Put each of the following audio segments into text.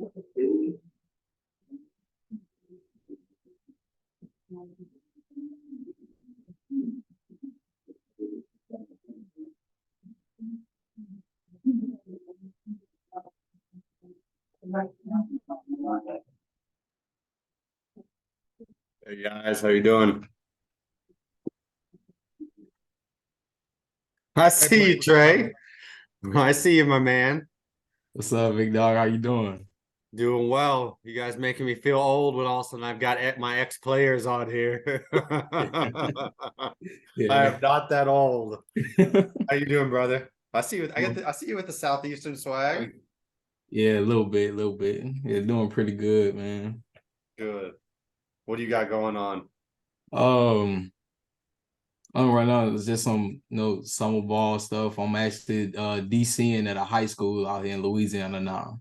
Hey guys, how you doing? I see you, Trey. I see you, my man. What's up, big dog? How you doing? Doing well. You guys making me feel old when all of a sudden I've got my ex-players on here. I Yeah. am not that old. How you doing, brother? I see you. I see you with the Southeastern swag. Yeah, a little bit, a little bit. Yeah, doing pretty good, man. Good. What do you got going on? Um, right now it's just some summer ball stuff. I'm actually DCing at a high school out here in Louisiana now.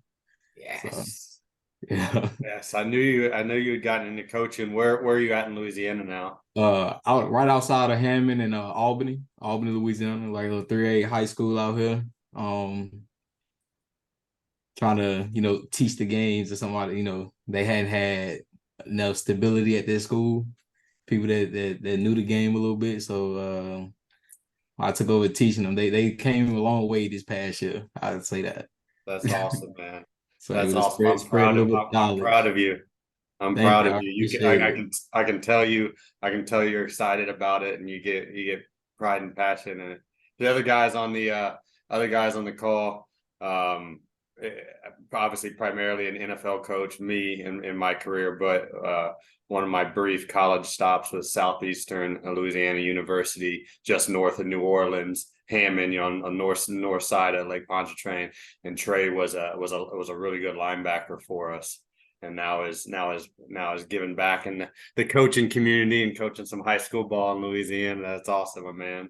So Yes. yeah. Yes, I knew you. I know you had gotten into coaching. Where are you at in Louisiana now? Out right outside of Hammond and Albany, Louisiana, like a 3A high school out here. Um, Trying to, teach the games to somebody, they hadn't had enough stability at their school, people that knew the game a little bit. So I took over teaching them. They came a long way this past year. I'd say that. That's awesome, man. So That's able to awesome. spread a little bit of I'm proud knowledge. of you. I'm Thank proud you. of I you. appreciate it. I can tell you you're excited about it and you get pride and passion in it. The other guys on the call, um, eh, obviously primarily an NFL coach, me in my career, but one of my brief college stops was Southeastern Louisiana University, just north of New Orleans, Hammond, on north side of Lake Pontchartrain, and Trey was a really good linebacker for us, and now is giving back in the coaching community and coaching some high school ball in Louisiana. That's awesome, my man.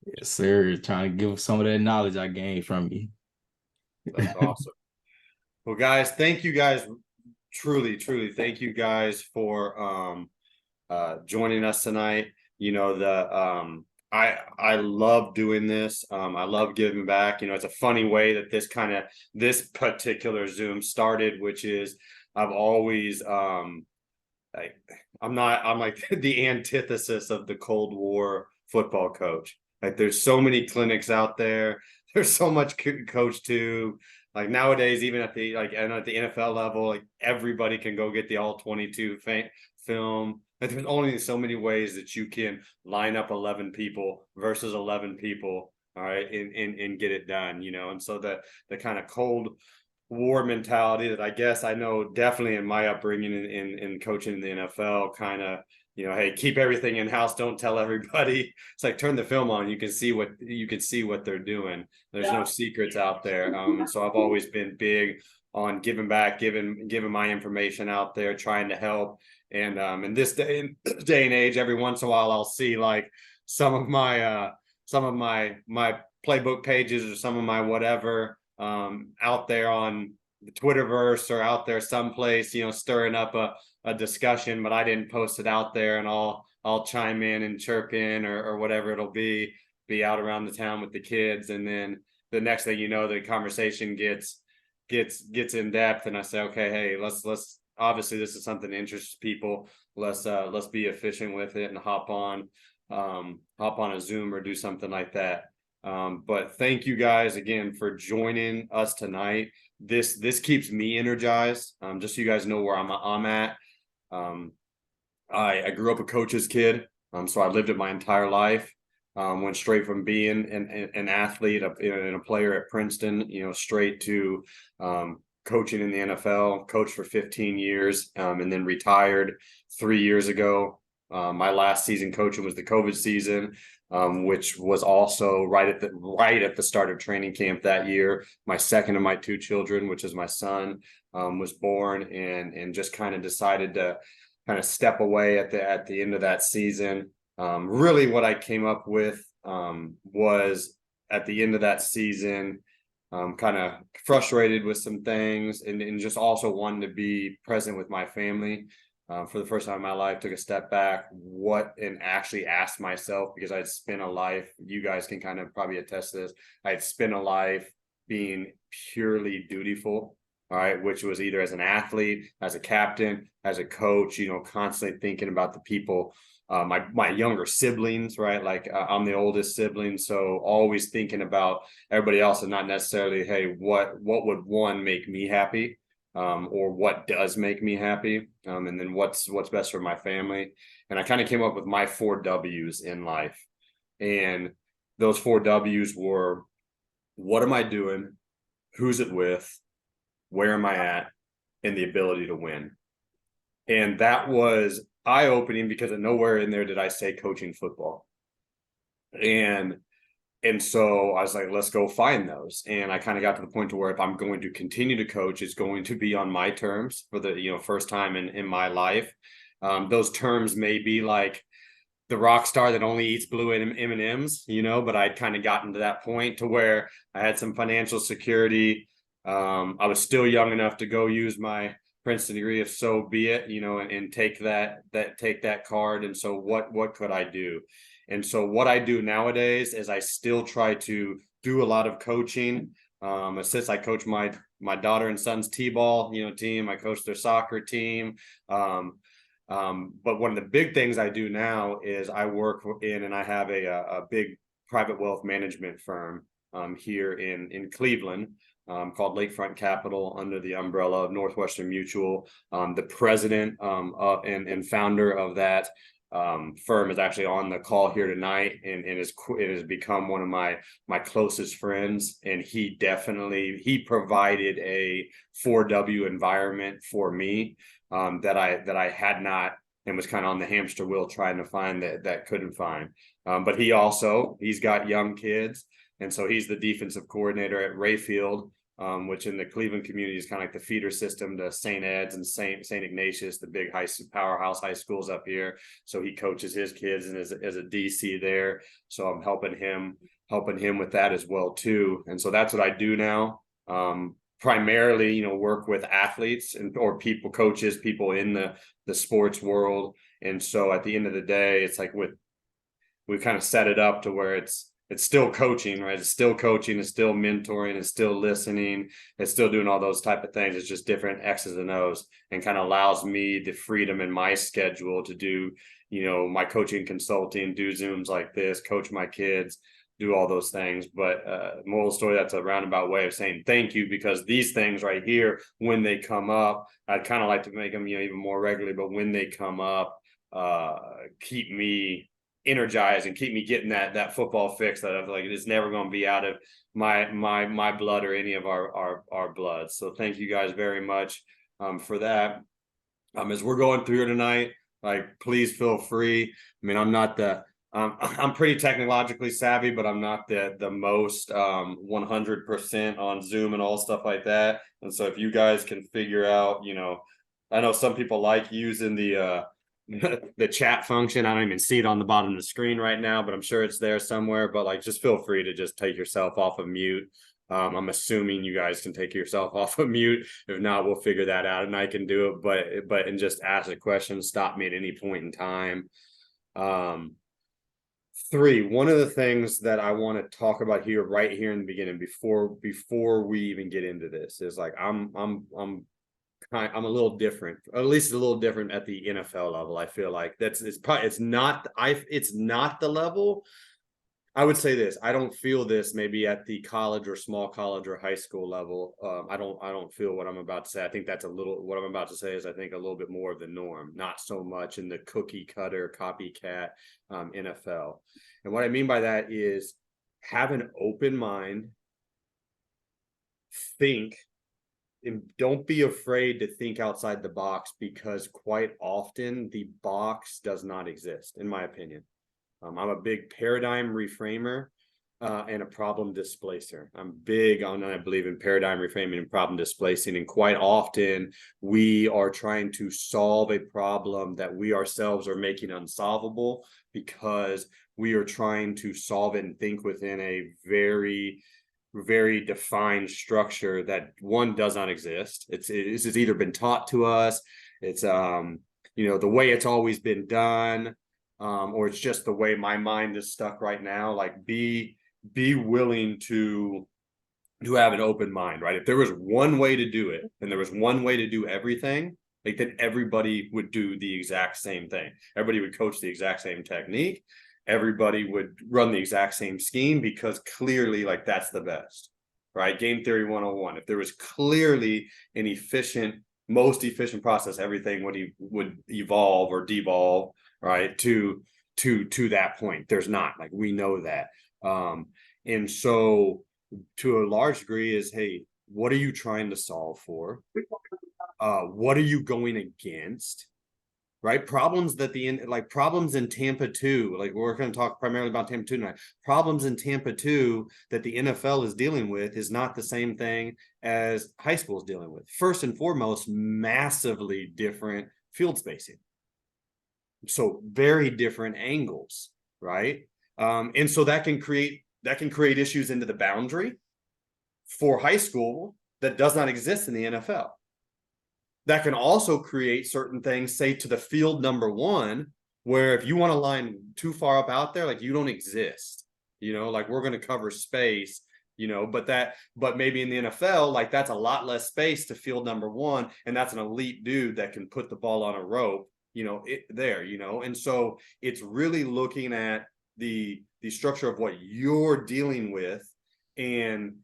Yes, sir. Trying to give some of that knowledge I gained from you. That's awesome. Well, guys, thank you guys. Truly, thank you guys for joining us tonight. You know, I love doing this. I love giving back. You know, it's a funny way that this particular Zoom started, which is I've always like I'm like the antithesis of the Cold War football coach. Like there's so many clinics out there. There's so much coach to like nowadays, even at the and at the NFL level, like everybody can go get the all 22 film. Like there's only so many ways that you can line up 11 people versus 11 people, all right, and get it done, you know. And so the kind of Cold War mentality that I guess I know definitely in my upbringing in coaching in the NFL, kind of, you know, hey, keep everything in house, don't tell everybody. It's like turn the film on, you can see what they're doing. There's no secrets out there. And so I've always been big on giving back, giving my information out there, trying to help. And in this day and age, every once in a while I'll see like some of my playbook pages or some of my whatever out there on the Twitterverse or out there someplace, you know, stirring up a discussion, but I didn't post it out there, and I'll chime in and chirp in or whatever it'll be out around the town with the kids, and then the next thing you know, the conversation gets in depth, and I say, okay, hey, let's obviously this is something that interests people. Let's be efficient with it and hop on a Zoom or do something like that. But thank you guys again for joining us tonight. This keeps me energized. Just so you guys know where I'm at. Um, I grew up a coach's kid, so I lived it my entire life. Went straight from being an athlete and a player at Princeton, you know, straight to coaching in the NFL. Coached for 15 years, and then retired 3 years ago. My last season coaching was the COVID season, which was also right at the start of training camp that year. My second of my two children, which is my son, was born, and just kind of decided to kind of step away at the end of that season. Really, what I came up with was at the end of that season, kind of frustrated with some things, and just also wanted to be present with my family. For the first time in my life, took a step back, and actually asked myself, because I'd spent a life, you guys can kind of probably attest to this, I'd spent a life being purely dutiful. all right, which was either as an athlete, as a captain, as a coach, constantly thinking about the people, my younger siblings, right? Like I'm the oldest sibling, so always thinking about everybody else and not necessarily, hey, what would one make me happy, or what does make me happy, and then what's best for my family. And I kind of came up with my 4 W's in life, and those 4 W's were: what am I doing? Who's it with? Where am I at? And the ability to win. And that was eye-opening because nowhere in there did I say coaching football. And so I was like, let's go find those. And I kind of got to the point to where if I'm going to continue to coach, it's going to be on my terms for the first time in my life. Those terms may be like the rock star that only eats blue M&Ms, but I'd kind of gotten to that point to where I had some financial security. I was still young enough to go use my Princeton degree, if so be it, and take that card. And so what could I do? And so what I do nowadays is I still try to do a lot of coaching. Since I coach my daughter and son's t-ball, team, I coach their soccer team. But one of the big things I do now is I work in, and I have a big private wealth management firm here in Cleveland, called Lakefront Capital, under the umbrella of Northwestern Mutual. The president and founder of that firm is actually on the call here tonight, and it has become one of my closest friends. And he provided a 4W environment for me, that I had not, and was kind of on the hamster wheel trying to find that couldn't find. But he's got young kids, and so he's the defensive coordinator at Rayfield, which in the Cleveland community is kind of like the feeder system to St. Ed's and St. Ignatius, the big powerhouse high schools up here. So he coaches his kids and is a DC there. So I'm helping him with that as well too. And so that's what I do now. Primarily, work with athletes or coaches, people in the sports world. And so at the end of the day, it's like we kind of set it up to where it's still coaching, right? It's still coaching, it's still mentoring, it's still listening, it's still doing all those type of things. It's just different X's and O's, and kind of allows me the freedom in my schedule to do, my coaching, consulting, do Zooms like this, coach my kids, do all those things. But moral story, that's a roundabout way of saying thank you, because these things right here, when they come up, I'd kind of like to make them, even more regularly, but when they come up, keep me energized and keep me getting that football fix that I feel like it's never going to be out of my blood or any of our blood. So thank you guys very much for that. As we're going through tonight, like, please feel free. I mean, I'm pretty technologically savvy, but I'm not the most 100% on Zoom and all stuff like that. And so if you guys can figure out, I know some people like using the chat function. I don't even see it on the bottom of the screen right now, but I'm sure it's there somewhere. But like, just feel free to just take yourself off of mute. I'm assuming you guys can take yourself off of mute. If not, we'll figure that out and I can do it. But and just ask a question, stop me at any point in time. 3, one of the things that I want to talk about right here in the beginning, before we even get into this, is like I'm a little different, at least a little different at the NFL level. I feel like it's not the level. I would say this: I don't feel this maybe at the college or small college or high school level. I don't feel what I'm about to say. I think what I'm about to say is, I think, a little bit more of the norm, not so much in the cookie cutter copycat NFL. And what I mean by that is, have an open mind, think, and don't be afraid to think outside the box, because quite often the box does not exist, in my opinion. I'm a big paradigm reframer and a problem displacer. I'm big on, I believe in paradigm reframing and problem displacing. And quite often we are trying to solve a problem that we ourselves are making unsolvable, because we are trying to solve it and think within a very, very defined structure that, one, does not exist. It's either been taught to us, it's the way it's always been done, or it's just the way my mind is stuck right now. Like, be willing to to have an open mind, right? If there was one way to do it and there was one way to do everything, like then everybody would do the exact same thing. Everybody would coach the exact same technique. Everybody would run the exact same scheme because clearly like that's the best, right? Game theory 101. If there was clearly an efficient, most efficient process, everything would evolve or devolve, right? To that point. There's not, like, we know that. And so to a large degree is, hey, what are you trying to solve for? What are you going against? Right? Problems that problems in Tampa 2, like we're going to talk primarily about Tampa 2 tonight. Problems in Tampa 2 that the NFL is dealing with is not the same thing as high school is dealing with. First and foremost, massively different field spacing. So very different angles, right? And so that can create issues into the boundary for high school that does not exist in the NFL. That can also create certain things, say to the field number one, where if you want to line too far up out there, like you don't exist, like we're going to cover space, but maybe in the NFL, like that's a lot less space to field number one. And that's an elite dude that can put the ball on a rope, and so it's really looking at the structure of what you're dealing with and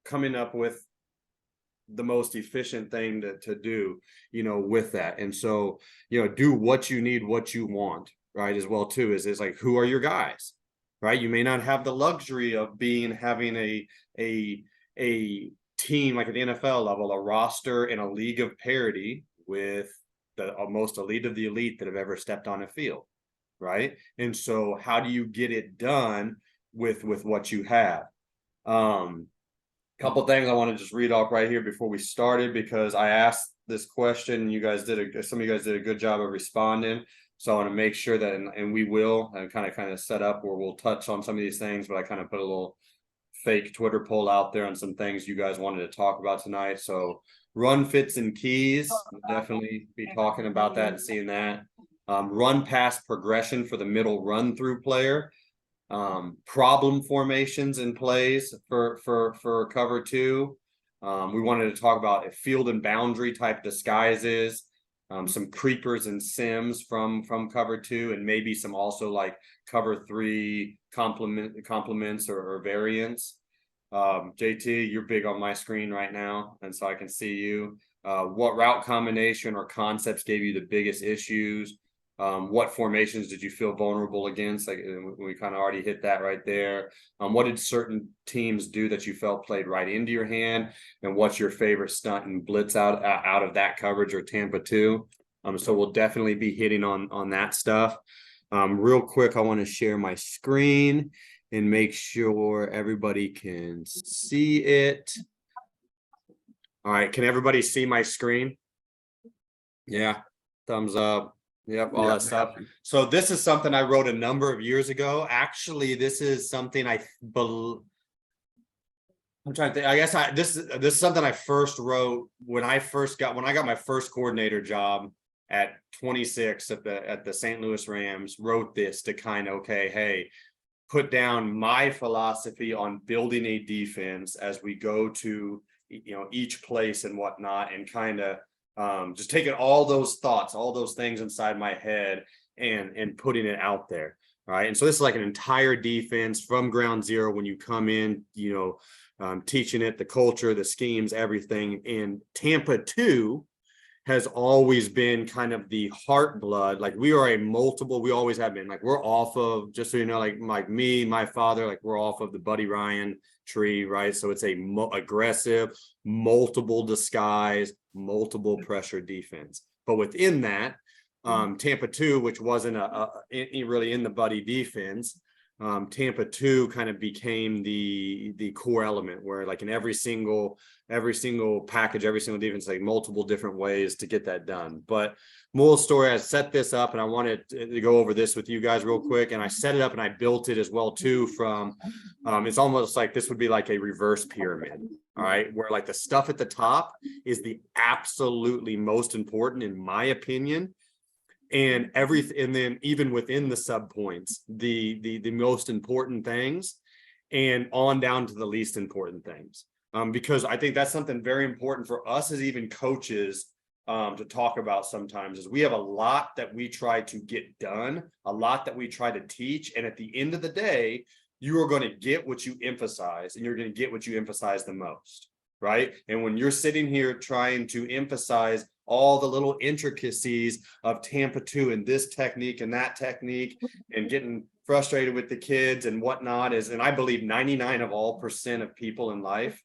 coming up with the most efficient thing to do, with that. And so, do what you need, what you want, right? As well too, is like, who are your guys, right? You may not have the luxury of having a team like at the NFL level, a roster in a league of parity with the most elite of the elite that have ever stepped on a field, right? And so how do you get it done with what you have? Couple things I want to just read off right here before we started, because I asked this question. Some of you guys did a good job of responding. So I want to make sure that, and we will, and kind of set up where we'll touch on some of these things, but I kind of put a little fake Twitter poll out there on some things you guys wanted to talk about tonight. So run fits and keys, we'll definitely be talking about that and seeing that. Run pass progression for the middle run through player. Problem formations in plays for cover two. We wanted to talk about a field and boundary type disguises, some creepers and sims from cover two, and maybe some also like cover three complements or variants. JT, you're big on my screen right now, and so I can see you. What route combination or concepts gave you the biggest issues? What formations did you feel vulnerable against? Like we kind of already hit that right there. What did certain teams do that you felt played right into your hand? And what's your favorite stunt and blitz out of that coverage or Tampa 2? So we'll definitely be hitting on that stuff. Real quick, I want to share my screen and make sure everybody can see it. All right, can everybody see my screen? Yeah, thumbs up. Yep, all that stuff. So this is something I wrote a number of years ago. Actually, this is something I'm trying to think. I guess this is something I first wrote when I got my first coordinator job at 26 at the St. Louis Rams. Wrote this to kind of, okay, hey, put down my philosophy on building a defense as we go to each place and whatnot, and kind of just taking all those thoughts, all those things inside my head and putting it out there. Right. And so this is like an entire defense from ground zero when you come in, teaching it, the culture, the schemes, everything. And Tampa 2 has always been kind of the heart blood. Like we always have been, like we're off of, just so you know, like me, my father, like we're off of the Buddy Ryan tree, right? So it's a aggressive, multiple disguise, multiple pressure defense. But within that, Tampa 2, which wasn't really in the Buddy defense, Tampa 2 kind of became the core element, where like in every single package, every single defense, like multiple different ways to get that done. But moral story, I set this up and I wanted to go over this with you guys real quick. And I set it up and I built it as well too from, it's almost like this would be like a reverse pyramid. All right. Where like the stuff at the top is the absolutely most important, in my opinion. And then even within the sub points, the most important things and on down to the least important things. Because I think that's something very important for us as even coaches to talk about sometimes, is we have a lot that we try to get done, a lot that we try to teach. And at the end of the day, you are going to get what you emphasize, and you're going to get what you emphasize the most, right? And when you're sitting here trying to emphasize all the little intricacies of Tampa 2 and this technique and that technique, and getting frustrated with the kids and whatnot, and I believe 99% of people in life,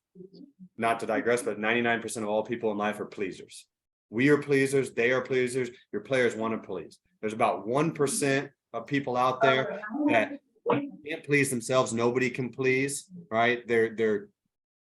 not to digress, but 99% of all people in life are pleasers. We are pleasers, they are pleasers, your players want to please. There's about 1% of people out there that can't please themselves. Nobody can please, right? They're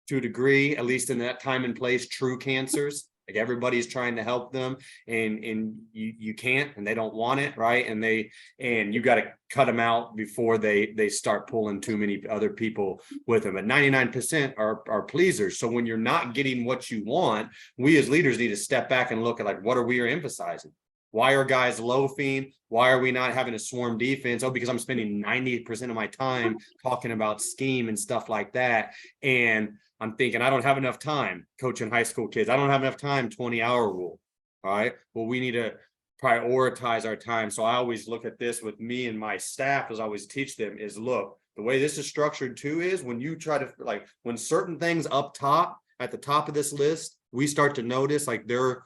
to a degree, at least in that time and place, true cancers. Like everybody's trying to help them, and you can't, and they don't want it, right? And you got to cut them out before they start pulling too many other people with them. But 99% are pleasers. So when you're not getting what you want, we as leaders need to step back and look at, like, what are we emphasizing? Why are guys loafing? Why are we not having a swarm defense? Oh, because I'm spending 90% of my time talking about scheme and stuff like that. And I'm thinking, I don't have enough time coaching high school kids. I don't have enough time, 20-hour rule. All right. Well, we need to prioritize our time. So I always look at this with me and my staff, as I always teach them, is look, the way this is structured too is when you try to, like, when certain things up top at the top of this list, we start to notice like they're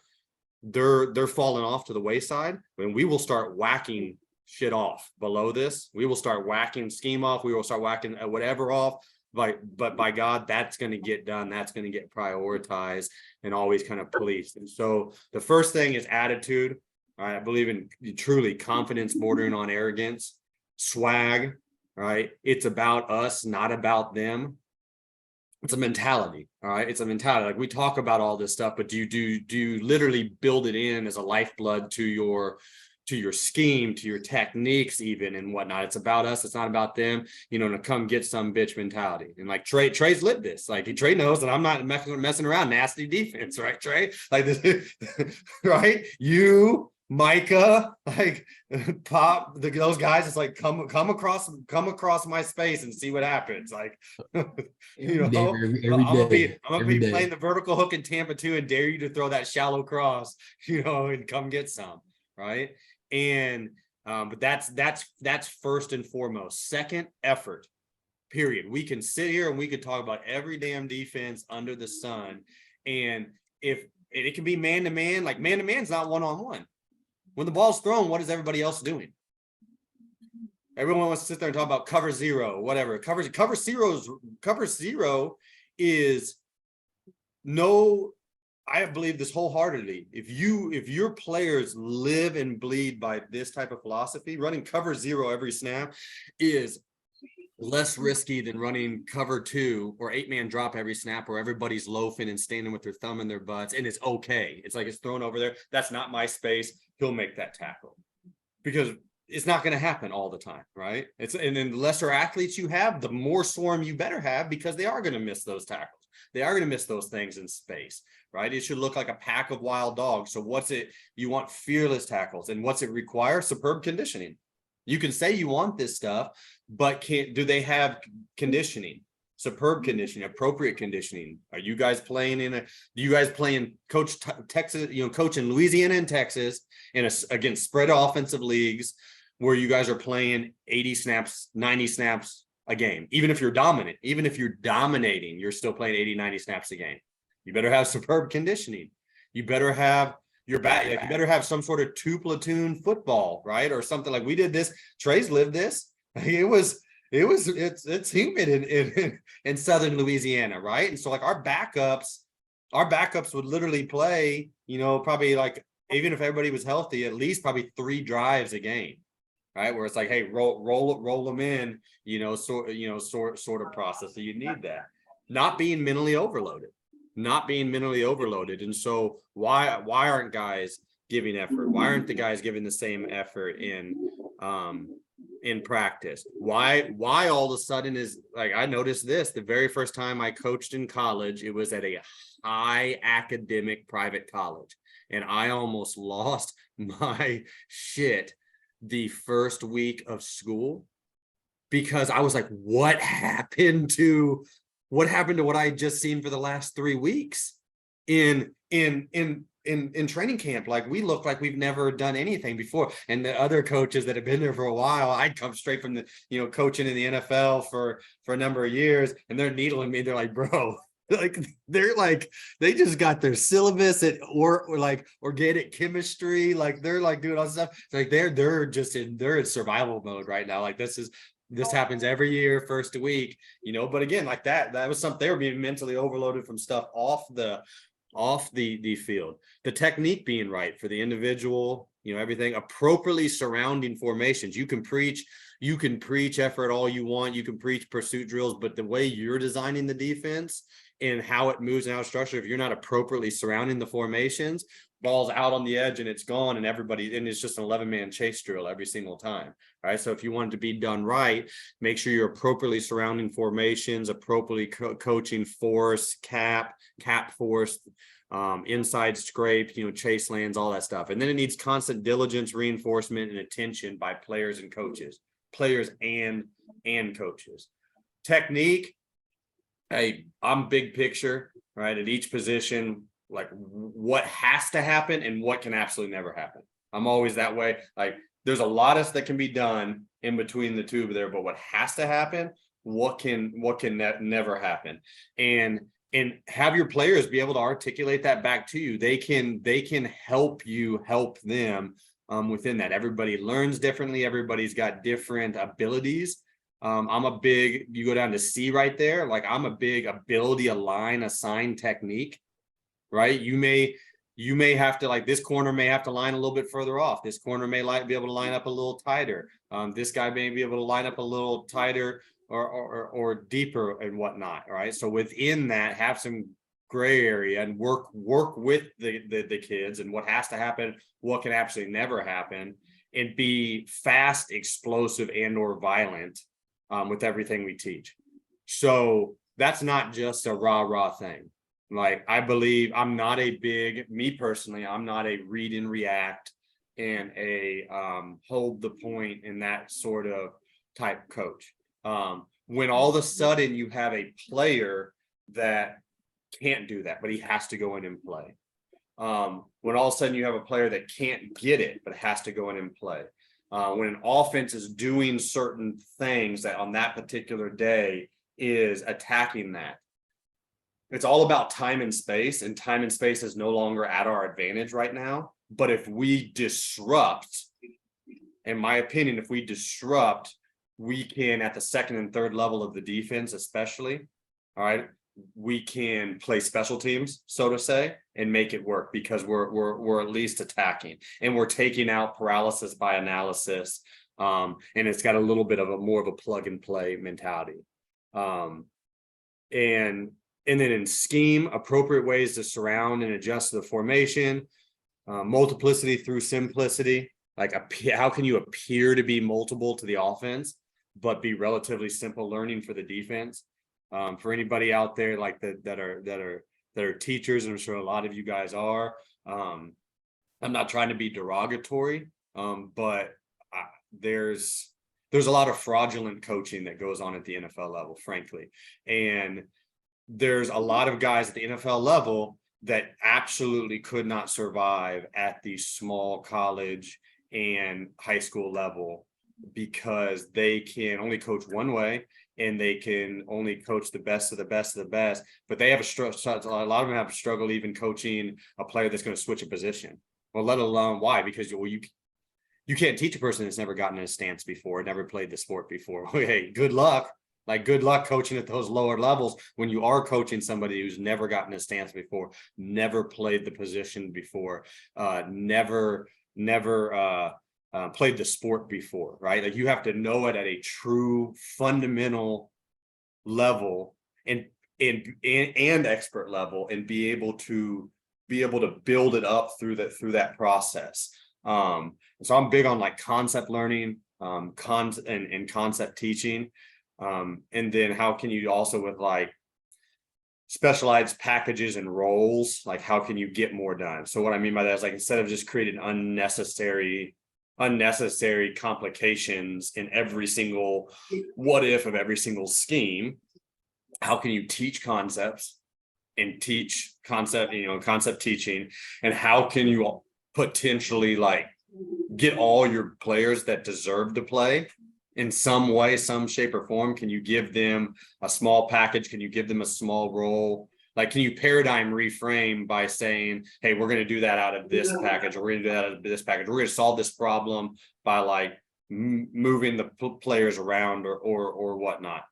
falling off to the wayside, and we will start whacking shit off below this. We will start whacking scheme off. We will start whacking whatever off. But by God, that's going to get done. That's going to get prioritized and always kind of policed. And so the first thing is attitude. Right? I believe in truly confidence bordering on arrogance, swag, right? It's about us, not about them. It's a mentality. All right. It's a mentality. Like, we talk about all this stuff, but do you literally build it in as a lifeblood to your scheme, to your techniques, even, and whatnot? It's about us. It's not about them, to come get some bitch mentality. And like Trey's lived this. Like, Trey knows that I'm not messing around. Nasty defense, right, Trey? Like this, right? You, Micah, like Pop, those guys. It's like come across my space and see what happens. Like, Every day, I'm gonna be playing the vertical hook in Tampa 2 and dare you to throw that shallow cross, and come get some, right? And but that's first and foremost. Second, effort. Period. We can sit here and we could talk about every damn defense under the sun, and if it can be man to man, like man to man's not one-on-one. When the ball's thrown, what is everybody else doing? Everyone wants to sit there and talk about cover zero, whatever. Cover zero is no. I believe this wholeheartedly. If your players live and bleed by this type of philosophy, running cover zero every snap is less risky than running cover 2 or 8-man drop every snap, where everybody's loafing and standing with their thumb in their butts, and it's okay. It's like, it's thrown over there. That's not my space. He'll make that tackle, because it's not going to happen all the time, right? And then the lesser athletes you have, the more swarm you better have, because they are going to miss those tackles. They are going to miss those things in space, right? It should look like a pack of wild dogs. So you want fearless tackles, and what's it require? Superb conditioning. You can say you want this stuff, but do they have conditioning? Superb conditioning, appropriate conditioning. Are you guys playing coach Texas, coach in Louisiana and Texas against spread offensive leagues where you guys are playing 80 snaps, 90 snaps a game? Even if you're dominant, even if you're dominating, you're still playing 80, 90 snaps a game. You better have superb conditioning. You better have your back. Like, you better have some sort of 2-platoon football, right? Or something. Like, we did this. Trey's lived this. It's humid in southern Louisiana, right? And so, like, our backups would literally play, probably, like, even if everybody was healthy, at least probably 3 drives a game, right? Where it's like, hey, roll them in, sort of process. So you need that. Not being mentally overloaded. And so why aren't guys giving effort? Why aren't the guys giving the same effort in practice? Why all of a sudden is, like, I noticed this the very first time I coached in college, it was at a high academic private college, and I almost lost my shit the first week of school because I was like, what happened to what I had just seen for the last 3 weeks in training camp? Like, we look like we've never done anything before. And the other coaches that have been there for a while, I'd come straight from the, coaching in the NFL for a number of years, and they're needling me. They're like, bro, like, they're like, they just got their syllabus at or like organic chemistry, like they're like doing all this stuff. It's like they're in survival mode right now. Like, this happens every year, first week, but again, like that was something. They were being mentally overloaded from stuff off the field. The technique being right for the individual, everything appropriately surrounding formations. You can preach effort all you want, you can preach pursuit drills, but the way you're designing the defense and how it moves and how it's structured, if you're not appropriately surrounding the formations, ball's out on the edge and it's gone, and it's just an 11-man chase drill every single time. Right. So if you want it to be done right, make sure you're appropriately surrounding formations, appropriately coaching force, cap force, inside scrape, chase lands, all that stuff. And then it needs constant diligence, reinforcement, and attention by players and coaches. Technique. Hey, I'm big picture, right? At each position, like what has to happen and what can absolutely never happen. I'm always that way. Like, there's a lot of that can be done in between the two there, but what has to happen, what can never happen, and have your players be able to articulate that back to you. They can help you help them within that. Everybody learns differently. Everybody's got different abilities. You go down to C right there. Like, I'm a big ability, align, assign technique, right? You may have to, like, this corner may have to line a little bit further off. This corner may be able to line up a little tighter. This guy may be able to line up a little tighter or deeper and whatnot. Right. So within that, have some gray area and work with the kids and what has to happen, what can absolutely never happen, and be fast, explosive, and or violent with everything we teach. So that's not just a rah thing. Like, I believe I'm not me personally, I'm not a read and react and a hold the point in that sort of type coach. When all of a sudden you have a player that can't do that, but he has to go in and play. When all of a sudden you have a player that can't get it, but has to go in and play. When an offense is doing certain things that on that particular day is attacking that. It's all about time and space, and time and space is no longer at our advantage right now. But if we disrupt, in my opinion, we can, at the second and third level of the defense, especially, all right, we can play special teams, so to say, and make it work, because we're at least attacking and we're taking out paralysis by analysis. And it's got a little bit of more of a plug and play mentality. And then in scheme, appropriate ways to surround and adjust the formation, multiplicity through simplicity. Like, how can you appear to be multiple to the offense, but be relatively simple learning for the defense? For anybody out there like that are teachers, and I'm sure a lot of you guys are. I'm not trying to be derogatory, but there's a lot of fraudulent coaching that goes on at the NFL level, frankly, and there's a lot of guys at the NFL level that absolutely could not survive at the small college and high school level, because they can only coach one way and they can only coach the best of the best of the best. But they have a lot of them have struggled even coaching a player that's going to switch a position. Well, let alone why? Because you can't teach a person that's never gotten in a stance before, never played the sport before. Hey, good luck. Like, good luck coaching at those lower levels when you are coaching somebody who's never gotten a stance before, never played the position before, never played the sport before, right? Like, you have to know it at a true fundamental level and expert level, and be able to build it up through that process. So I'm big on like concept learning, concept teaching. And then how can you also, with like specialized packages and roles, like how can you get more done? So what I mean by that is, like, instead of just creating unnecessary unnecessary complications in every single what if of every single scheme. How can you teach concepts and teach concept, concept teaching, and how can you potentially like get all your players that deserve to play in some way, some shape or form? Can you give them a small package? Can you give them a small role? Like, can you paradigm reframe by saying, hey, we're going to do that out of this package, or we're going to do that out of this package. We're going to solve this problem by like moving the players around or whatnot.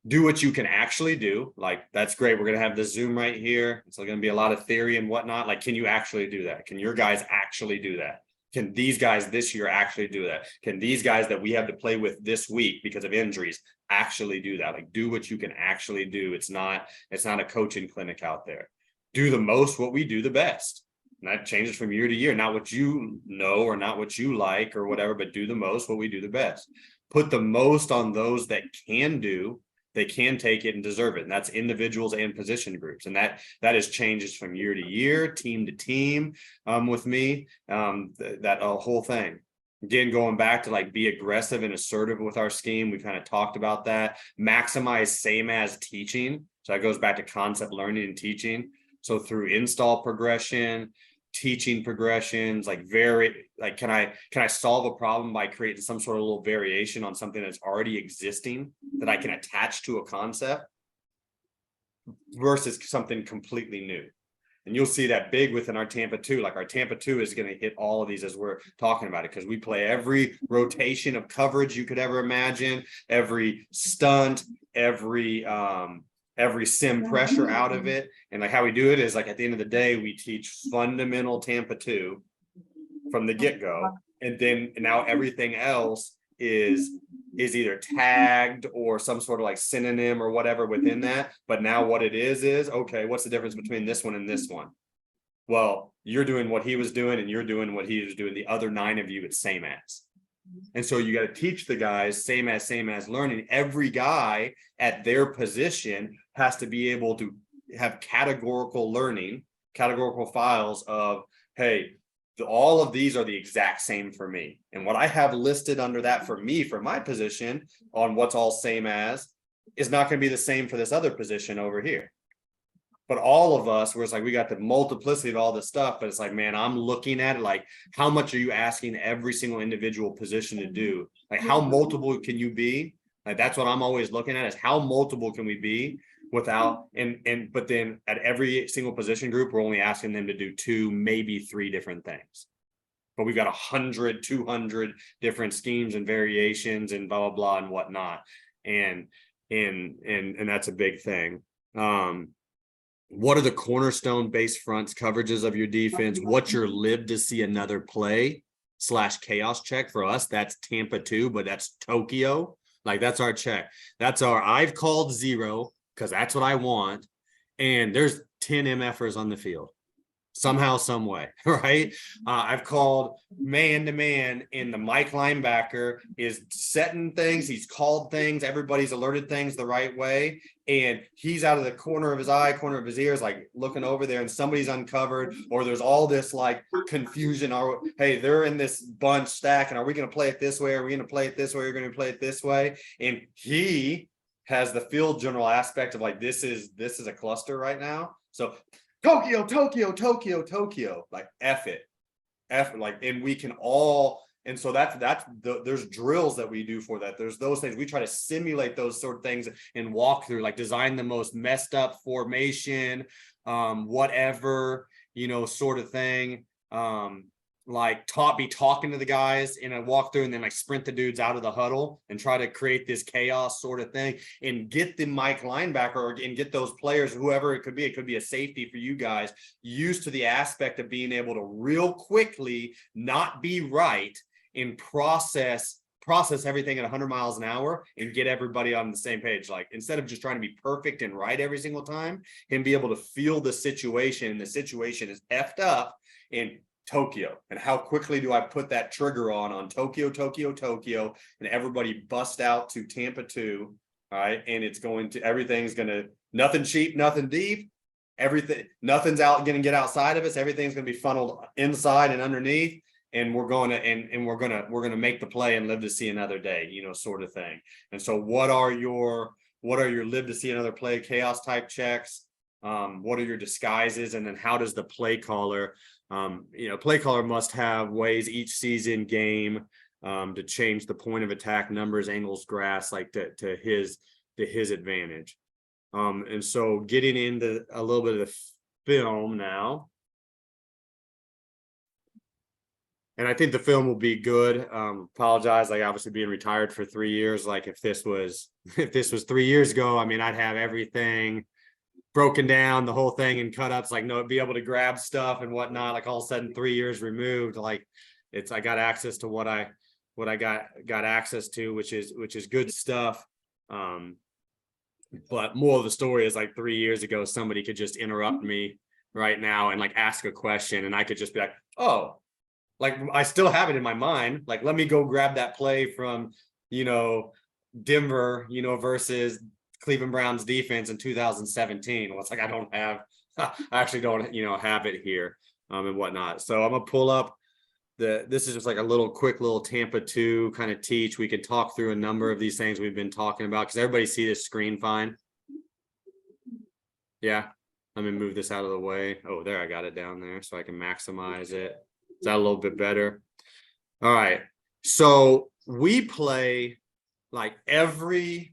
Do what you can actually do. Like, that's great. We're going to have the Zoom right here. It's going to be a lot of theory and whatnot. Like, can you actually do that? Can your guys actually do that? Can these guys this year actually do that? Can these guys that we have to play with this week because of injuries actually do that? Like, do what you can actually do. It's not a coaching clinic out there. Do the most what we do the best. And that changes from year to year. Not what you know or not what you like or whatever, but do the most what we do the best. Put the most on those that can do. They can take it and deserve it. And that's individuals and position groups. And that is changes from year to year, team to team, with me, that whole thing. Again, going back to like be aggressive and assertive with our scheme. We kind of talked about that. Maximize same as teaching. So that goes back to concept learning and teaching. So through install progression, teaching progressions, like can I solve a problem by creating some sort of little variation on something that's already existing that I can attach to a concept versus something completely new. And you'll see that big within our Tampa 2. Like, our Tampa 2 is going to hit all of these as we're talking about it, because we play every rotation of coverage you could ever imagine, every stunt, every sim pressure out of it. And like, how we do it is like, at the end of the day, we teach fundamental Tampa 2 from the get-go. And now everything else is either tagged or some sort of like synonym or whatever within that. But now what it is okay, what's the difference between this one and this one? Well, you're doing what he was doing and you're doing what he was doing. The other 9 of you, it's same as. And so you got to teach the guys same as learning. Every guy at their position has to be able to have categorical learning, categorical files of, hey, all of these are the exact same for me. And what I have listed under that for me, for my position on what's all same as, is not going to be the same for this other position over here. But all of us, where it's like, we got the multiplicity of all this stuff, but it's like, man, I'm looking at it like, how much are you asking every single individual position to do? Like, how multiple can you be? Like, that's what I'm always looking at, is how multiple can we be without, but then at every single position group, we're only asking them to do 2, maybe 3 different things. But we've got 100, 200 different schemes and variations and blah, blah, blah, and whatnot. And that's a big thing. What are the cornerstone base fronts coverages of your defense? What's your live to see another play / chaos check? For us, that's Tampa 2, but that's Tokyo. Like, that's our check. That's our, I've called 0 because that's what I want. And there's 10 MFers on the field somehow, some way, right? I've called man to man, and the Mike linebacker is setting things. He's called things. Everybody's alerted things the right way. And he's out of the corner of his eye, corner of his ears, like looking over there, and somebody's uncovered, or there's all this like confusion. Or, hey, they're in this bunch stack, and are we going to play it this way? Are we going to play it this way? Are we going to play it this way? And he has the field general aspect of like, this is a cluster right now. So Tokyo, like F it, like, and we can all, and so there's drills that we do for that. There's those things we try to simulate, those sort of things, and walk through, like design the most messed up formation, whatever, sort of thing. Like be talking to the guys in a walkthrough, and then like sprint the dudes out of the huddle and try to create this chaos sort of thing, and get the Mike linebacker and get those players, whoever it could be a safety for you guys, used to the aspect of being able to real quickly not be right and process everything at 100 miles an hour and get everybody on the same page. Like, instead of just trying to be perfect and right every single time, and be able to feel the situation, and the situation is effed up in Tokyo, and how quickly do I put that trigger on Tokyo, and everybody bust out to Tampa 2. All right. And everything's going to, nothing cheap, nothing deep, nothing's going to get outside of us. Everything's going to be funneled inside and underneath. and we're going to and we're gonna make the play and live to see another day, you know, sort of thing. And so what are your live to see another play chaos type checks? What are your disguises? And then how does the play caller, play caller must have ways each season game to change the point of attack, numbers, angles, grass, like to his advantage. And so getting into a little bit of the film now. And I think the film will be good. Apologize, like obviously being retired for 3 years. Like if this was 3 years ago, I mean, I'd have everything broken down, the whole thing in cut ups, like no, be able to grab stuff and whatnot. Like all of a sudden 3 years removed, like I got access to what I got access to, which is good stuff. But more of the story is like 3 years ago, somebody could just interrupt me right now and like ask a question, and I could just be like, oh, like I still have it in my mind. Like, let me go grab that play from, Denver, versus Cleveland Browns defense in 2017. Well, it's like, I actually don't, have it here, and whatnot. So I'm gonna pull up this is just like a quick little Tampa 2 kind of teach. We can talk through a number of these things we've been talking about. Because everybody see this screen fine? Yeah. Let me move this out of the way. Oh, there, I got it down there so I can maximize it. Is that a little bit better? All right. So we play every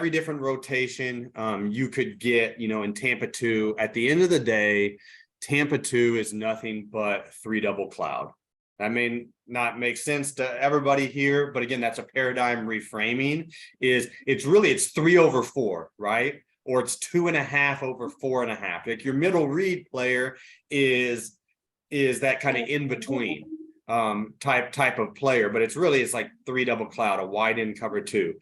different rotation you could get, in Tampa 2. At the end of the day, Tampa 2 is nothing but 3 double cloud. That may not make sense to everybody here, but again, that's a paradigm reframing. It's 3 over 4, right? Or it's 2.5 over 4.5. Like your middle read player is that kind of in between type of player, but it's like 3 double cloud, a wide end cover 2.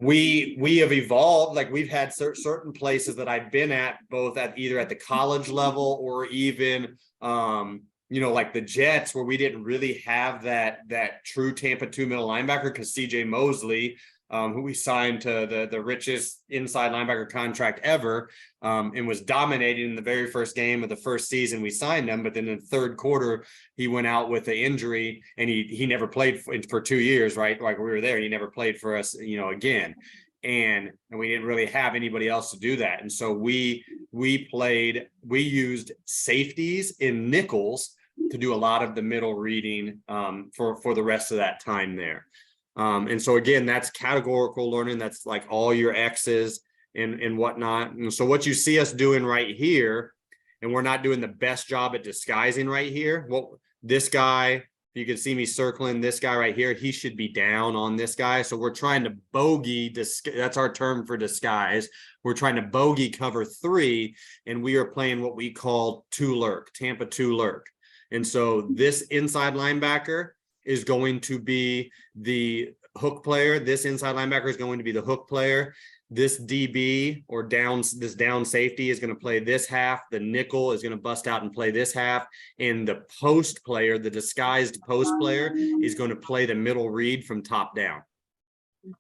We have evolved, like we've had certain places that I've been at, both at either at the college level or even like the Jets, where we didn't really have that true Tampa 2 middle linebacker, because CJ Mosley, who we signed to the richest inside linebacker contract ever, and was dominating in the very first game of the first season we signed him. But then in the third quarter, he went out with an injury, and he never played for 2 years, right? Like we were there, he never played for us, again. And we didn't really have anybody else to do that. And so we used safeties in nickels to do a lot of the middle reading for the rest of that time there. And so again, that's categorical learning. That's like all your X's and whatnot. And so what you see us doing right here, and we're not doing the best job at disguising right here. Well, this guy, you can see me circling this guy right here. He should be down on this guy. So we're trying to bogey, that's our term for disguise. We're trying to bogey cover 3, and we are playing what we call 2 lurk, Tampa 2 lurk. And so this inside linebacker is going to be the hook player. This inside linebacker is going to be the hook player. This DB or down safety is going to play this half. The nickel is going to bust out and play this half. And the post player, the disguised post player, is going to play the middle read from top down.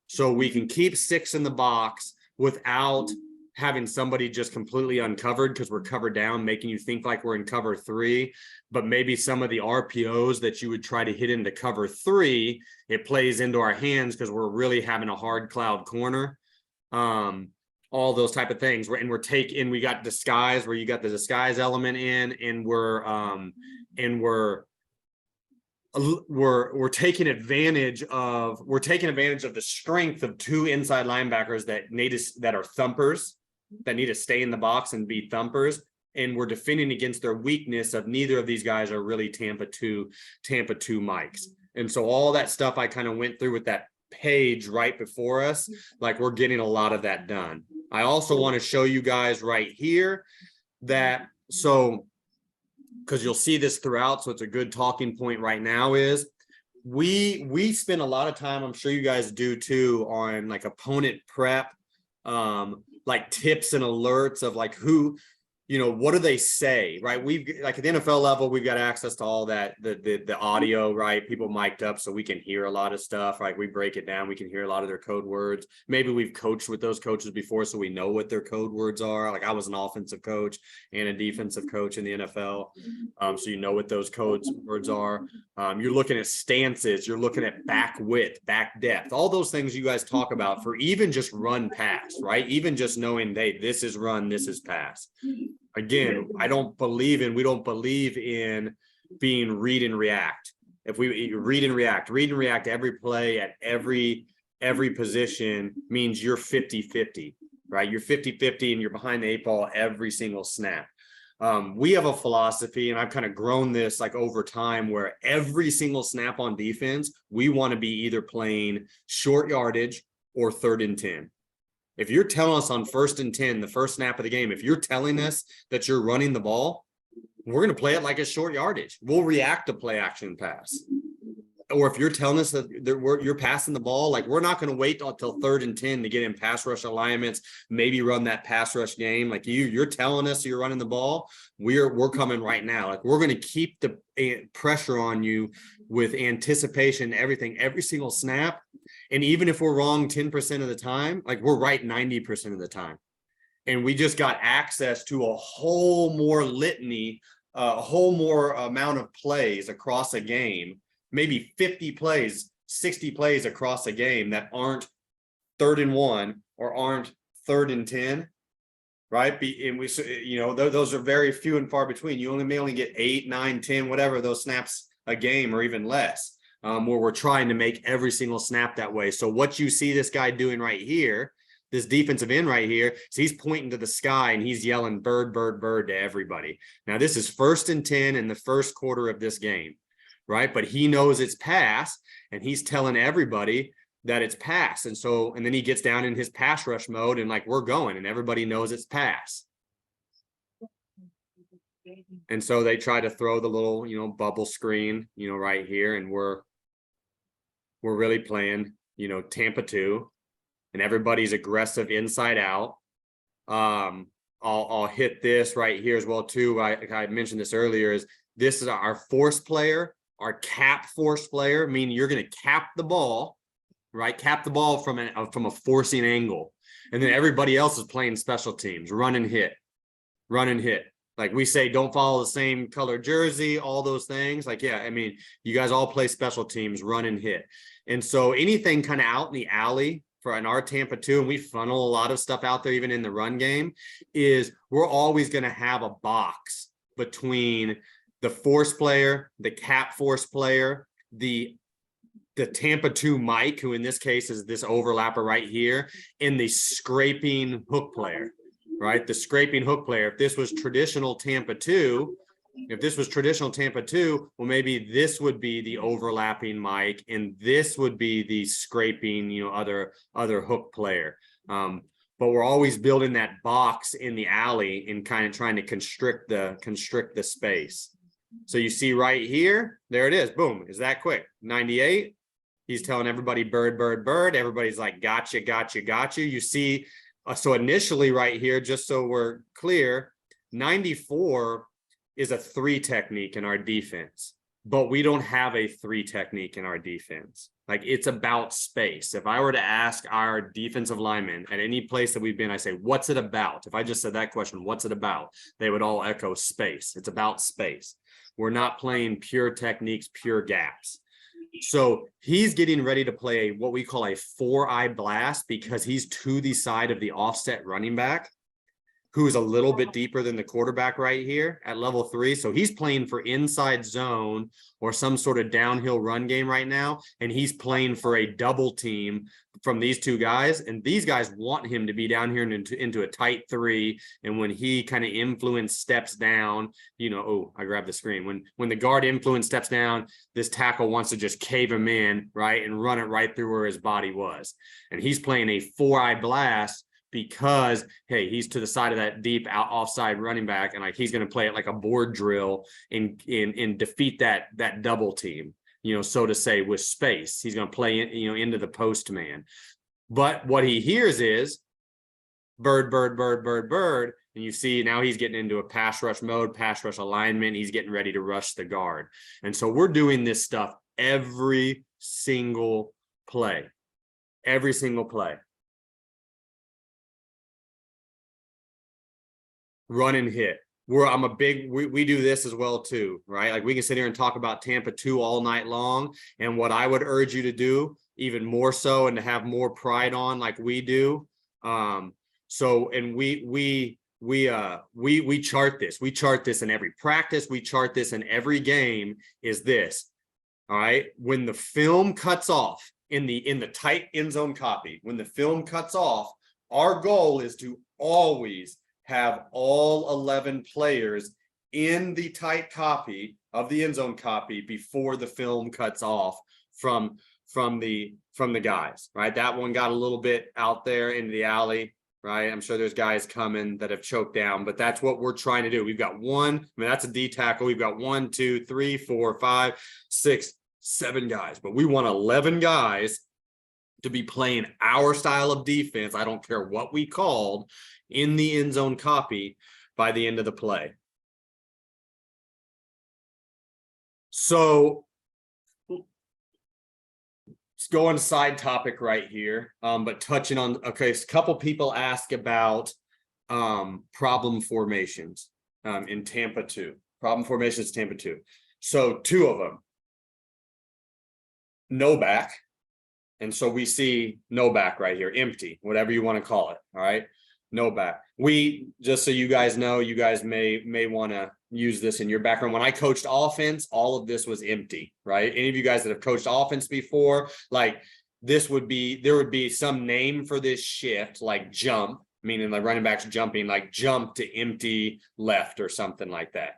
So we can keep 6 in the box without having somebody just completely uncovered, because we're covered down, making you think like we're in cover 3. But maybe some of the RPOs that you would try to hit into cover 3, it plays into our hands because we're really having a hard cloud corner. All those type of things. We got disguise, where you got the disguise element in, and we're taking advantage of the strength of 2 inside linebackers that are thumpers, that need to stay in the box and be thumpers. And we're defending against their weakness of neither of these guys are really Tampa 2 mics. And so all that stuff I kind of went through with that page right before us, like we're getting a lot of that done. I also want to show you guys right here that, so because you'll see this throughout, so it's a good talking point right now, is we spend a lot of time, I'm sure you guys do too, on like opponent prep, like tips and alerts of like who what do they say, right? We've like at the NFL level, we've got access to all that, the audio, right? People mic'd up so we can hear a lot of stuff, right? We break it down. We can hear a lot of their code words. Maybe we've coached with those coaches before, so we know what their code words are. Like I was an offensive coach and a defensive coach in the NFL. So you know what those codes words are. You're looking at stances, you're looking at back width, back depth, all those things you guys talk about for even just run pass, right? Even just knowing, hey, this is run, this is pass. Again, we don't believe in being read and react. If we read and react every play at every position means you're 50-50, right? You're 50-50 and you're behind the 8 ball every single snap. We have a philosophy, and I've kind of grown this like over time, where every single snap on defense, we want to be either playing short yardage or 3rd and 10. If you're telling us on 1st and 10, the first snap of the game, if you're telling us that you're running the ball, we're going to play it like a short yardage. We'll react to play action pass. Or if you're telling us that you're passing the ball, like we're not going to wait until 3rd and 10 to get in pass rush alignments, maybe run that pass rush game. Like you're telling us you're running the ball, we're coming right now. Like we're going to keep the pressure on you with anticipation, everything, every single snap. And even if we're wrong 10% of the time, like we're right 90% of the time. And we just got access to a whole more litany, a whole more amount of plays across a game, maybe 50 plays, 60 plays across a game that aren't 3rd and 1 or aren't 3rd and 10, right? And we, those are very few and far between. You may only get 8, 9, 10, whatever those snaps a game or even less. Where we're trying to make every single snap that way. So what you see this guy doing right here, this defensive end right here, so he's pointing to the sky and he's yelling bird, bird, bird to everybody. Now this is 1st and 10 in the first quarter of this game, right? But he knows it's pass and he's telling everybody that it's pass. And then he gets down in his pass rush mode and like, we're going, and everybody knows it's pass. And so they try to throw the little, bubble screen, right here. And we're really playing, Tampa 2, and everybody's aggressive inside out. I'll hit this right here as well too. I mentioned this earlier, this is our force player, our cap force player, meaning you're going to cap the ball, right? Cap the ball from a forcing angle. And then everybody else is playing special teams, run and hit. Like we say, don't follow the same color jersey, all those things. Like, yeah, I mean, you guys all play special teams, run and hit. And so anything kind of out in the alley in our Tampa 2, and we funnel a lot of stuff out there, even in the run game, is we're always going to have a box between the force player, the cap force player, the Tampa 2 Mike, who in this case is this overlapper right here, and the scraping hook player. Right, the scraping hook player. If this was traditional Tampa 2, well, maybe this would be the overlapping mic, and this would be the scraping, other hook player. But we're always building that box in the alley and kind of trying to constrict the space. So you see right here, there it is. Boom, is that quick? 98. He's telling everybody bird, bird, bird. Everybody's like, gotcha, gotcha, gotcha. You see. So initially right here, just so we're clear, 94 is a 3 technique in our defense, but we don't have a 3 technique in our defense. Like it's about space. If I were to ask our defensive linemen at any place that we've been, I say, what's it about? If I just said that question, what's it about? They would all echo space. It's about space. We're not playing pure techniques, pure gaps. So he's getting ready to play what we call a 4-eye blast, because he's to the side of the offset running back, who's a little bit deeper than the quarterback right here at level 3. So he's playing for inside zone or some sort of downhill run game right now. And he's playing for a double team from these 2 guys. And these guys want him to be down here into a tight 3. And when he kind of influence steps down, oh, I grabbed the screen. When the guard influence steps down, this tackle wants to just cave him in, right, and run it right through where his body was. And he's playing a 4-eye blast, because, hey, he's to the side of that deep offside running back, and like he's going to play it like a board drill and defeat that double team, so to say, with space. He's going to play into the post man. But what he hears is bird, bird, bird, bird, bird. And you see now he's getting into a pass rush mode, pass rush alignment. He's getting ready to rush the guard. And so we're doing this stuff every single play. Every single play. Run and hit. We do this as well too, right? Like we can sit here and talk about Tampa 2 all night long. And what I would urge you to do, even more so, and to have more pride on, like we do. So, and we chart this. We chart this in every practice. We chart this in every game. Is this, all right? When the film cuts off in the tight end zone copy, when the film cuts off, our goal is to always have all 11 players in the tight copy of the end zone copy before the film cuts off from the guys, right? That one got a little bit out there into the alley, right? I'm sure there's guys coming that have choked down, but that's what we're trying to do. We've got that's a D tackle. We've got 1, 2, 3, 4, 5, 6, 7 guys, but we want 11 guys to be playing our style of defense. I don't care what we called in the end zone copy by the end of the play. So let's go on side topic right here. But touching on, okay, so a couple people ask about problem formations in Tampa 2. Problem formations Tampa 2. So 2 of them. No back. And so we see no back right here, empty, whatever you want to call it. All right. No back. We, just so you guys know, you guys may want to use this in your background. When I coached offense, all of this was empty, right? Any of you guys that have coached offense before, like there would be some name for this shift, like jump, meaning like running backs jumping, like jump to empty left or something like that.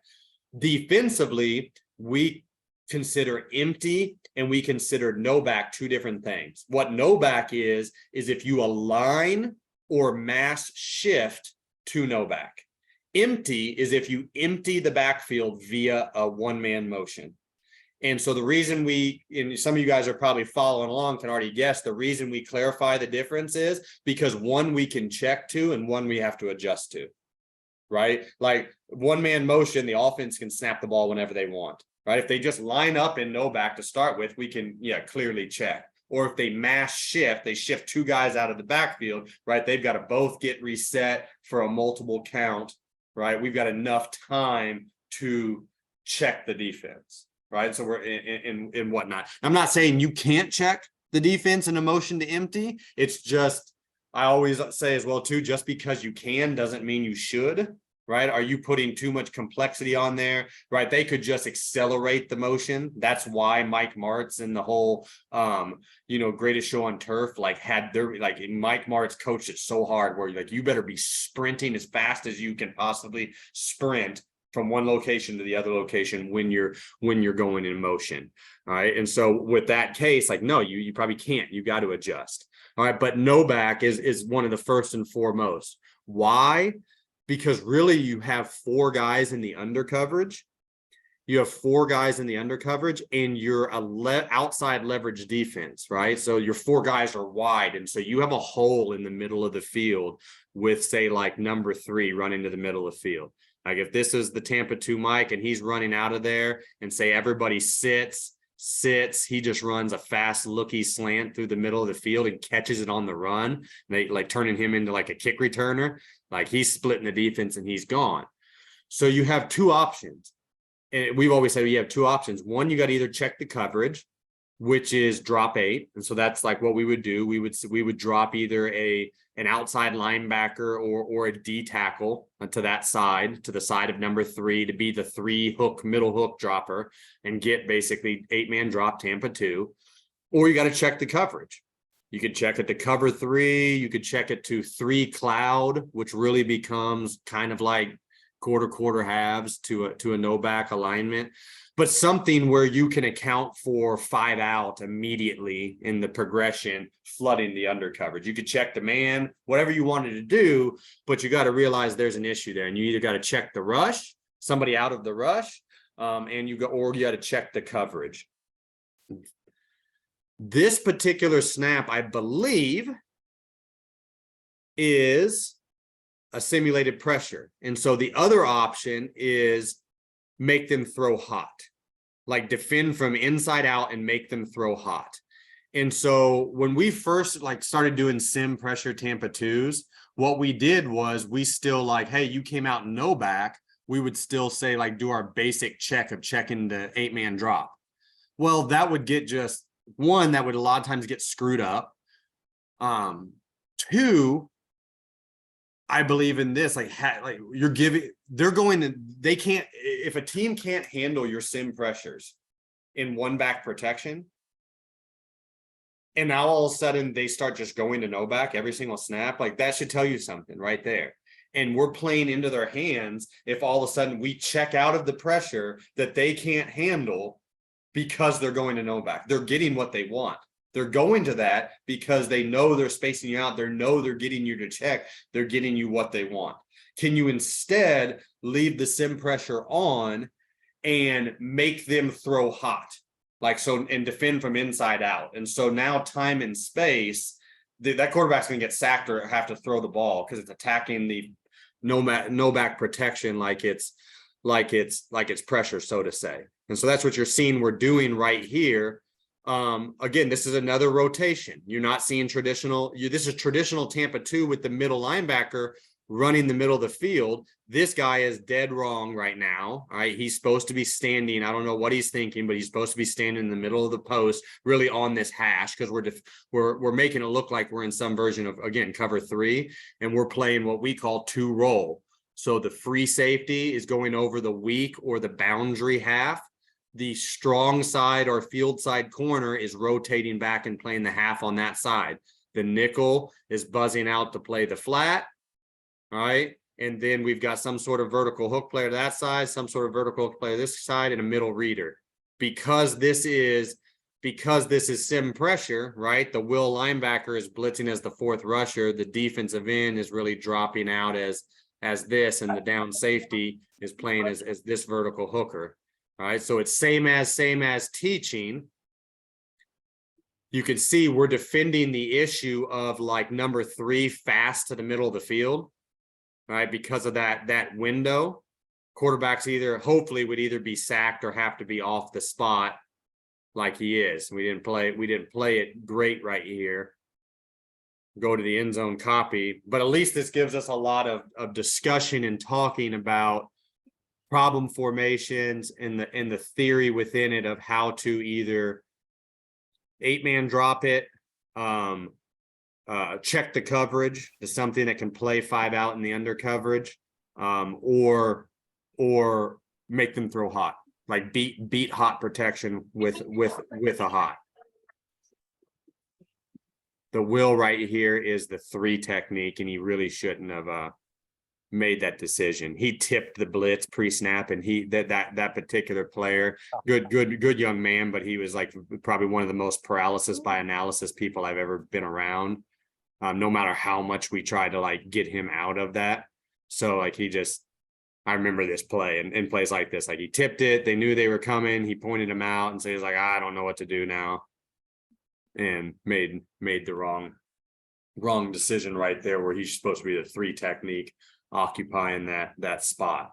Defensively, we consider empty and we consider no back 2 different things. What no back is if you align or mass shift to no back. Empty is if you empty the backfield via a one-man motion. And so the reason and some of you guys are probably following along, can already guess the reason we clarify the difference is because one we can check to and one we have to adjust to, right? Like one-man motion, the offense can snap the ball whenever they want, right? If they just line up in no back to start with, we can, clearly check. Or if they mass shift, they shift 2 guys out of the backfield, right? They've got to both get reset for a multiple count, right? We've got enough time to check the defense, right? So we're in whatnot. I'm not saying you can't check the defense in a motion to empty. It's just, I always say as well too, just because you can doesn't mean you should. Right? Are you putting too much complexity on there? Right? They could just accelerate the motion. That's why Mike Martz and the whole, greatest show on turf, Mike Martz coached it so hard where you better be sprinting as fast as you can possibly sprint from one location to the other location when you're going in motion. All right. And so with that case, no, you probably can't, you got to adjust. All right. But no back is one of the first and foremost. Why? Because really you have 4 guys in the under coverage. You have 4 guys in the under coverage and you're outside leverage defense, right? So your 4 guys are wide. And so you have a hole in the middle of the field with, say, like number 3 running to the middle of the field. Like if this is the Tampa 2 Mike and he's running out of there and say everybody sits, he just runs a fast looky slant through the middle of the field and catches it on the run. They turning him into like a kick returner. Like he's splitting the defense and he's gone. So you have 2 options. And we've always said you have 2 options. One, you got to either check the coverage, which is drop 8. And so that's like what we would do. We would drop either an outside linebacker or a D tackle to that side, to the side of number 3 to be the 3 hook, middle hook dropper and get basically 8-man drop Tampa 2. Or you got to check the coverage. You could check it to cover 3. You could check it to 3 cloud, which really becomes kind of like quarter halves to a no back alignment, but something where you can account for 5 out immediately in the progression, flooding the under coverage. You could check the man, whatever you wanted to do, but you got to realize there's an issue there, and you either got to check the rush, somebody out of the rush, or you got to check the coverage. This particular snap, I believe, is a simulated pressure. And so the other option is make them throw hot, like defend from inside out and make them throw hot. And so when we first like started doing sim pressure Tampa 2s, what we did was we still like, hey, you came out no back. We would still say like do our basic check of checking the 8-man drop. Well, that would get just one, that would a lot of times get screwed up. Two, I believe in this, like you're giving, they're going to, they can't, if a team can't handle your sim pressures in one back protection, and now all of a sudden they start just going to no back every single snap, like that should tell you something right there. And we're playing into their hands if all of a sudden we check out of the pressure that they can't handle because they're going to no back. They're getting what they want. They're going to that because they know they're spacing you out. They know they're getting you to check. They're getting you what they want. Can you instead leave the sim pressure on and make them throw hot? Like so, and defend from inside out. And so now time and space, that quarterback's going to get sacked or have to throw the ball because it's attacking the no back protection like it's pressure, so to say. And so that's what you're seeing we're doing right here. Again, this is another rotation. You're not seeing traditional. This is traditional Tampa 2 with the middle linebacker running the middle of the field. This guy is dead wrong right now. All right, he's supposed to be standing. I don't know what he's thinking, but he's supposed to be standing in the middle of the post, really on this hash, because we're making it look like we're in some version of, again, cover 3, and we're playing what we call 2 roll. So the free safety is going over the weak or the boundary half. The strong side or field side corner is rotating back and playing the half on that side. The nickel is buzzing out to play the flat. All right. And then we've got some sort of vertical hook player that side, some sort of vertical hook player this side, and a middle reader. Because this is sim pressure, right? The will linebacker is blitzing as the 4th rusher. The defensive end is really dropping out as this, and the down safety is playing as this vertical hooker. All right. So it's same as teaching. You can see we're defending the issue of like number 3 fast to the middle of the field. Right, because of that window, quarterbacks hopefully would either be sacked or have to be off the spot like he is. We didn't play it great right here. Go to the end zone copy, but at least this gives us a lot of discussion and talking about problem formations and the theory within it of how to either 8-man drop it, check the coverage to something that can play 5 out in the under coverage, or make them throw hot, like beat hot protection with a hot. The will right here is the 3 technique, and he really shouldn't have made that decision. He tipped the blitz pre-snap, and that particular player, good young man, but he was like probably one of the most paralysis by analysis people I've ever been around. No matter how much we tried to like get him out of that. So like I remember this play and plays like this, like he tipped it. They knew they were coming. He pointed him out and so he's like, I don't know what to do now. And made the wrong decision right there where he's supposed to be the 3 technique occupying that spot.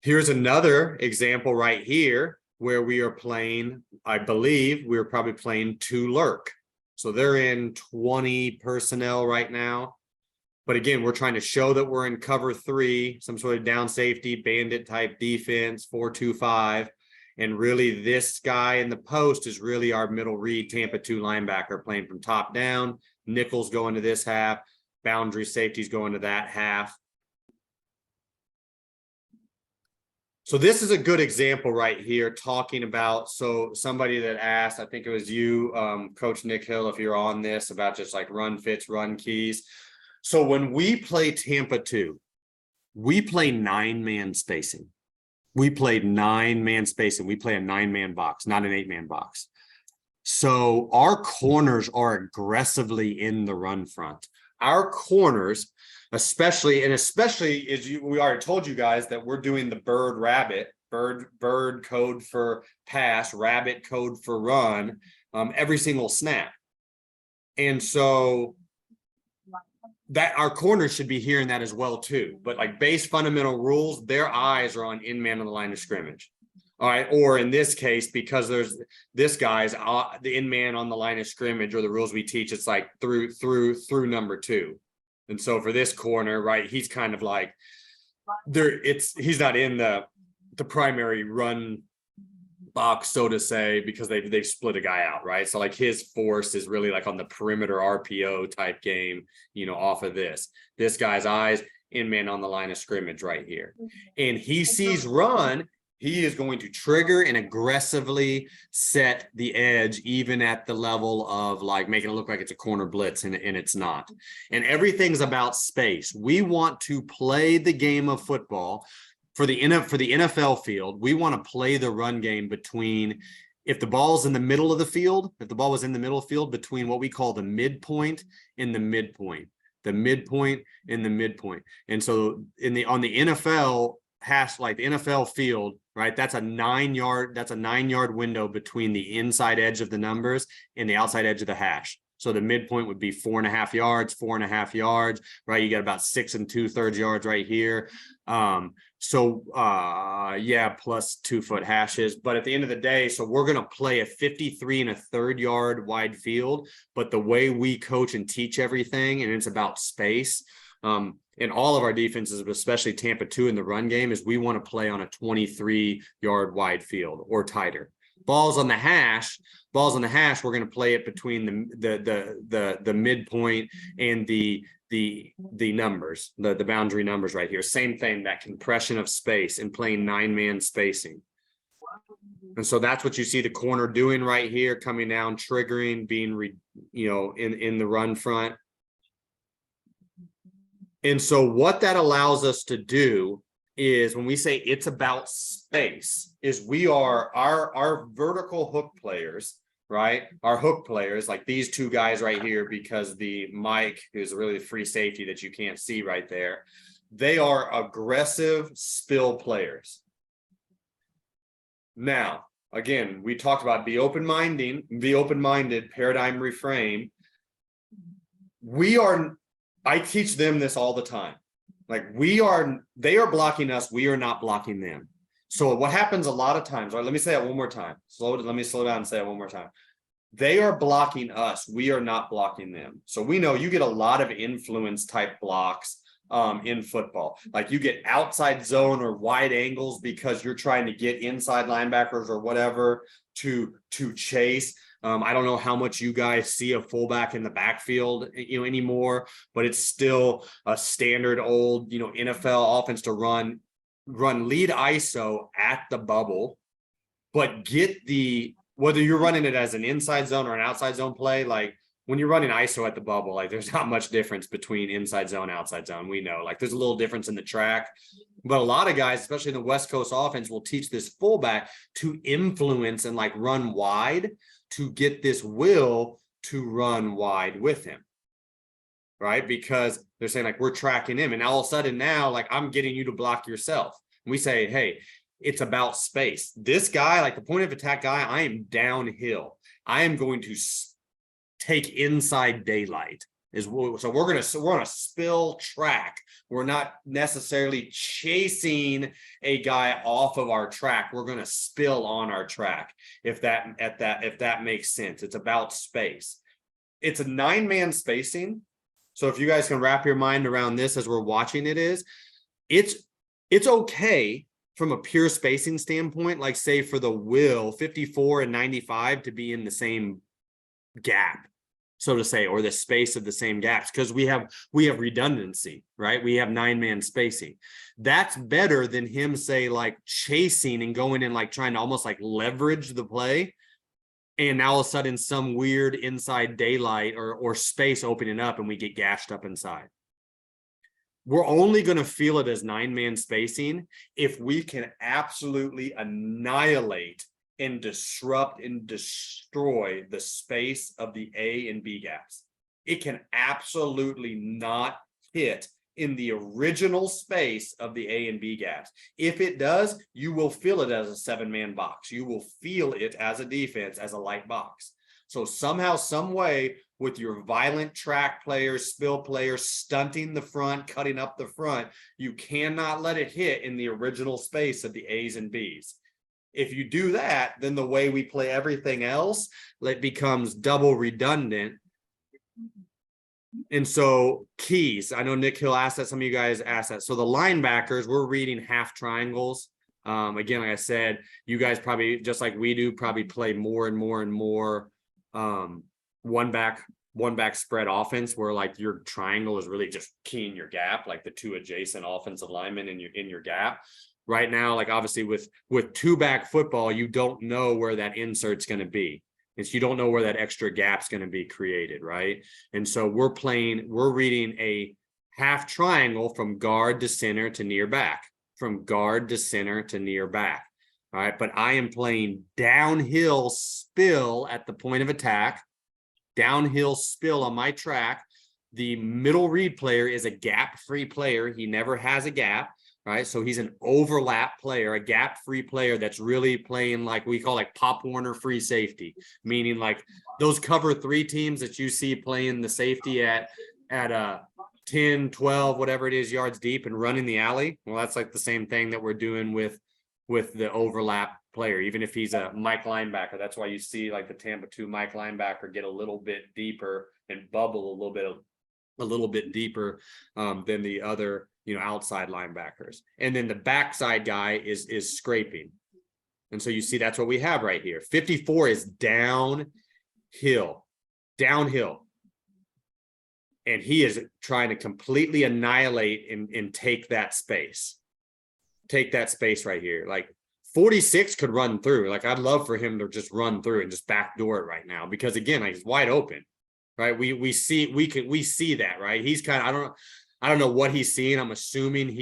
Here's another example right here where we are playing, I believe we're probably playing 2 lurk. So they're in 20 personnel right now. But again, we're trying to show that we're in cover 3, some sort of down safety, bandit type defense, 4-2-5. And really this guy in the post is really our middle read Tampa 2 linebacker playing from top down. Nickels going to this half, boundary safeties going to that half. So this is a good example right here talking about, so somebody that asked, I think it was you, Coach Nick Hill, if you're on this, about just like run fits, run keys. So when we play Tampa 2, we play 9-man spacing. We played 9-man spacing. We play a 9-man box, not an 8-man box. So our corners are aggressively in the run front. Our corners, especially as we already told you guys that we're doing the bird rabbit, bird code for pass, rabbit code for run, every single snap. And so that our corners should be hearing that as well too. But like base fundamental rules, their eyes are on in man on the line of scrimmage. All right. Or in this case, because there's this guy's the in man on the line of scrimmage, or the rules we teach, it's like through number 2. And so for this corner, right, he's kind of like he's not in the primary run box, so to say, because they split a guy out, right? So like his force is really like on the perimeter RPO type game, off of this guy's eyes in man on the line of scrimmage right here. And he sees run, he is going to trigger and aggressively set the edge, even at the level of like making it look like it's a corner blitz, and it's not. And everything's about space. We want to play the game of football for the NFL field. We want to play the run game between, if the ball's in the middle of the field, if the ball was in the middle of the field, between what we call the midpoint and the midpoint, And so on the NFL hash, like the NFL field, right, that's a 9-yard window between the inside edge of the numbers and the outside edge of the hash. So the midpoint would be 4.5 yards, right? You got about 6 2/3 yards right here. Plus 2-foot hashes. But at the end of the day, so we're going to play a 53 1/3 yard wide field. But the way we coach and teach everything, and it's about space, in all of our defenses, but especially Tampa 2 in the run game, is we want to play on a 23-yard wide field or tighter. Balls on the hash, we're going to play it between the midpoint and the numbers, the boundary numbers right here. Same thing, that compression of space and playing 9-man spacing. And so that's what you see the corner doing right here, coming down, triggering, being in the run front. And so what that allows us to do is, when we say it's about space, is we are our vertical hook players, right? Our hook players, like these two guys right here, because the Mike is really the free safety that you can't see right there. They are aggressive spill players. Now, again, we talked about be open-minded, paradigm reframe. I teach them this all the time. Like they are blocking us. We are not blocking them. So what happens a lot of times, right? Let me say that one more time. Let me slow down and say it one more time. They are blocking us. We are not blocking them. So we know you get a lot of influence type blocks in football. Like you get outside zone or wide angles because you're trying to get inside linebackers or whatever to chase. I don't know how much you guys see a fullback in the backfield, anymore, but it's still a standard old, NFL offense to run lead ISO at the bubble, but whether you're running it as an inside zone or an outside zone play, like when you're running ISO at the bubble, like there's not much difference between inside zone, outside zone. We know, like there's a little difference in the track, but a lot of guys, especially in the West Coast offense, will teach this fullback to influence and like run wide, to get this will to run wide with him, right? Because they're saying like, we're tracking him. And all of a sudden now, like I'm getting you to block yourself. And we say, hey, it's about space. This guy, like the point of attack guy, I am downhill. I am going to take inside daylight. So we're on a spill track. We're not necessarily chasing a guy off of our track. We're going to spill on our track. If that makes sense. It's about space. It's a 9-man spacing. So if you guys can wrap your mind around this as we're watching it's okay from a pure spacing standpoint, like say for the will 54 and 95 to be in the same gap, so to say, or the space of the same gaps, because we have redundancy, right? We have 9-man spacing. That's better than him, say, like chasing and going in, like trying to almost like leverage the play. And now all of a sudden some weird inside daylight or space opening up and we get gashed up inside. We're only going to feel it as 9-man spacing if we can absolutely annihilate and disrupt and destroy the space of the A and B gaps. It can absolutely not hit in the original space of the A and B gaps. If it does, you will feel it as a 7-man box. You will feel it as a defense, as a light box. So somehow, some way, with your violent track players, spill players, stunting the front, cutting up the front. You cannot let it hit in the original space of the A's and B's. If you do that, then the way we play everything else, it becomes double redundant. And so keys, I know Nick Hill asked that, some of you guys asked that. So the linebackers, we're reading half triangles. Again, like I said, you guys probably, just like we do, probably play more and more and more one back spread offense, where like your triangle is really just keying your gap, like the two adjacent offensive linemen in your gap. Right now, like obviously with two back football, you don't know where that insert's going to be. It's, you don't know where that extra gap's going to be created, right? And so we're reading a half triangle from guard to center to near back, from guard to center to near back. All right, but I am playing downhill spill at the point of attack, downhill spill on my track. The middle read player is a gap-free player. He never has a gap. Right, so he's an overlap player, a gap-free player that's really playing like we call like Pop Warner free safety, meaning like those cover 3 teams that you see playing the safety at 10, 12, whatever it is, yards deep and running the alley. Well, that's like the same thing that we're doing with the overlap player, even if he's a Mike linebacker. That's why you see like the Tampa 2 Mike linebacker get a little bit deeper and bubble a little bit deeper than the other, outside linebackers. And then the backside guy is scraping. And so you see that's what we have right here. 54 is downhill. And he is trying to completely annihilate and take that space. Take that space right here. Like 46 could run through. Like I'd love for him to just run through and just backdoor it right now, because again, like, he's wide open. Right. We see that, right? He's kind of, I don't know what he's seeing. I'm assuming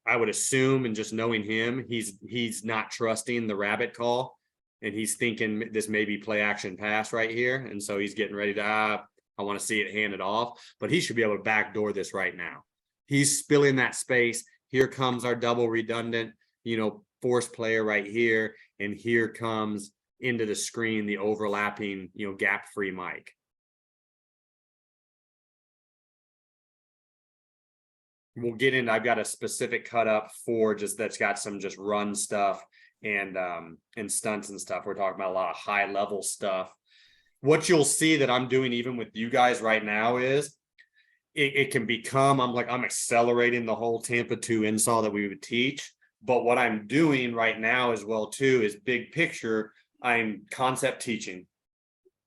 I would assume, and just knowing him, he's not trusting the rabbit call, and he's thinking this may be play action pass right here. And so he's getting ready to, I want to see it handed off, but he should be able to backdoor this right now. He's spilling that space. Here comes our double redundant, force player right here. And here comes into the screen, the overlapping, gap free Mike. We'll get in. I've got a specific cut up for that's got some just run stuff and stunts and stuff. We're talking about a lot of high level stuff. What you'll see that I'm doing even with you guys right now is it can become, I'm accelerating the whole Tampa 2 install that we would teach. But what I'm doing right now as well too is big picture. I'm concept teaching.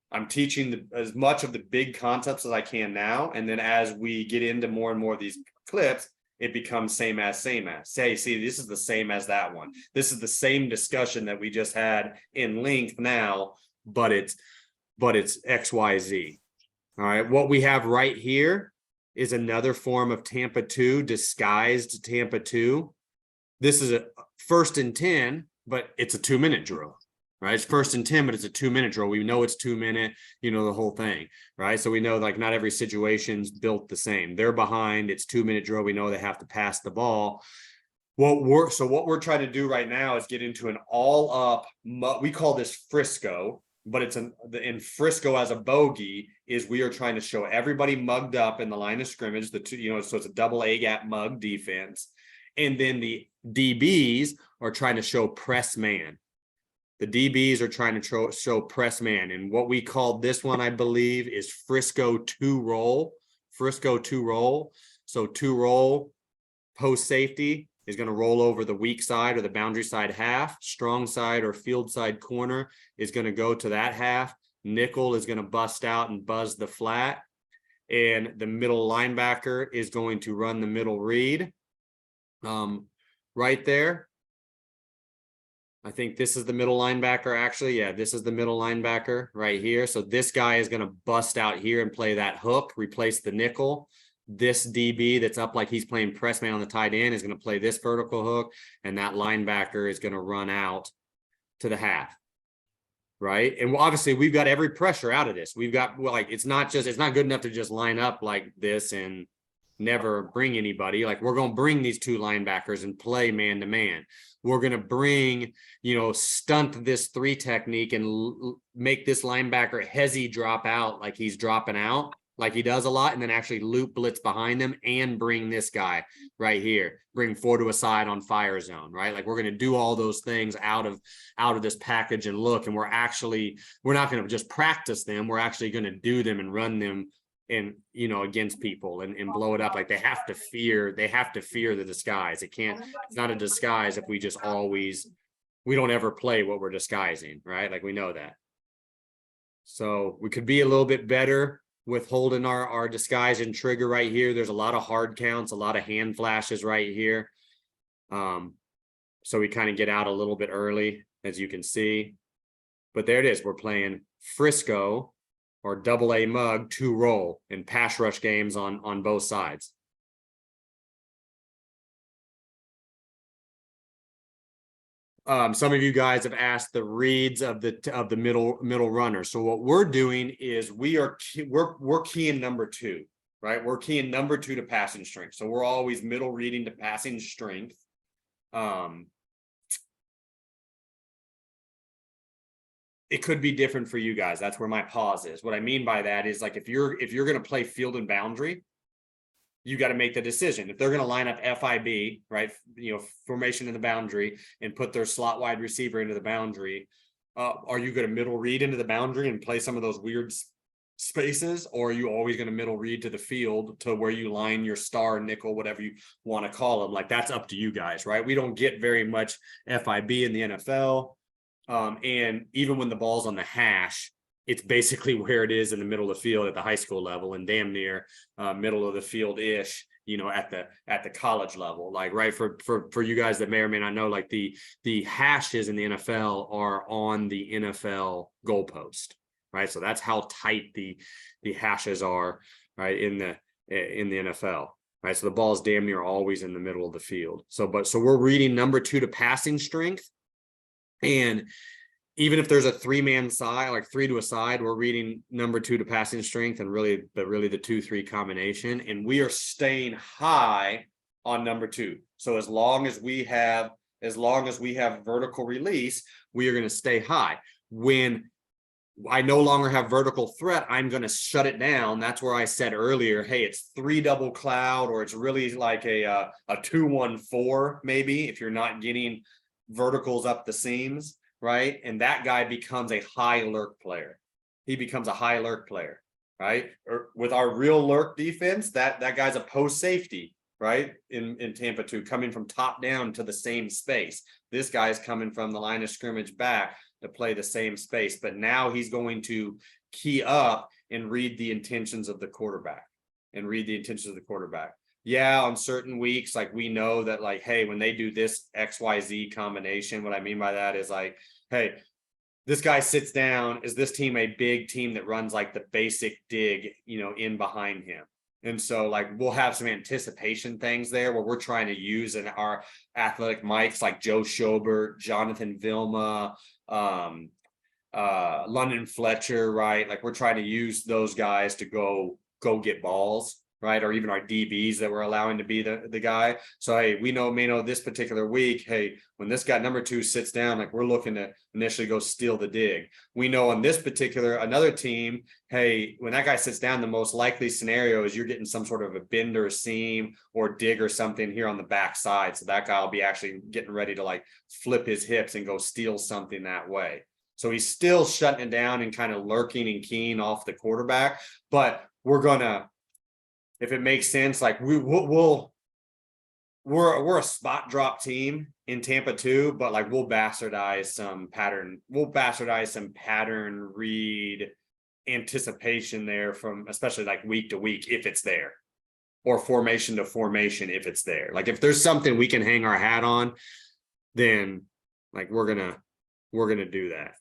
I'm teaching as much of the big concepts as I can now. And then as we get into more and more of these clips, it becomes same as. See, this is the same as that one. This is the same discussion that we just had in length now, but it's XYZ. All right. What we have right here is another form of Tampa 2, disguised Tampa 2. This is a 1st and 10, but it's a 2-minute drill. Right, it's 1st and 10, but it's a 2-minute drill. We know it's 2-minute, the whole thing, right? So we know like not every situation's built the same. They're behind, it's 2-minute drill. We know they have to pass the ball. What we're trying to do right now is get into an all up. We call this Frisco, but it's in Frisco as a bogey is we are trying to show everybody mugged up in the line of scrimmage. The two, so it's a double A gap mug defense, and then the DBs are trying to show press man. The DBs are trying to show press man. And what we called this one, I believe, is Frisco 2 roll. Frisco 2 roll. So 2 roll, post safety is going to roll over the weak side or the boundary side half. Strong side or field side corner is going to go to that half. Nickel is going to bust out and buzz the flat. And the middle linebacker is going to run the middle read. Right there. I think this is the middle linebacker, actually. Yeah, this is the middle linebacker right here. So this guy is going to bust out here and play that hook, replace the nickel. This DB that's up like he's playing press man on the tight end is going to play this vertical hook, and that linebacker is going to run out to the half. Right. And obviously we've got every pressure out of this. We've got it's not good enough to just line up like this and never bring anybody. Like we're going to bring these two linebackers and play man to man. We're going to bring, stunt this three technique and make this linebacker hezzy drop out like he's dropping out, like he does a lot, and then actually loop blitz behind them and bring this guy right here, bring four to a side on fire zone, right? Like we're going to do all those things out of this package and look, and we're not going to just practice them. We're actually going to do them and run them and against people and blow it up. Like they have to fear the disguise. It's not a disguise if we don't ever play what we're disguising, right? Like we know that. So we could be a little bit better with holding our disguise and trigger right here. There's a lot of hard counts, a lot of hand flashes right here. So we kind of get out a little bit early, as you can see. But there it is. We're playing Frisco or double A mug to roll in pass rush games on both sides. Some of you guys have asked the reads of the middle runner. So what we're doing is we're keying number 2, right? We're keying number 2 to passing strength. So we're always middle reading to passing strength. It could be different for you guys. That's where my pause is. What I mean by that is like if you're going to play field and boundary, you got to make the decision. If they're going to line up FIB, right, formation in the boundary, and put their slot wide receiver into the boundary, are you going to middle read into the boundary and play some of those weird spaces, or are you always going to middle read to the field to where you line your star, nickel, whatever you want to call them? Like that's up to you guys, right? We don't get very much FIB in the NFL. And even when the ball's on the hash, it's basically where it is in the middle of the field at the high school level, and damn near middle of the field ish, at the college level. Like, right, for you guys that may or may not know, like the hashes in the NFL are on the NFL goalpost, right? So that's how tight the hashes are, right, in the NFL. Right. So the ball is damn near always in the middle of the field. So we're reading number 2 to passing strength. And even if there's a 3-man side, like 3 to a side, we're reading number 2 to passing strength and really the 2-3 combination. And we are staying high on number 2. So as long as we have vertical release, we are going to stay high. When I no longer have vertical threat, I'm going to shut it down. That's where I said earlier, hey, it's 3 double cloud, or it's really like a 2-1-4, maybe, if you're not getting verticals up the seams, right? And that guy becomes a high lurk player. He becomes a high lurk player, right? Or with our real lurk defense, that guy's a post safety, right? In Tampa 2, coming from top down to the same space. This guy's coming from the line of scrimmage back to play the same space, but now he's going to key up and read the intentions of the quarterback. Yeah, on certain weeks, like we know that, like, hey, when they do this XYZ combination, what I mean by that is like, hey, this guy sits down. Is this team a big team that runs like the basic dig, in behind him? And so like we'll have some anticipation things there where we're trying to use in our athletic mics like Joe Schobert, Jonathan Vilma, London Fletcher, right? Like we're trying to use those guys to go get balls, right? Or even our DBs that we're allowing to be the guy. So, hey, may know this particular week, hey, when this guy number 2 sits down, like we're looking to initially go steal the dig. We know on this particular, another team, hey, when that guy sits down, the most likely scenario is you're getting some sort of a bend or a seam or dig or something here on the backside. So that guy will be actually getting ready to like flip his hips and go steal something that way. So he's still shutting it down and kind of lurking and keying off the quarterback, but we're gonna, if it makes sense, like we're a spot drop team in Tampa 2, but like we'll bastardize some pattern read anticipation there from especially like week to week if it's there, or formation to formation if it's there. Like if there's something we can hang our hat on, then like we're gonna do that.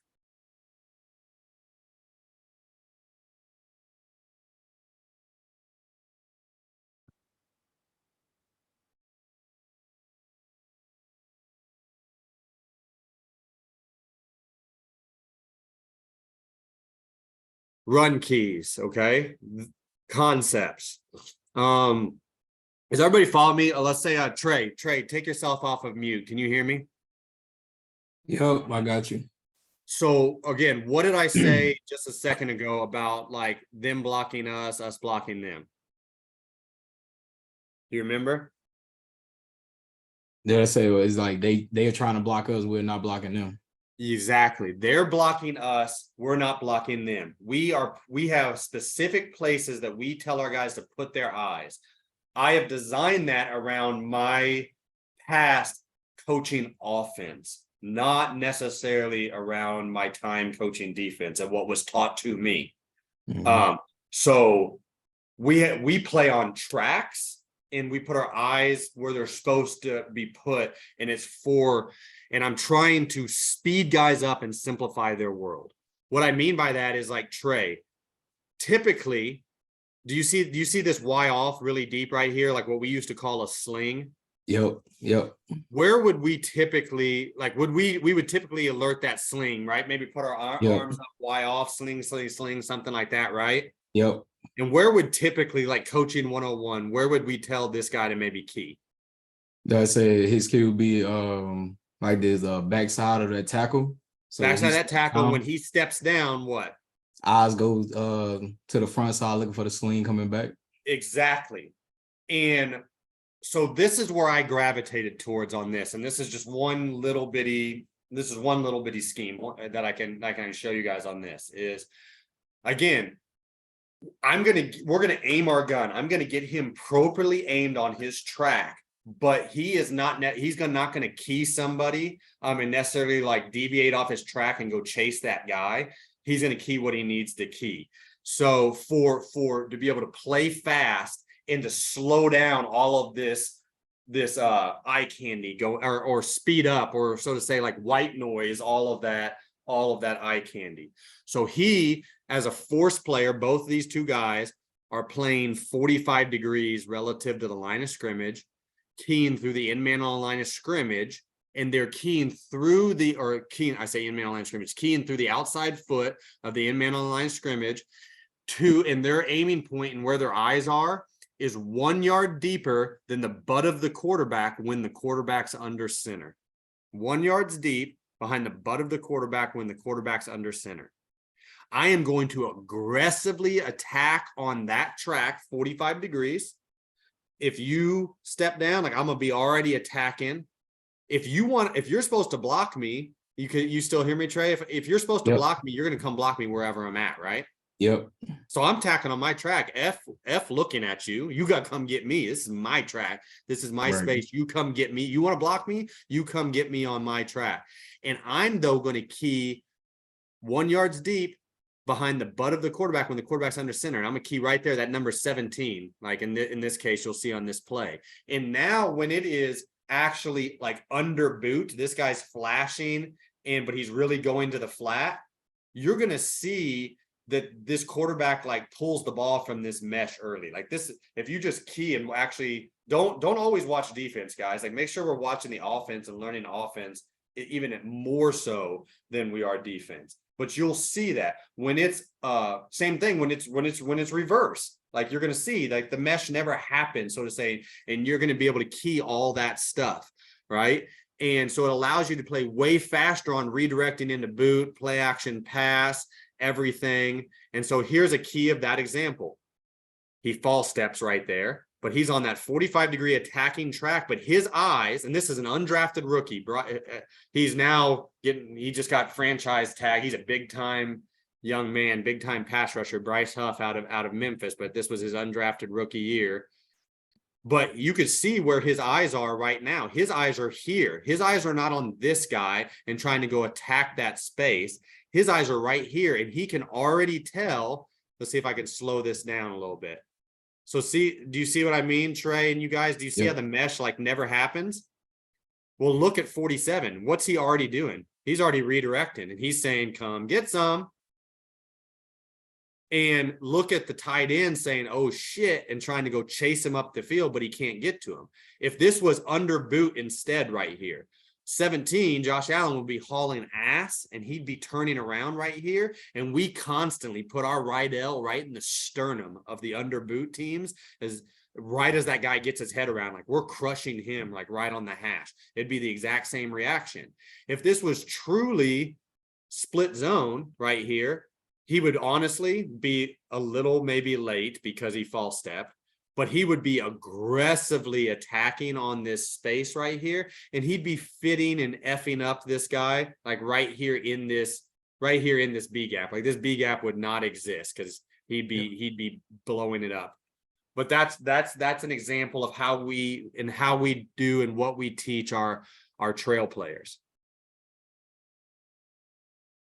Run keys, okay? Concepts. Is everybody following me? Let's say Trey, take yourself off of mute. Can you hear me? Yep, I got you. So again, what did I say just a second ago about like them blocking us blocking them? Do you remember? Did I say it's like they are trying to block us, we're not blocking them. Exactly. They're blocking us. We're not blocking them. We have specific places that we tell our guys to put their eyes. I have designed that around my past coaching offense, not necessarily around my time coaching defense and what was taught to me. Mhm. So we play on tracks and we put our eyes where they're supposed to be put, and and I'm trying to speed guys up and simplify their world. What I mean by that is like Trey, typically, do you see this Y off really deep right here, like what we used to call a sling? Yep. Where would we typically like we would typically alert that sling, right? Maybe put our Yep. arms up, Y off, sling, something like that, right? Yep. And where would typically, like coaching 101, where would we tell this guy to maybe key? Did I say his key would be like this backside of that tackle. So when he Backside that steps tackle, when down, he steps down, what? eyes go to the front side looking for the sling coming back. Exactly. And so this is where I gravitated towards on this. And this is just one little bitty scheme that I can show you guys on this is, again, we're gonna aim our gun. I'm gonna get him properly aimed on his track, but he's not gonna key somebody and necessarily like deviate off his track and go chase that guy. He's gonna key what he needs to key. So for to be able to play fast and to slow down all of this eye candy go or speed up, or so to say, like white noise, all of that eye candy. So he, as a force player, both of these two guys are playing 45 degrees relative to the line of scrimmage, keying through the in man on the line of scrimmage, and they're keying through I say in man on the line of scrimmage, keying through the outside foot of the in man on the line of scrimmage and their aiming point and where their eyes are is 1 yard deeper than the butt of the quarterback when the quarterback's under center. 1 yard's deep behind the butt of the quarterback when the quarterback's under center. I am going to aggressively attack on that track 45 degrees. If you step down, like I'm gonna be already attacking. If you're supposed to block me, you still hear me, Trey? If you're supposed to block me, you're gonna come block me wherever I'm at, right? Yep. So I'm tacking on my track. F looking at you. You got to come get me. This is my track. This is my space. You come get me. You want to block me? You come get me on my track. And I'm though going to key 1 yard's deep behind the butt of the quarterback when the quarterback's under center. And I'm going to key right there, that number 17. Like in this case, you'll see on this play. And now when it is actually like under boot, this guy's flashing but he's really going to the flat. You're going to see that this quarterback like pulls the ball from this mesh early. Like this, if you just key and actually don't always watch defense, guys. Like make sure we're watching the offense and learning offense even more so than we are defense. But you'll see that when it's same thing when it's reverse. Like you're gonna see like the mesh never happens, so to say, and you're gonna be able to key all that stuff, right? And so it allows you to play way faster on redirecting into boot, play action pass, everything. And so here's a key of that example. He false steps right there, but he's on that 45-degree attacking track. But his eyes, and this is an undrafted rookie, he just got franchise tag. He's a big time young man, big time pass rusher, Bryce Huff out of Memphis, but this was his undrafted rookie year. But you could see where his eyes are right now. His eyes are here. His eyes are not on this guy and trying to go attack that space. His eyes are right here, and he can already tell. Let's see if I can slow this down a little bit. So do you see what I mean, Trey, and you guys? Do you see how the mesh like never happens? Well, look at 47. What's he already doing? He's already redirecting, and he's saying, come get some. And look at the tight end saying, oh shit, and trying to go chase him up the field, but he can't get to him. If this was under boot instead right here, 17, Josh Allen would be hauling ass and he'd be turning around right here. And we constantly put our right L right in the sternum of the under boot teams as right as that guy gets his head around, like we're crushing him, like right on the hash. It'd be the exact same reaction. If this was truly split zone right here, he would honestly be a little maybe late because he false stepped, but he would be aggressively attacking on this space right here, and he'd be fitting and effing up this guy like right here in this B gap. Like this B gap would not exist because he'd be blowing it up. But that's an example of how we do and what we teach our trail players.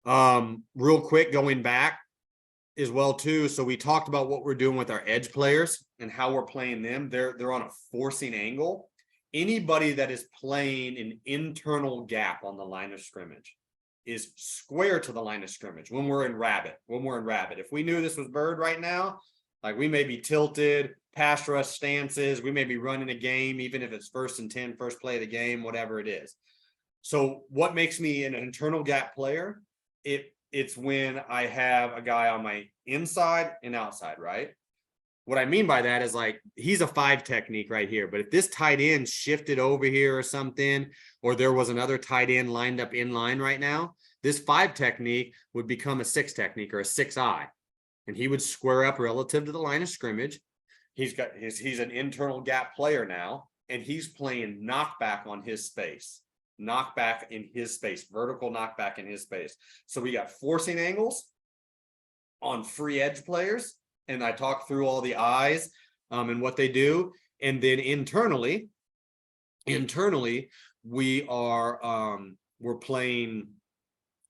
Real quick, going back as well too. So we talked about what we're doing with our edge players and how we're playing them. They're on a forcing angle. Anybody that is playing an internal gap on the line of scrimmage is square to the line of scrimmage when we're in rabbit. If we knew this was bird right now, like we may be tilted, pass rush stances, we may be running a game, even if it's 1st and 10, first play of the game, whatever it is. So what makes me an internal gap player? It's when I have a guy on my inside and outside, right? What I mean by that is like he's a 5 technique right here, but if this tight end shifted over here or something, or there was another tight end lined up in line right now, this 5 technique would become a 6 technique or a 6-eye, and he would square up relative to the line of scrimmage. He's an internal gap player now, and he's playing knockback on his space. Knockback in his space, vertical knockback in his space. So we got forcing angles on free edge players, and I talked through all the eyes and what they do. And then internally we are we're playing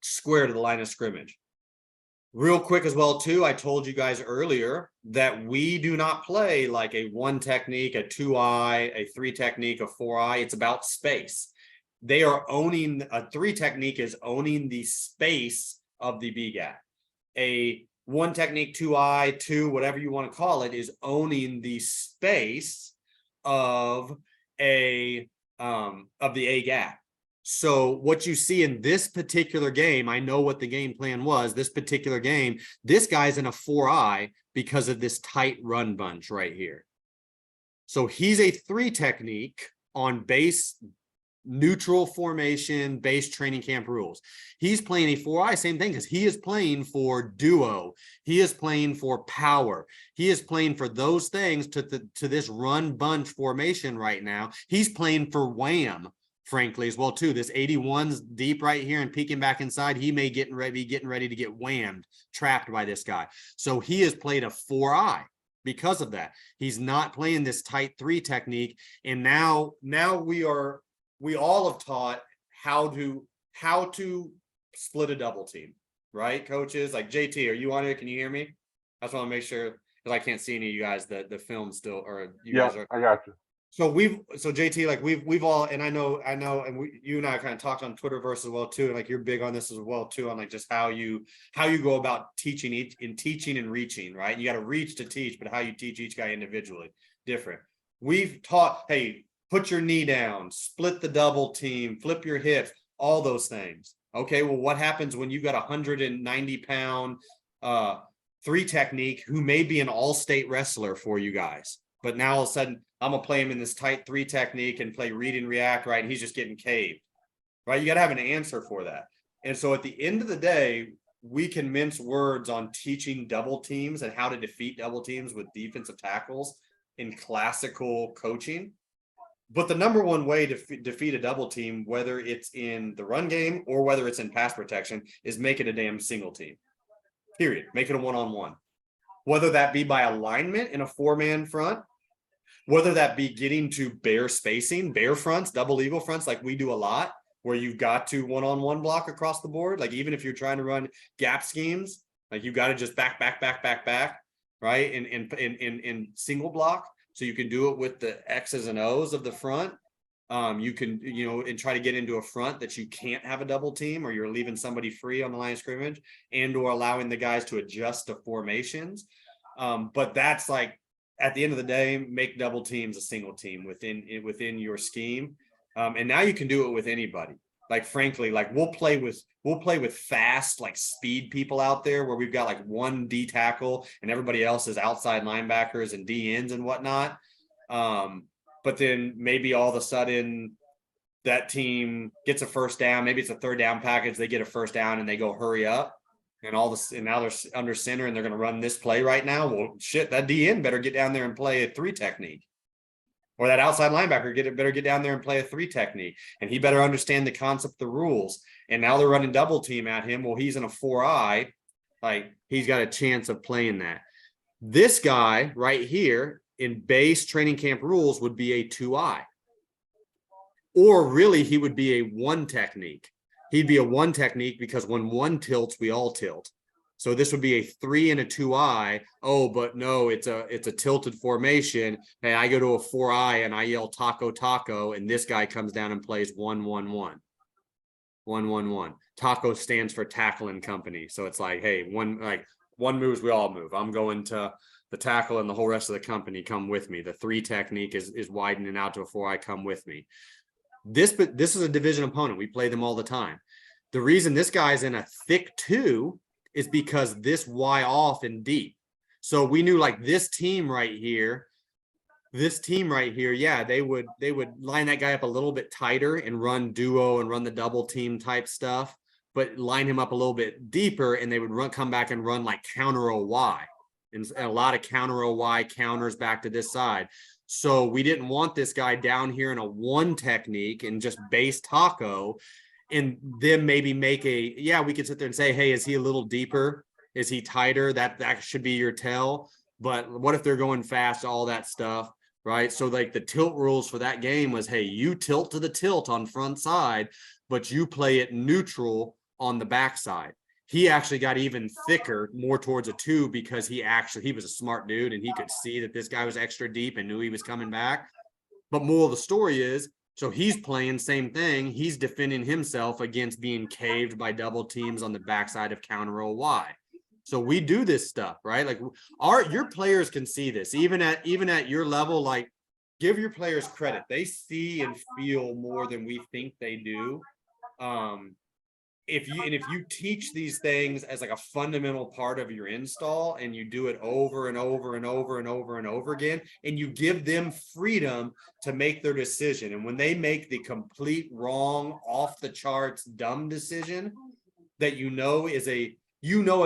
square to the line of scrimmage. Real quick as well too, I told you guys earlier that we do not play like a 1 technique, a 2-eye, a 3 technique, a 4-eye. It's about space. They are owning, a 3 technique is owning the space of the B gap. A 1 technique, 2-eye, 2, whatever you want to call it, is owning the space of the A gap. So what you see in this particular game, I know what the game plan was. This particular game, this guy's in a 4-eye because of this tight run bunch right here. So he's a 3 technique on base neutral formation based training camp rules. He's playing a 4-eye, same thing, because he is playing for duo. He is playing for power. He is playing for those things to this run bunch formation right now. He's playing for wham, frankly, as well too. This 81's deep right here and peeking back inside. He may be getting ready to get whammed, trapped by this guy. So he has played a 4-eye. Because of that, he's not playing this tight 3 technique. And now we all have taught how to split a double team, right? Coaches like JT, are you on here? Can you hear me? I just want to make sure, because I can't see any of you guys, the film still, or you guys are. I got you. So JT, like we've all, and I know, and you and I kind of talked on Twitterverse as well too, and like you're big on this as well too, on like just how you go about teaching and reaching, right? You got to reach to teach, but how you teach each guy individually, different. We've taught, hey, put your knee down, split the double team, flip your hips, all those things. Okay, well, what happens when you've got a 190-pound 3 technique who may be an all-state wrestler for you guys, but now all of a sudden I'm gonna play him in this tight 3 technique and play read and react, right? And he's just getting caved, right? You got to have an answer for that. And so at the end of the day, we can mince words on teaching double teams and how to defeat double teams with defensive tackles in classical coaching. But the number one way to defeat a double team, whether it's in the run game or whether it's in pass protection, is make it a damn single team. Period. Make it a 1-on-1. Whether that be by alignment in a 4-man front, whether that be getting to bare spacing, bare fronts, double eagle fronts, like we do a lot, where you've got to 1-on-1 block across the board. Like even if you're trying to run gap schemes, like you got to just back, right? In single block. So you can do it with the X's and O's of the front. You can, and try to get into a front that you can't have a double team, or you're leaving somebody free on the line of scrimmage, and or allowing the guys to adjust to formations. But that's like, at the end of the day, make double teams a single team within your scheme. And now you can do it with anybody. Like, frankly, like we'll play with fast, like speed people out there where we've got like 1 D tackle and everybody else is outside linebackers and D ends and whatnot. But then maybe all of a sudden that team gets a first down. Maybe it's a third down package. They get a first down and they go hurry up. And now they're under center and they're going to run this play right now. Well, shit, that DN better get down there and play a 3 technique. Or that outside linebacker better get down there and play a 3 technique. And he better understand the concept, the rules. And now they're running double team at him. Well, he's in a 4-eye. Like, he's got a chance of playing that. This guy right here in base training camp rules would be a 2-eye. Or really, he would be a 1 technique. He'd be a 1 technique because when 1 tilts, we all tilt. So this would be a 3 and a 2-eye. Oh, but no, it's a tilted formation. Hey, I go to a 4-eye and I yell taco taco, and this guy comes down and plays 1-1-1. 1-1-1. Taco stands for tackling company. So it's like, hey, one moves, we all move. I'm going to the tackle and the whole rest of the company come with me. The 3 technique is widening out to a 4-eye, come with me. This is a division opponent. We play them all the time. The reason this guy's in a thick 2 is because this Y off and deep. So we knew like this team right here, yeah, they would line that guy up a little bit tighter and run duo and run the double team type stuff, but line him up a little bit deeper and they would come back and run like counter OY and a lot of counter OY counters back to this side. So we didn't want this guy down here in a 1 technique and just base taco and then maybe make we could sit there and say, hey, is he a little deeper? Is he tighter? That should be your tell. But what if they're going fast, all that stuff, right? So like the tilt rules for that game was, hey, you tilt to the tilt on front side, but you play it neutral on the backside. He actually got even thicker, more towards a 2 because he was a smart dude and he could see that this guy was extra deep and knew he was coming back. But moral of the story is, so he's playing same thing. He's defending himself against being caved by double teams on the backside of counter OY. So we do this stuff, right? Like your players can see this, even at your level. Like, give your players credit. They see and feel more than we think they do. If you teach these things as like a fundamental part of your install and you do it over and over and over and over and over again, and you give them freedom to make their decision. And when they make the complete wrong, off the charts, dumb decision that as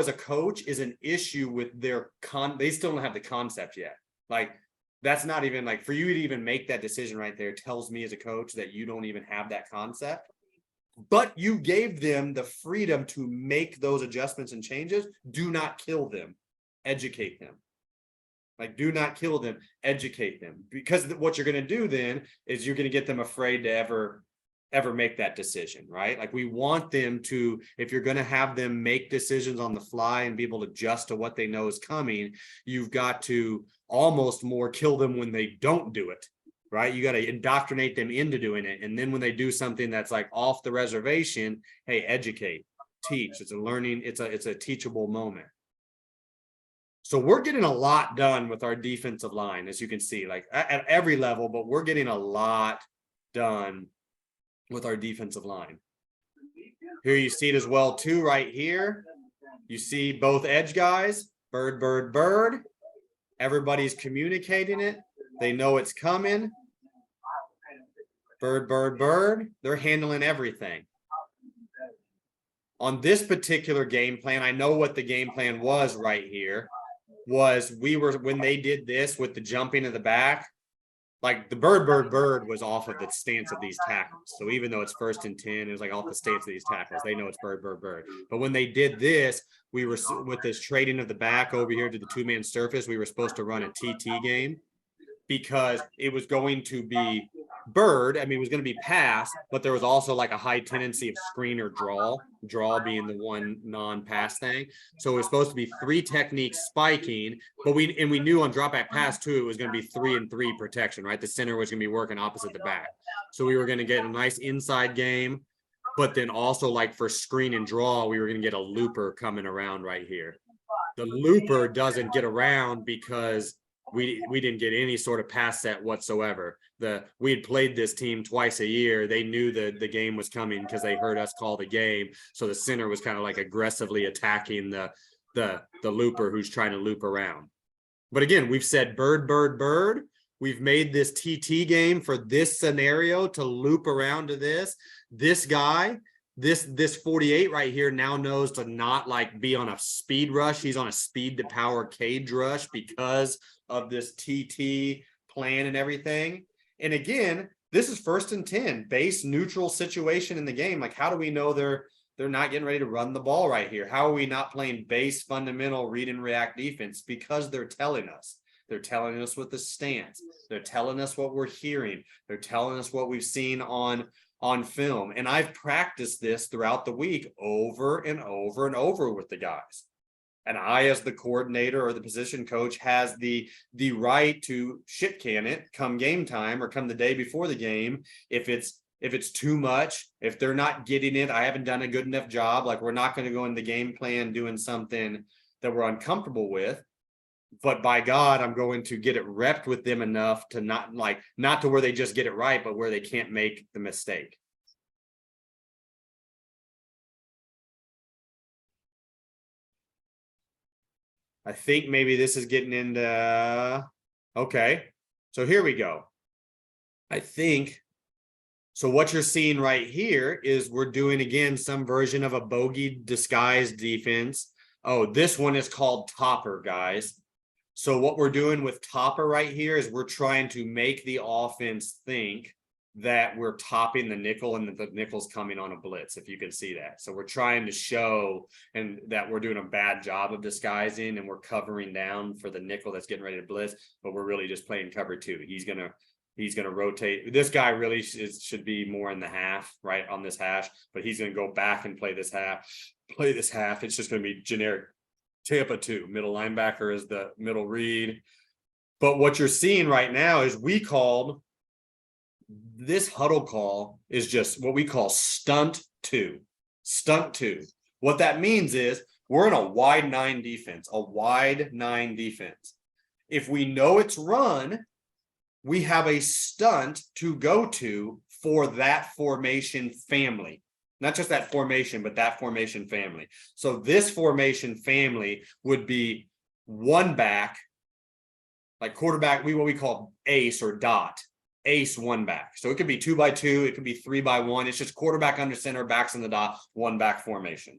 a coach is an issue with their they still don't have the concept yet. Like, that's not even like, for you to even make that decision right there tells me as a coach that you don't even have that concept. But you gave them the freedom to make those adjustments and changes. Do not kill them. Educate them. Like, do not kill them. Educate them. Because what you're going to do then is you're going to get them afraid to ever make that decision, right? Like, we want them to, if you're going to have them make decisions on the fly and be able to adjust to what they know is coming, you've got to almost more kill them when they don't do it. Right? You got to indoctrinate them into doing it. And then when they do something that's like off the reservation, hey, educate, teach. It's a learning, it's a teachable moment. So we're getting a lot done with our defensive line, as you can see, like at every level, but we're getting a lot done with our defensive line. Here you see it as well too, right here. You see both edge guys, bird, bird, bird. Everybody's communicating it. They know it's coming. Bird, bird, bird. They're handling everything. On this particular game plan, I know what the game plan was right here. When they did this with the jumping in the back, like the bird, bird, bird was off of the stance of these tackles. So even though it's 1st and 10, it was like off the stance of these tackles. They know it's bird, bird, bird. But when they did this, we were with this trading of the back over here to the 2-man surface. We were supposed to run a TT game, because it was going to be bird. I mean, it was going to be pass, but there was also like a high tendency of screen or draw being the one non-pass thing. So it was supposed to be 3 techniques spiking, but we knew on drop back pass too, it was going to be 3 and 3 protection, right? The center was going to be working opposite the back. So we were going to get a nice inside game, but then also like for screen and draw, we were going to get a looper coming around right here. The looper doesn't get around because we didn't get any sort of pass set whatsoever. We had played this team twice a year. They knew that the game was coming because they heard us call the game. So the center was kind of like aggressively attacking the looper who's trying to loop around. But again, we've said bird, bird, bird. We've made this TT game for this scenario to loop around to this. This guy, this 48 right here now knows to not like be on a speed rush. He's on a speed to power cage rush because of this TT plan and everything. And again, this is 1st and 10, base neutral situation in the game. Like, how do we know they're not getting ready to run the ball right here? How are we not playing base fundamental read and react defense? Because they're telling us. They're telling us with the stance. They're telling us what we're hearing. They're telling us what we've seen on film. And I've practiced this throughout the week over and over and over with the guys. And I, as the coordinator or the position coach, has the right to shit can it come game time or come the day before the game. If it's too much, if they're not getting it, I haven't done a good enough job. Like, we're not going to go in the game plan doing something that we're uncomfortable with. But by God, I'm going to get it repped with them enough to not to where they just get it right, but where they can't make the mistake. I think maybe this is getting into, okay. So here we go. I think, so what you're seeing right here is we're doing, again, some version of a bogey disguise defense. Oh, this one is called topper, guys. So what we're doing with topper right here is we're trying to make the offense think that we're topping the nickel and that the nickel's coming on a blitz, if you can see that. So we're trying to show and that we're doing a bad job of disguising and we're covering down for the nickel that's getting ready to blitz, but we're really just playing cover 2. He's gonna rotate. This guy really should be more in the half, right, on this hash, but he's gonna go back and play this half. It's just gonna be generic Tampa 2. Middle linebacker is the middle read. But what you're seeing right now is we called this huddle call is just what we call stunt 2. Stunt 2. What that means is we're in a wide 9 defense, If we know it's run, we have a stunt to go to for that formation family. Not just that formation, but that formation family. So this formation family would be one back, like quarterback, what we call ace or dot. Ace, one back. So it could be 2 by 2, it could be 3 by 1. It's just quarterback under center, backs in the dot, one back formation,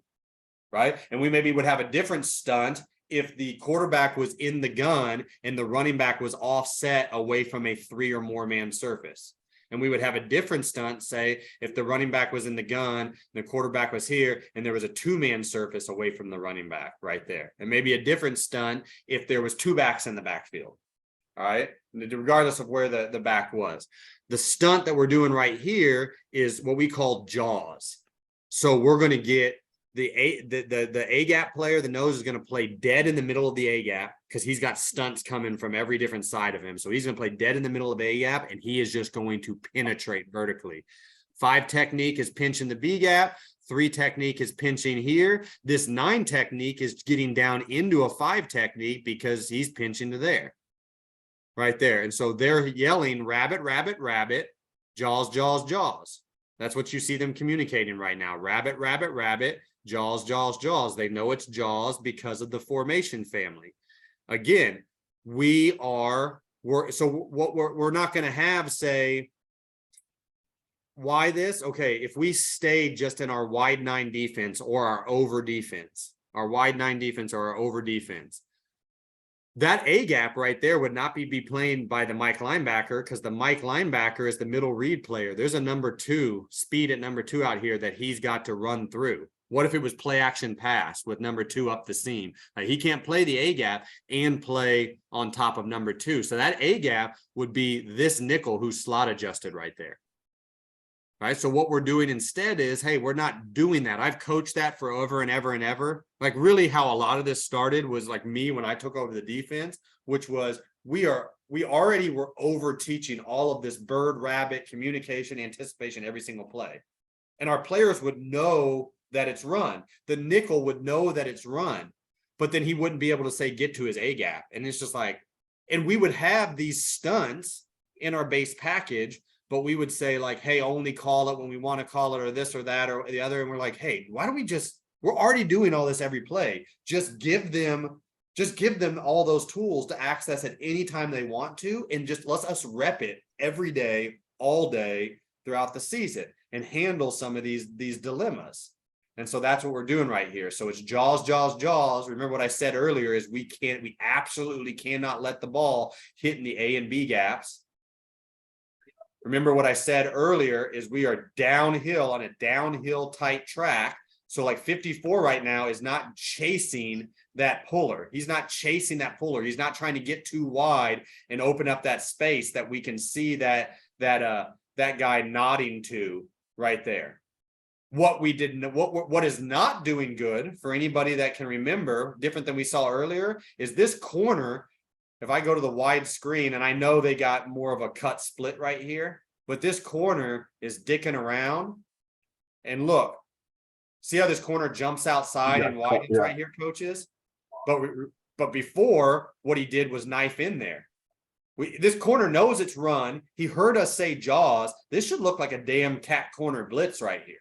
right? And we maybe would have a different stunt if the quarterback was in the gun and the running back was offset away from a 3 or more man surface. And we would have a different stunt, say, if the running back was in the gun, and the quarterback was here, and there was a 2-man surface away from the running back right there. And maybe a different stunt if there was 2 backs in the backfield. All right, regardless of where the back was. The stunt that we're doing right here is what we call jaws. So we're going to get the A gap player, the nose is going to play dead in the middle of the A gap because he's got stunts coming from every different side of him. So he's going to play dead in the middle of A gap, and he is just going to penetrate vertically. 5 technique is pinching the B gap. 3 technique is pinching here. This 9 technique is getting down into a 5 technique because he's pinching to there. Right there. And so they're yelling rabbit, rabbit, rabbit, jaws, jaws, jaws. That's what you see them communicating right now. Rabbit, rabbit, rabbit, jaws, jaws, jaws. They know it's jaws because of the formation family. Again, we're not going to have, say, why this? Okay, if we stayed just in our wide 9 defense or our over defense, our wide 9 defense or our over defense, that A gap right there would not be playing by the Mike linebacker because the Mike linebacker is the middle read player. There's a number 2 speed at number 2 out here that he's got to run through. What if it was play action pass with number 2 up the seam? He can't play the A gap and play on top of number 2. So that A gap would be this nickel who's slot adjusted right there. Right. So what we're doing instead is, hey, we're not doing that. I've coached that for over and ever and ever. Like, really how a lot of this started was like me when I took over the defense, which was we already were over teaching all of this bird, rabbit, communication, anticipation, every single play. And our players would know that it's run. The nickel would know that it's run, but then he wouldn't be able to say, get to his A gap. And it's just like, and we would have these stunts in our base package, but we would say like, hey, only call it when we want to call it, or this or that or the other. And we're like, hey, why don't we we're already doing all this every play. Just give them Just give them all those tools to access at any time they want to, and just let us rep it every day, all day throughout the season, and handle some of these dilemmas. And so that's what we're doing right here. So it's jaws, jaws, jaws. Remember what I said earlier is we absolutely cannot let the ball hit in the A and B gaps. Remember what I said earlier is we are downhill on a downhill tight track. So like 54 right now is not chasing that puller. He's not chasing that puller. He's not trying to get too wide and open up that space that we can see that guy nodding to right there. What we didn't, what is not doing good for anybody that can remember, different than we saw earlier, is this corner. If I go to the wide screen, and I know they got more of a cut split right here, but this corner is dicking around. And look, see how this corner jumps outside and widens right here, coaches? But before, what he did was knife in there. This corner knows it's run. He heard us say jaws. This should look like a damn cat corner blitz right here.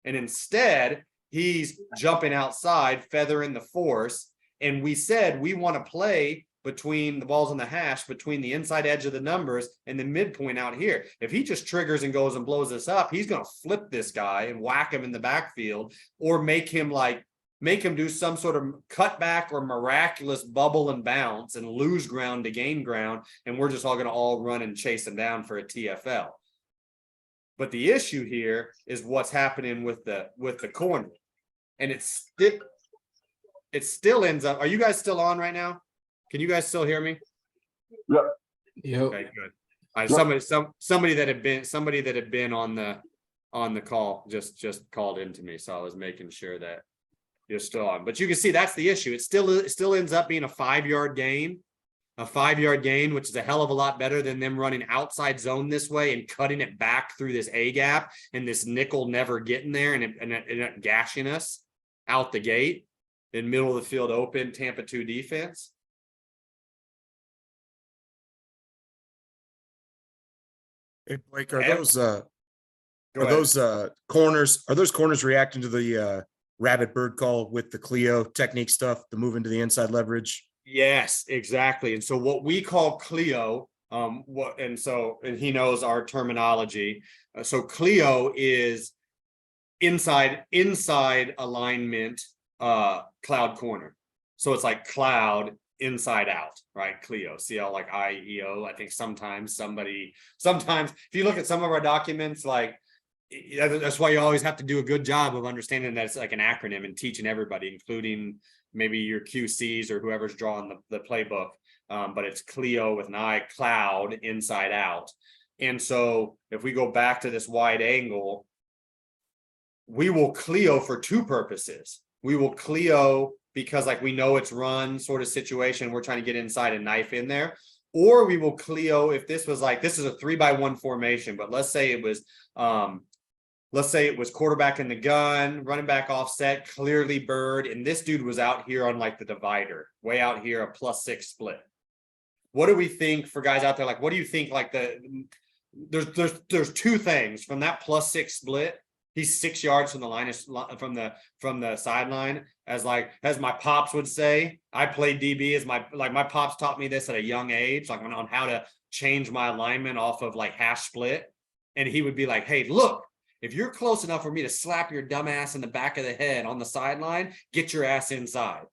And instead, he's jumping outside, feathering the force. And we said we want to play between the balls on the hash, between the inside edge of the numbers and the midpoint out here. If he just triggers and goes and blows this up, he's going to flip this guy and whack him in the backfield, or make him do some sort of cutback or miraculous bubble and bounce and lose ground to gain ground. And we're just all going to all run and chase him down for a TFL. But the issue here is what's happening with the corner. And it still ends up. Are you guys still on right now? Can you guys still hear me? Yep. Yep. Okay, good. Somebody that had been on the call just called into me, so I was making sure that you're still on. But you can see that's the issue. It still ends up being a 5-yard gain. A 5-yard gain, which is a hell of a lot better than them running outside zone this way and cutting it back through this A gap and this nickel never getting there and it gashing us out the gate in middle of the field open Tampa 2 defense. Hey Blake, are those corners reacting to the rabbit bird call with the Cleo technique stuff, the move into the inside leverage? Yes, exactly. And so what we call Cleo, and he knows our terminology. So Cleo is inside alignment, cloud corner. So it's like cloud inside out, right? Cleo, CL like IEO. I think sometimes if you look at some of our documents, like that's why you always have to do a good job of understanding that it's like an acronym and teaching everybody, including maybe your QCs or whoever's drawing the playbook. But it's Cleo with an I, cloud, inside out. And so if we go back to this wide angle, we will Cleo for two purposes. We will Cleo because like we know it's run sort of situation. We're trying to get inside and knife in there. Or we will Cleo if this was like, this is a 3-by-1 formation, but let's say it was quarterback in the gun, running back offset, clearly bird, and this dude was out here on like the divider, way out here, a +6 split. What do we think for guys out there? Like, what do you think? Like there's two things from that +6 split. He's 6 yards from the line from the sideline, as my pops would say. I played DB my pops taught me this at a young age, like on how to change my alignment off of like hash split, and he would be like, "Hey, look. If you're close enough for me to slap your dumb ass in the back of the head on the sideline, get your ass inside."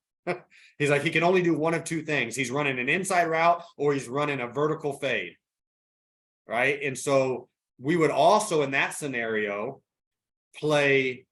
He's like, he can only do one of two things. He's running an inside route or he's running a vertical fade. Right. And so we would also in that scenario play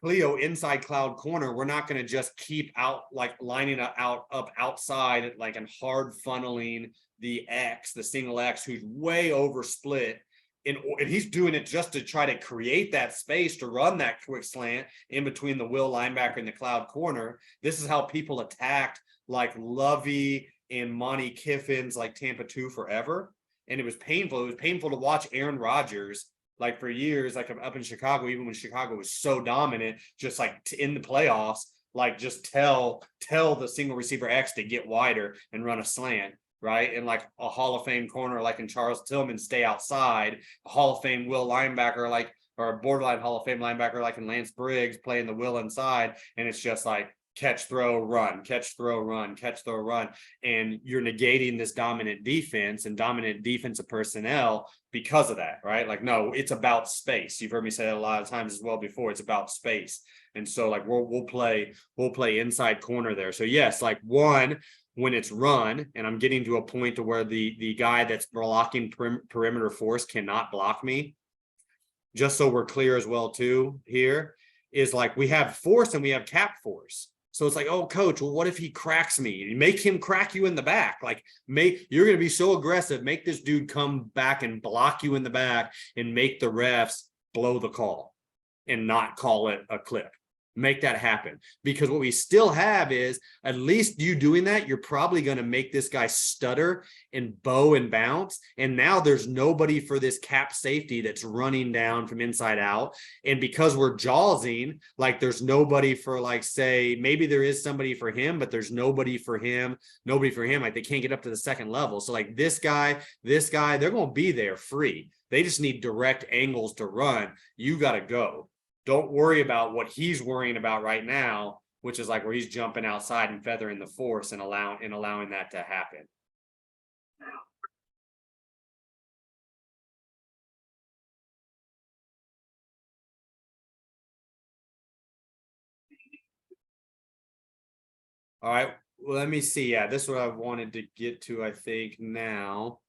Cleo inside cloud corner. We're not going to just keep out like lining up outside like and hard funneling the single X who's way over split. And he's doing it just to try to create that space to run that quick slant in between the will linebacker and the cloud corner. This is how people attacked like Lovey and Monty Kiffin's like Tampa 2 forever. And it was painful. It was painful to watch Aaron Rodgers like for years, like up in Chicago, even when Chicago was so dominant, just like in the playoffs, like just tell the single receiver X to get wider and run a slant. Right. And like a Hall of Fame corner, like in Charles Tillman, stay outside, a Hall of Fame will linebacker, or a borderline Hall of Fame linebacker, like in Lance Briggs playing the will inside. And it's just like catch, throw, run, catch, throw, run, catch, throw, run. And you're negating this dominant defense and dominant defensive personnel because of that, right? Like, no, it's about space. You've heard me say that a lot of times as well before. It's about space. And so like we'll play inside corner there. So yes, like one, when it's run, and I'm getting to a point to where the guy that's blocking perimeter force cannot block me. Just so we're clear as well too, here is like we have force and we have cap force. So it's like, oh, coach, well, what if he cracks me? You make him crack you in the back. Like, you're going to be so aggressive. Make this dude come back and block you in the back and make the refs blow the call and not call it a clip. Make that happen, because what we still have is, at least you doing that, you're probably going to make this guy stutter and bow and bounce. And now there's nobody for this cap safety that's running down from inside out. And because we're jawsing, like there's nobody for, like, say, maybe there is somebody for him, but there's nobody for him. Like they can't get up to the second level. So like this guy, they're going to be there free. They just need direct angles to run. You got to go. Don't worry about what he's worrying about right now, which is like where he's jumping outside and feathering the force and allowing that to happen. All right, well, let me see. Yeah, this is what I wanted to get to, I think, now.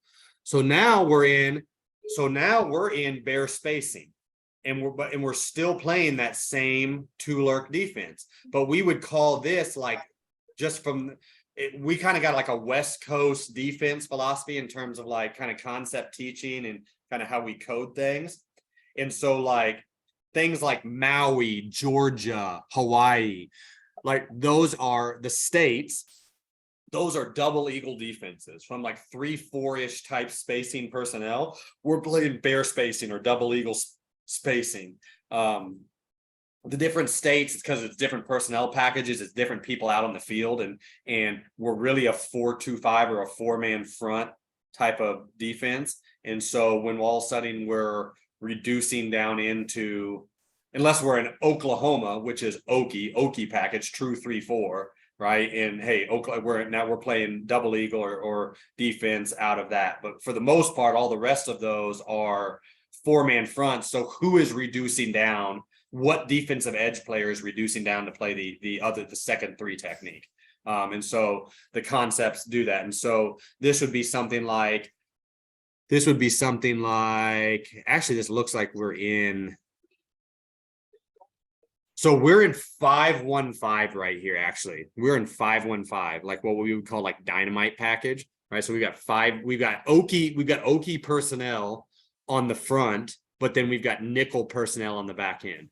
So now we're in bare spacing. And we're still playing that same two lurk defense, but we would call this, like, just from it, we kind of got like a West Coast defense philosophy in terms of like kind of concept teaching and kind of how we code things. And so like things like Maui, Georgia, Hawaii, like those are the states. Those are double eagle defenses from like 3-4-ish type spacing personnel. We're playing bare spacing or double eagle spacing. The different states, it's because it's different personnel packages, it's different people out on the field, and we're really a 4-2-5 or a 4-man front type of defense. And so when all of a sudden we're reducing down into, unless we're in Oklahoma, which is Okie package, true 3-4, right? And hey, we're playing double eagle or defense out of that. But for the most part, all the rest of those are 4-man fronts. So who is reducing down? What defensive edge player is reducing down to play the second 3 technique? And so the concepts do that. And so this would be something like, actually, this looks like we're in. So we're in 5-1-5 right here. Actually, we're in 5-1-5, like what we would call like dynamite package, right? So we've got Okie personnel on the front, but then we've got nickel personnel on the back end.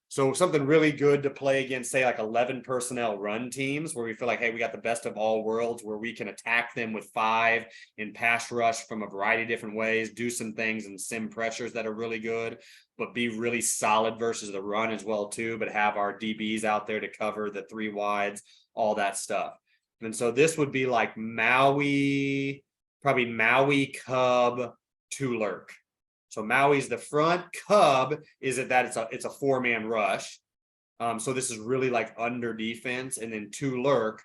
So something really good to play against, say, like 11 personnel run teams where we feel like, hey, we got the best of all worlds, where we can attack them with 5 and pass rush from a variety of different ways, do some things and sim pressures that are really good, but be really solid versus the run as well too, but have our DBs out there to cover the 3 wides, all that stuff. And so this would be like probably Maui, Cub, 2 lurk. So Maui's the front, Cub is it's a 4-man rush. So this is really like under defense, and then 2 lurk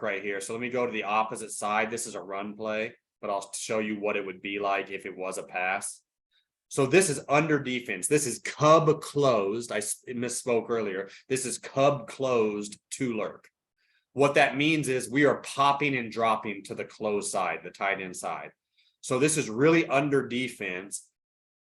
right here. So let me go to the opposite side. This is a run play, but I'll show you what it would be like if it was a pass. So this is under defense. This is Cub closed. I misspoke earlier. This is Cub closed 2 lurk. What that means is we are popping and dropping to the closed side, the tight end side. So this is really under defense.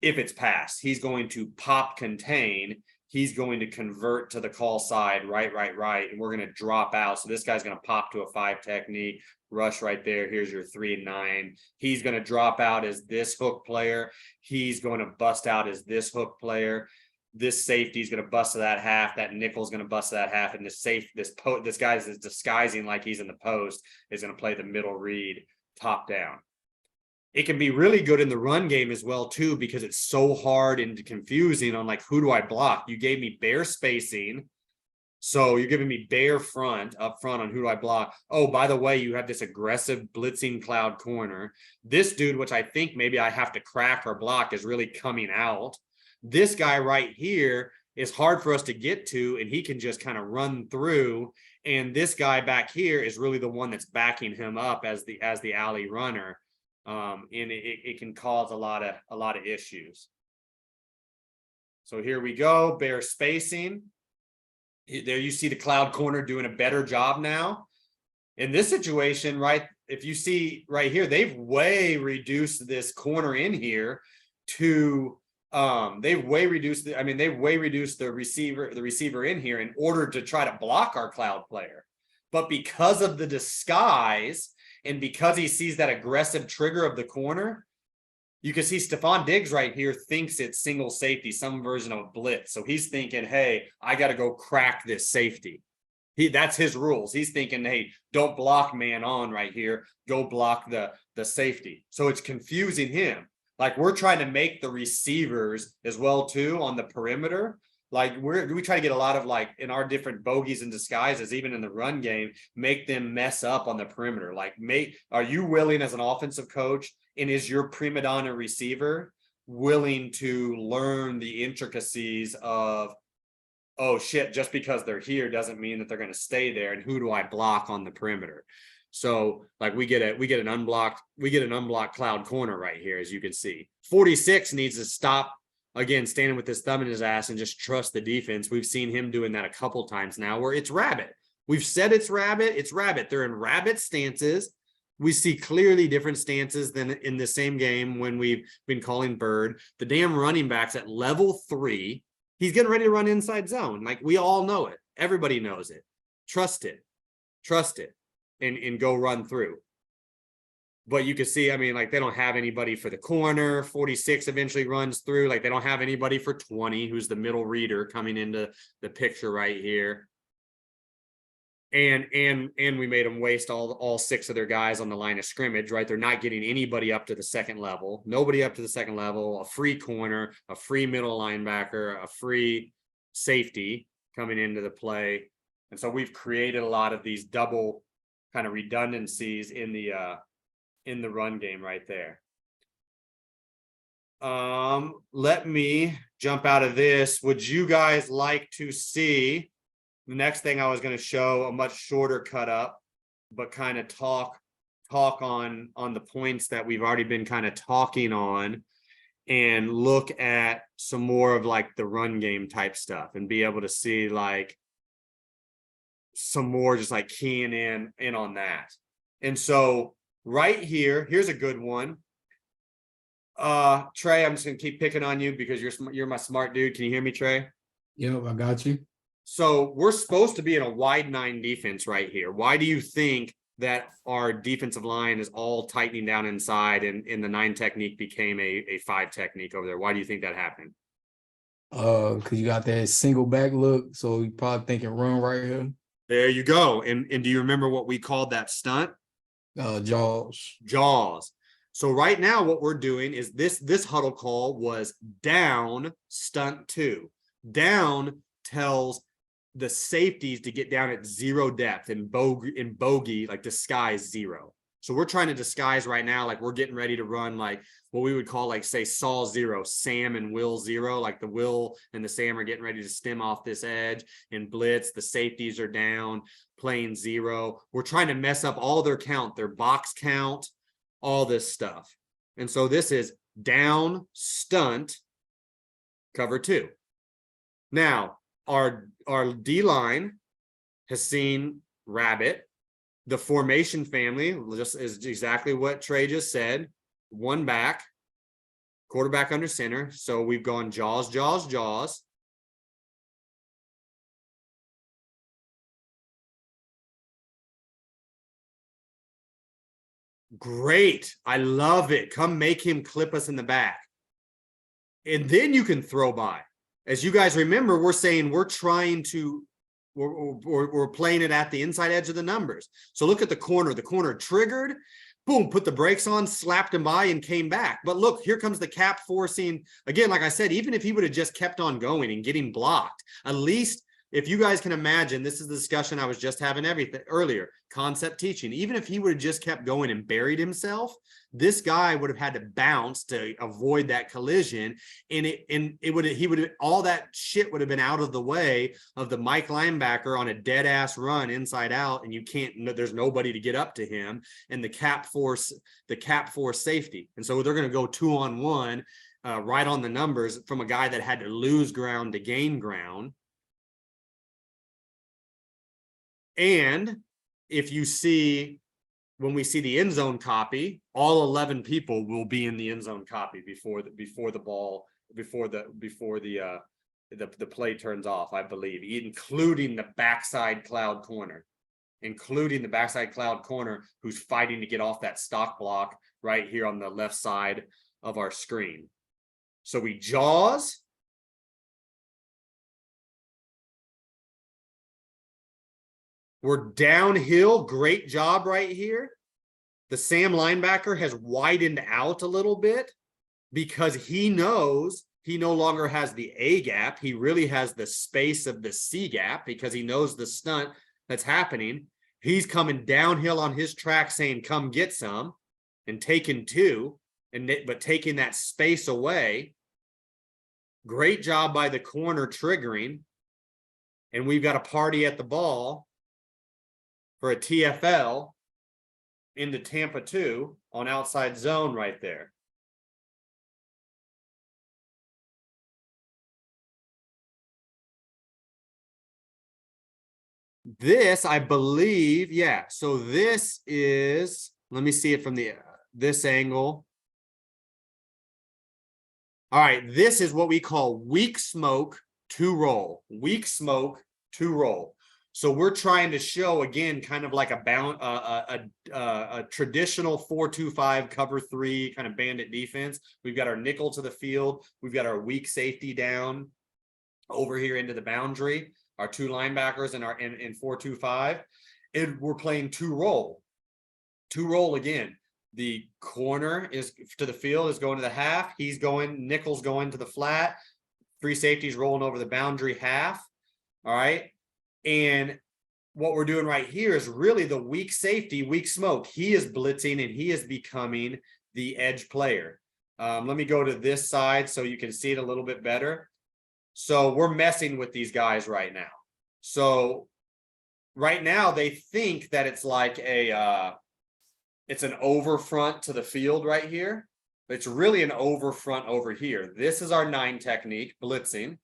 If it's pass, he's going to pop contain. He's going to convert to the call side, right. And we're going to drop out. So this guy's going to pop to a 5 technique, rush right there. Here's your 3 and 9. He's going to drop out as this hook player. He's going to bust out as this hook player. This safety is going to bust to that half. That nickel is going to bust to that half. And this guy is disguising like he's in the post, is going to play the middle read top down. It can be really good in the run game as well too, because it's so hard and confusing on like, who do I block? You gave me bare spacing. So you're giving me bare front up front on who do I block? Oh, by the way, you have this aggressive blitzing cloud corner. This dude, which I think maybe I have to crack or block, is really coming out. This guy right here is hard for us to get to, and he can just kind of run through. And this guy back here is really the one that's backing him up as the alley runner. And it can cause a lot of issues. So here we go, bear spacing. There you see the cloud corner doing a better job now. In this situation, right, if you see right here, they've way reduced this corner in here to they've way reduced the receiver in here in order to try to block our cloud player. But because of the disguise and because he sees that aggressive trigger of the corner, you can see Stephon Diggs right here thinks it's single safety, some version of blitz. So he's thinking, hey, I got to go crack this safety. That's his rules. He's thinking, hey, don't block man on right here. Go block the safety. So it's confusing him. Like, we're trying to make the receivers as well too on the perimeter. Like, we try to get a lot of, like, in our different bogeys and disguises, even in the run game, make them mess up on the perimeter. Like, are you willing as an offensive coach, and is your prima donna receiver willing to learn the intricacies of, oh shit, just because they're here doesn't mean that they're going to stay there, and who do I block on the perimeter? So, like, we get an unblocked cloud corner right here, as you can see. 46 needs to stop, again, standing with his thumb in his ass and just trust the defense. We've seen him doing that a couple times now, where it's rabbit. We've said it's rabbit. It's rabbit. They're in rabbit stances. We see clearly different stances than in the same game when we've been calling bird. The damn running backs at level 3, he's getting ready to run inside zone. Like, we all know it. Everybody knows it. Trust it, and go run through. But you can see, I mean, like, they don't have anybody for the corner. 46 eventually runs through. Like, they don't have anybody for 20, who's the middle reader coming into the picture right here. And we made them waste all 6 of their guys on the line of scrimmage, right? They're not getting anybody up to the second level. Nobody up to the second level. A free corner, a free middle linebacker, a free safety coming into the play. And so we've created a lot of these double kind of redundancies in the run game right there. Let me jump out of this. Would you guys like to see the next thing I was going to show, a much shorter cut up, but kind of talk on the points that we've already been kind of talking on, and look at some more of, like, the run game type stuff, and be able to see, like, some more just like keying in on that. And so right here, here's a good one. Trey, I'm just gonna keep picking on you because you're my smart dude. Can you hear me, Trey? Yep, I got you. So we're supposed to be in a wide 9 defense right here. Why do you think that our defensive line is all tightening down inside, and the 9 technique became a 5 technique over there? Why do you think that happened? Because you got that single back look, so you probably thinking run right here. There you go. And do you remember what we called that stunt? Jaws. So right now what we're doing is this huddle call was down stunt 2. Down tells the safeties to get down at 0 depth, and bogey, like, disguise 0. So we're trying to disguise right now, like, we're getting ready to run, like, what we would call, like, say, Saul 0, Sam and Will 0. Like, the Will and the Sam are getting ready to stem off this edge and blitz. The safeties are down, playing 0. We're trying to mess up all their count, their box count, all this stuff. And so this is down, stunt, cover 2. Now, our D-line has seen rabbit. The formation family just is exactly what Trey just said. 1 back, quarterback under center. So we've gone jaws, jaws, jaws. Great. I love it. Come make him clip us in the back. And then you can throw by. As you guys remember, we're saying we're trying to, we're playing it at the inside edge of the numbers. So look at the corner. The corner triggered, boom, put the brakes on, slapped him by, and came back. But look, here comes the cap forcing. Again, like I said, even if he would have just kept on going and getting blocked, at least if you guys can imagine, this is the discussion I was just having earlier, concept teaching. Even if he would have just kept going and buried himself, this guy would have had to bounce to avoid that collision. And all that shit would have been out of the way of the Mike linebacker on a dead ass run inside out. And there's nobody to get up to him, and the cap force safety. And so they're going to go 2-on-1 right on the numbers from a guy that had to lose ground to gain ground. And if you see, when we see the end zone copy, all 11 people will be in the end zone copy before the play turns off, I believe, including the backside cloud corner, who's fighting to get off that stock block right here on the left side of our screen. So we jaws. We're downhill. Great job right here. The Sam linebacker has widened out a little bit because he knows he no longer has the A gap. He really has the space of the C gap because he knows the stunt that's happening. He's coming downhill on his track saying, come get some, and taking two, but taking that space away. Great job by the corner triggering. And we've got a party at the ball for a TFL into Tampa 2 on outside zone right there. This, I believe, yeah. So this is, let me see it from this angle. All right, this is what we call weak smoke to roll. Weak smoke to roll. So we're trying to show, again, kind of like a traditional 4-2-5 cover 3 kind of bandit defense. We've got our nickel to the field. We've got our weak safety down over here into the boundary. Our 2 linebackers in 4-2-5. And we're playing 2-roll. 2-roll again. The corner is to the field, is going to the half. Nickel's going to the flat. 3 safeties rolling over the boundary half. All right. And what we're doing right here is really the weak safety, weak smoke. He is blitzing and he is becoming the edge player. Let me go to this side so you can see it a little bit better. So we're messing with these guys right now. So right now they think that it's like it's an over front to the field right here. But it's really an over front over here. This is our 9 technique, blitzing.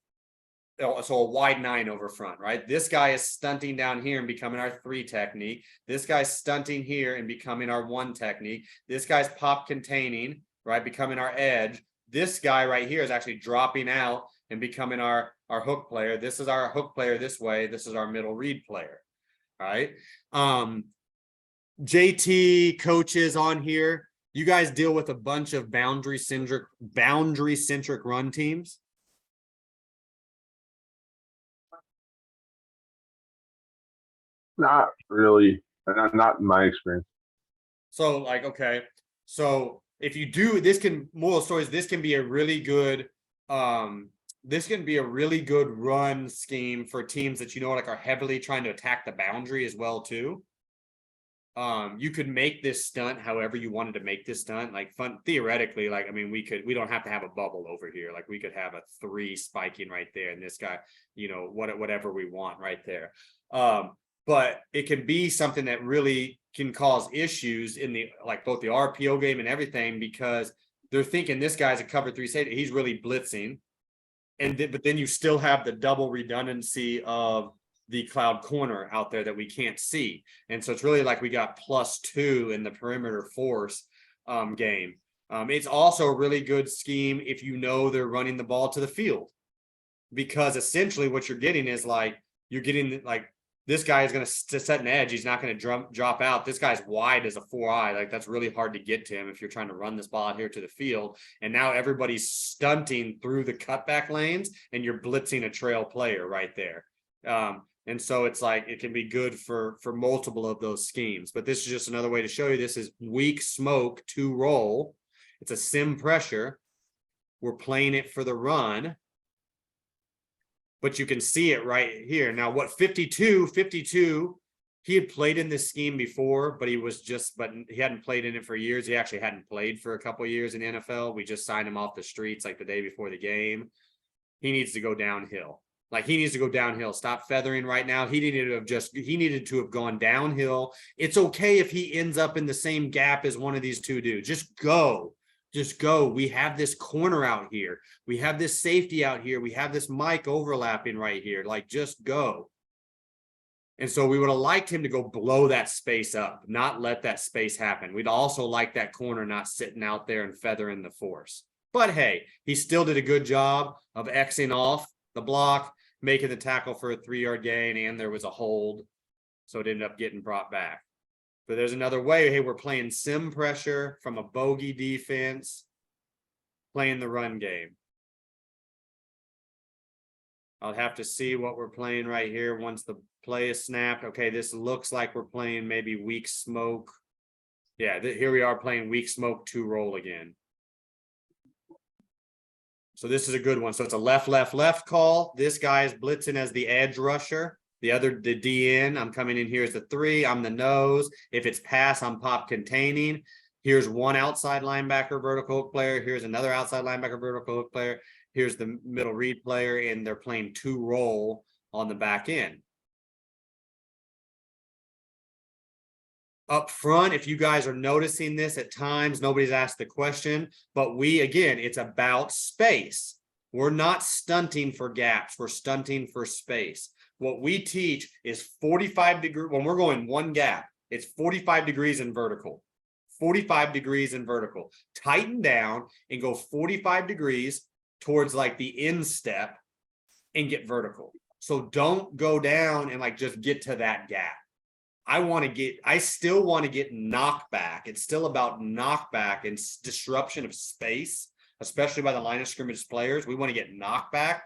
So a wide 9 over front, right? This guy is stunting down here and becoming our 3 technique. This guy's stunting here and becoming our 1 technique. This guy's pop containing, right? Becoming our edge. This guy right here is actually dropping out and becoming our hook player. This is our hook player this way. This is our middle read player, all right? JT coaches on here. You guys deal with a bunch of boundary centric run teams. Not really. Not in my experience. So like, okay. So if you do, moral stories, this can be a really good, run scheme for teams that, like, are heavily trying to attack the boundary as well too. You could make this stunt however you wanted to make this stunt, like theoretically, like, I mean, we don't have to have a bubble over here. Like we could have a 3 spiking right there. And this guy, whatever we want right there. But it can be something that really can cause issues in both the RPO game and everything, because they're thinking this guy's a cover 3 safety. He's really blitzing. But then you still have the double redundancy of the cloud corner out there that we can't see. And so it's really like we got +2 in the perimeter force game. It's also a really good scheme if they're running the ball to the field, because essentially what you're getting is you're getting this guy is going to set an edge. He's not going to drop out. This guy's wide as a 4-eye. That's really hard to get to him if you're trying to run this ball out here to the field. And now everybody's stunting through the cutback lanes and you're blitzing a trail player right there. And so it's it can be good for multiple of those schemes. But this is just another way to show you this is weak smoke to roll. It's a sim pressure. We're playing it for the run. but you can see it right here. Now, what 52, he had played in this scheme before, but he hadn't played in it for years. He actually hadn't played for a couple of years in the NFL. We just signed him off the streets like the day before the game. He needs to go downhill. Like, he needs to go downhill. Stop feathering right now. He needed to have gone downhill. It's okay if he ends up in the same gap as one of these two dudes. Just go. Just go. We have this corner out here. We have this safety out here. We have this Mike overlapping right here. Like, just go. And so we would have liked him to go blow that space up, not let that space happen. We'd also like that corner not sitting out there and feathering the force. But hey, he still did a good job of Xing off the block, making the tackle for a 3-yard gain, and there was a hold. So it ended up getting brought back. But there's another way. Hey, we're playing sim pressure from a bogey defense, playing the run game. I'll have to see what we're playing right here once the play is snapped. Okay, this looks like we're playing maybe weak smoke. Yeah, here we are playing weak smoke 2 roll again. So this is a good one. So it's a left call. This guy is blitzing as the edge rusher. The DN, I'm coming in here as the 3. I'm the nose. If it's pass, I'm pop containing. Here's one outside linebacker vertical hook player. Here's another outside linebacker vertical hook player. Here's the middle read player, and they're playing 2 roll on the back end. Up front, if you guys are noticing this at times, nobody's asked the question, but again, it's about space. We're not stunting for gaps. We're stunting for space. What we teach is 45 degrees. When we're going one gap, it's 45 degrees in vertical. 45 degrees in vertical. Tighten down and go 45 degrees towards like the instep and get vertical. So don't go down and like just get to that gap. I still want to get knockback. It's still about knockback and disruption of space, especially by the line of scrimmage players. We want to get knockback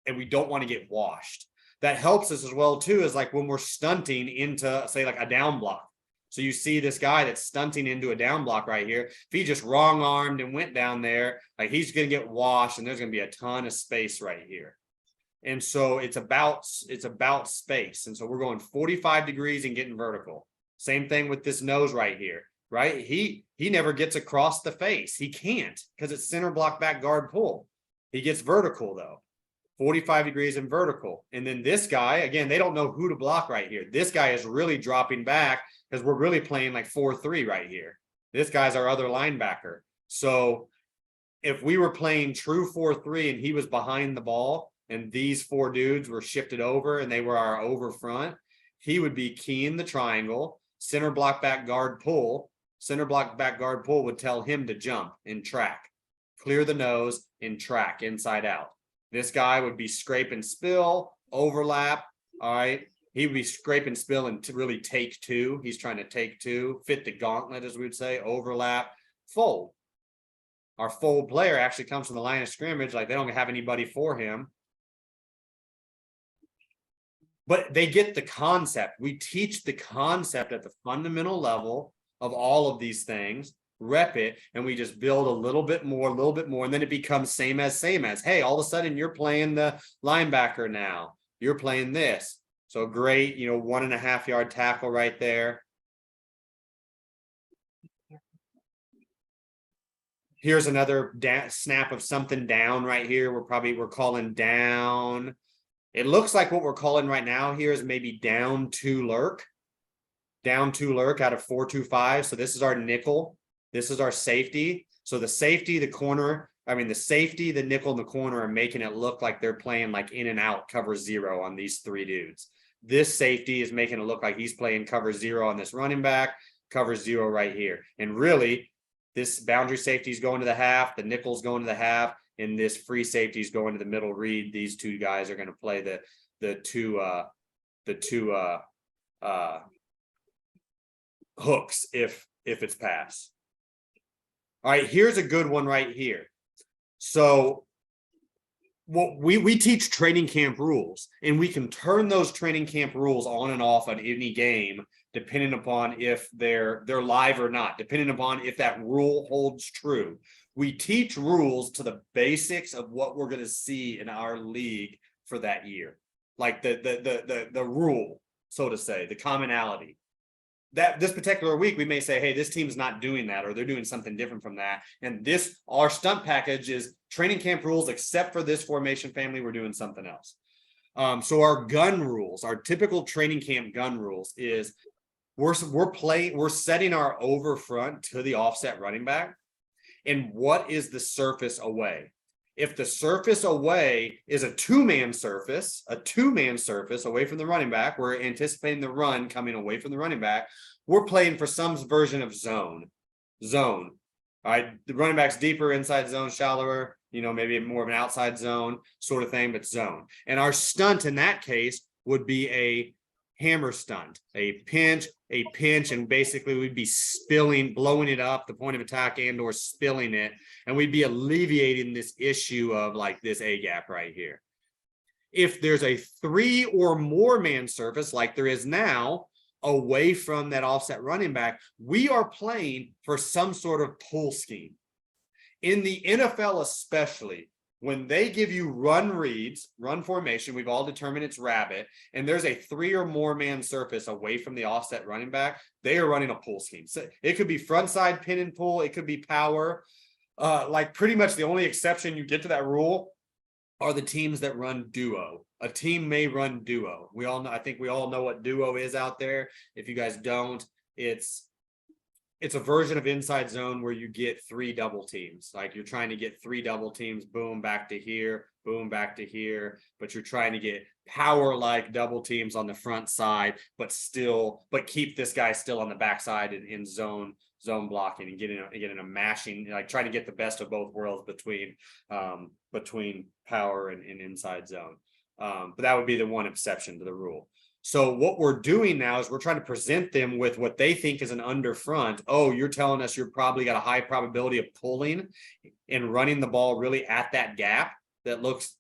and we don't want to get washed. That helps us as well too, is like when we're stunting into, say, like a down block. So you see this guy that's stunting into a down block right here. If he just wrong armed and went down there, like, he's going to get washed and there's going to be a ton of space right here. And so it's about space. And so we're going 45 degrees and getting vertical. Same thing with this nose right here, right? He never gets across the face. He can't, because it's center block back guard pull. He gets vertical though. 45 degrees and vertical. And then this guy, again, they don't know who to block right here. This guy is really dropping back because we're really playing like 4-3 right here. This guy's our other linebacker. So if we were playing true 4-3 and he was behind the ball, and these 4 dudes were shifted over and they were our over front, he would be keying the triangle, center block back guard pull. Center block back guard pull would tell him to jump and track, clear the nose and track inside out. This guy would be scrape and spill, overlap. All right. He would be scrape and spill and to really take 2. He's trying to take 2, fit the gauntlet, as we would say, overlap, fold. Our fold player actually comes from the line of scrimmage. Like, they don't have anybody for him. But they get the concept. We teach the concept at the fundamental level of all of these things, rep it, and we just build a little bit more, and then it becomes same as. Hey, all of a sudden you're playing the linebacker now. You're playing this. So great, 1.5 yard tackle right there. Here's another snap of something down right here. We're calling down. It looks like what we're calling right now here is maybe down 2 lurk. Down 2 lurk out of 4-2-5. So this is our nickel. This is our safety. So the safety, the safety, the nickel, and the corner are making it look like they're playing like in and out cover 0 on these 3 dudes. This safety is making it look like he's playing cover 0 on this running back, cover 0 right here. And really, this boundary safety is going to the half, the nickel's going to the half, and this free safety is going to the middle read. These 2 guys are going to play the two hooks if it's pass. All right, here's a good one right here. So what we teach training camp rules, and we can turn those training camp rules on and off on any game, depending upon if they're live or not, depending upon if that rule holds true. We teach rules to the basics of what we're going to see in our league for that year. Like the rule, so to say, the commonality. That this particular week, we may say, hey, this team's not doing that, or they're doing something different from that. And our stunt package is training camp rules, except for this formation family, we're doing something else. So our gun rules, our typical training camp gun rules is we're setting our over front to the offset running back. And what is the surface away? If the surface away is a two-man surface away from the running back, we're anticipating the run coming away from the running back. We're playing for some version of zone. All right, the running back's deeper, inside zone, shallower, maybe more of an outside zone sort of thing, but zone. And our stunt in that case would be a hammer stunt, a pinch, and basically we'd be blowing it up, the point of attack, and or spilling it, and we'd be alleviating this issue of like this A gap right here. If there's a 3 or more man surface like there is now away from that offset running back, we are playing for some sort of pull scheme. In the NFL especially, when they give you run reads, run formation, we've all determined it's rabbit, and there's a 3 or more man surface away from the offset running back, they are running a pull scheme. So it could be front side pin and pull, it could be power. Like pretty much the only exception you get to that rule are the teams that run duo. A team may run duo. I think we all know what duo is out there. If you guys don't, it's a version of inside zone where you get 3 double teams. Like you're trying to get 3 double teams, boom, back to here, boom, back to here. But you're trying to get power like double teams on the front side, but keep this guy still on the backside in zone blocking and getting a mashing, like trying to get the best of both worlds between power and inside zone. But that would be the one exception to the rule. So what we're doing now is we're trying to present them with what they think is an under front. Oh, you're telling us you're probably got a high probability of pulling and running the ball really at that gap that looks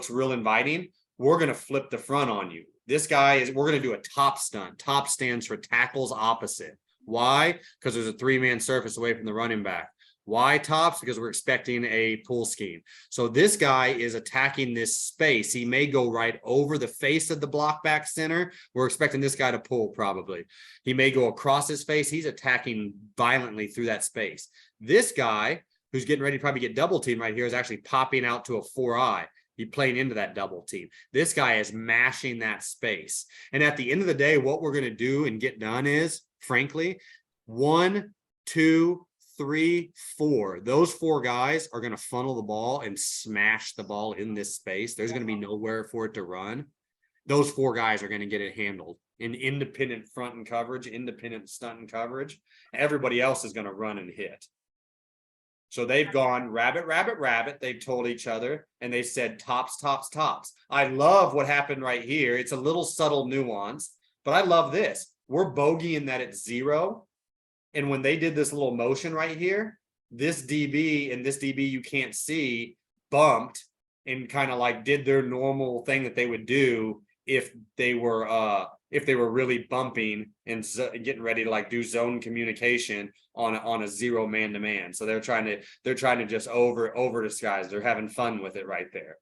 real inviting. We're going to flip the front on you. We're going to do a top stunt. Top stands for tackles opposite. Why? Because there's a 3-man surface away from the running back. Why tops? Because we're expecting a pull scheme. So this guy is attacking this space. He may go right over the face of the block back center. We're expecting this guy to pull probably. He may go across his face. He's attacking violently through that space. This guy who's getting ready to probably get double team right here is actually popping out to a 4-eye. He's playing into that double team. This guy is mashing that space. And at the end of the day, what we're going to do and get done is, frankly, 1, 2, 3, 4. Those 4 guys are going to funnel the ball and smash the ball in this space. There's going to be nowhere for it to run. Those 4 guys are going to get it handled in independent front and coverage, independent stunt and coverage. Everybody else is going to run and hit. So they've gone rabbit, rabbit, rabbit. They've told each other and they said tops, tops, tops. I love what happened right here. It's a little subtle nuance, but I love this. We're bogeying that it's 0. And when they did this little motion right here, this DB and this DB you can't see bumped and kind of like did their normal thing that they would do if they were really bumping and getting ready to like do zone communication on a 0 man-to-man. So they're trying to just over disguise. They're having fun with it right there.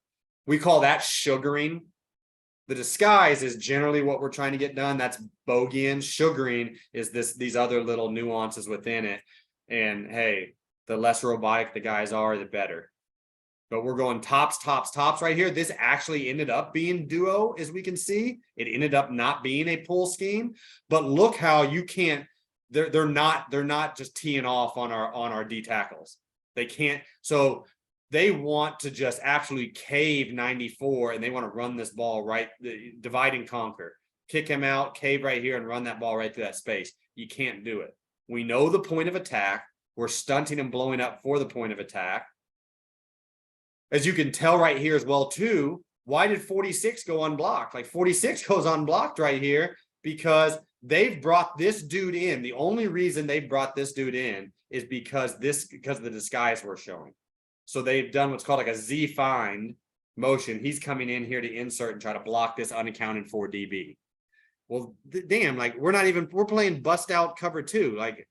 We call that sugaring. The disguise is generally what we're trying to get done. That's bogeying. Sugaring is these other little nuances within it. And hey, the less robotic the guys are, the better. But we're going tops, tops, tops right here. This actually ended up being duo, as we can see. It ended up not being a pull scheme. But look how you can't. They're not just teeing off on our D tackles. They can't. So they want to just absolutely cave 94 and they want to run this ball right, divide and conquer, kick him out, cave right here and run that ball right through that space. You can't do it. We know the point of attack. We're stunting and blowing up for the point of attack. As you can tell right here as well too, why did 46 go unblocked? Like 46 goes unblocked right here because they've brought this dude in. The only reason they brought this dude in is because of the disguise we're showing. So they've done what's called like a Z find motion. He's coming in here to insert and try to block this unaccounted for DB. Well, damn, like we're playing bust out cover 2. Like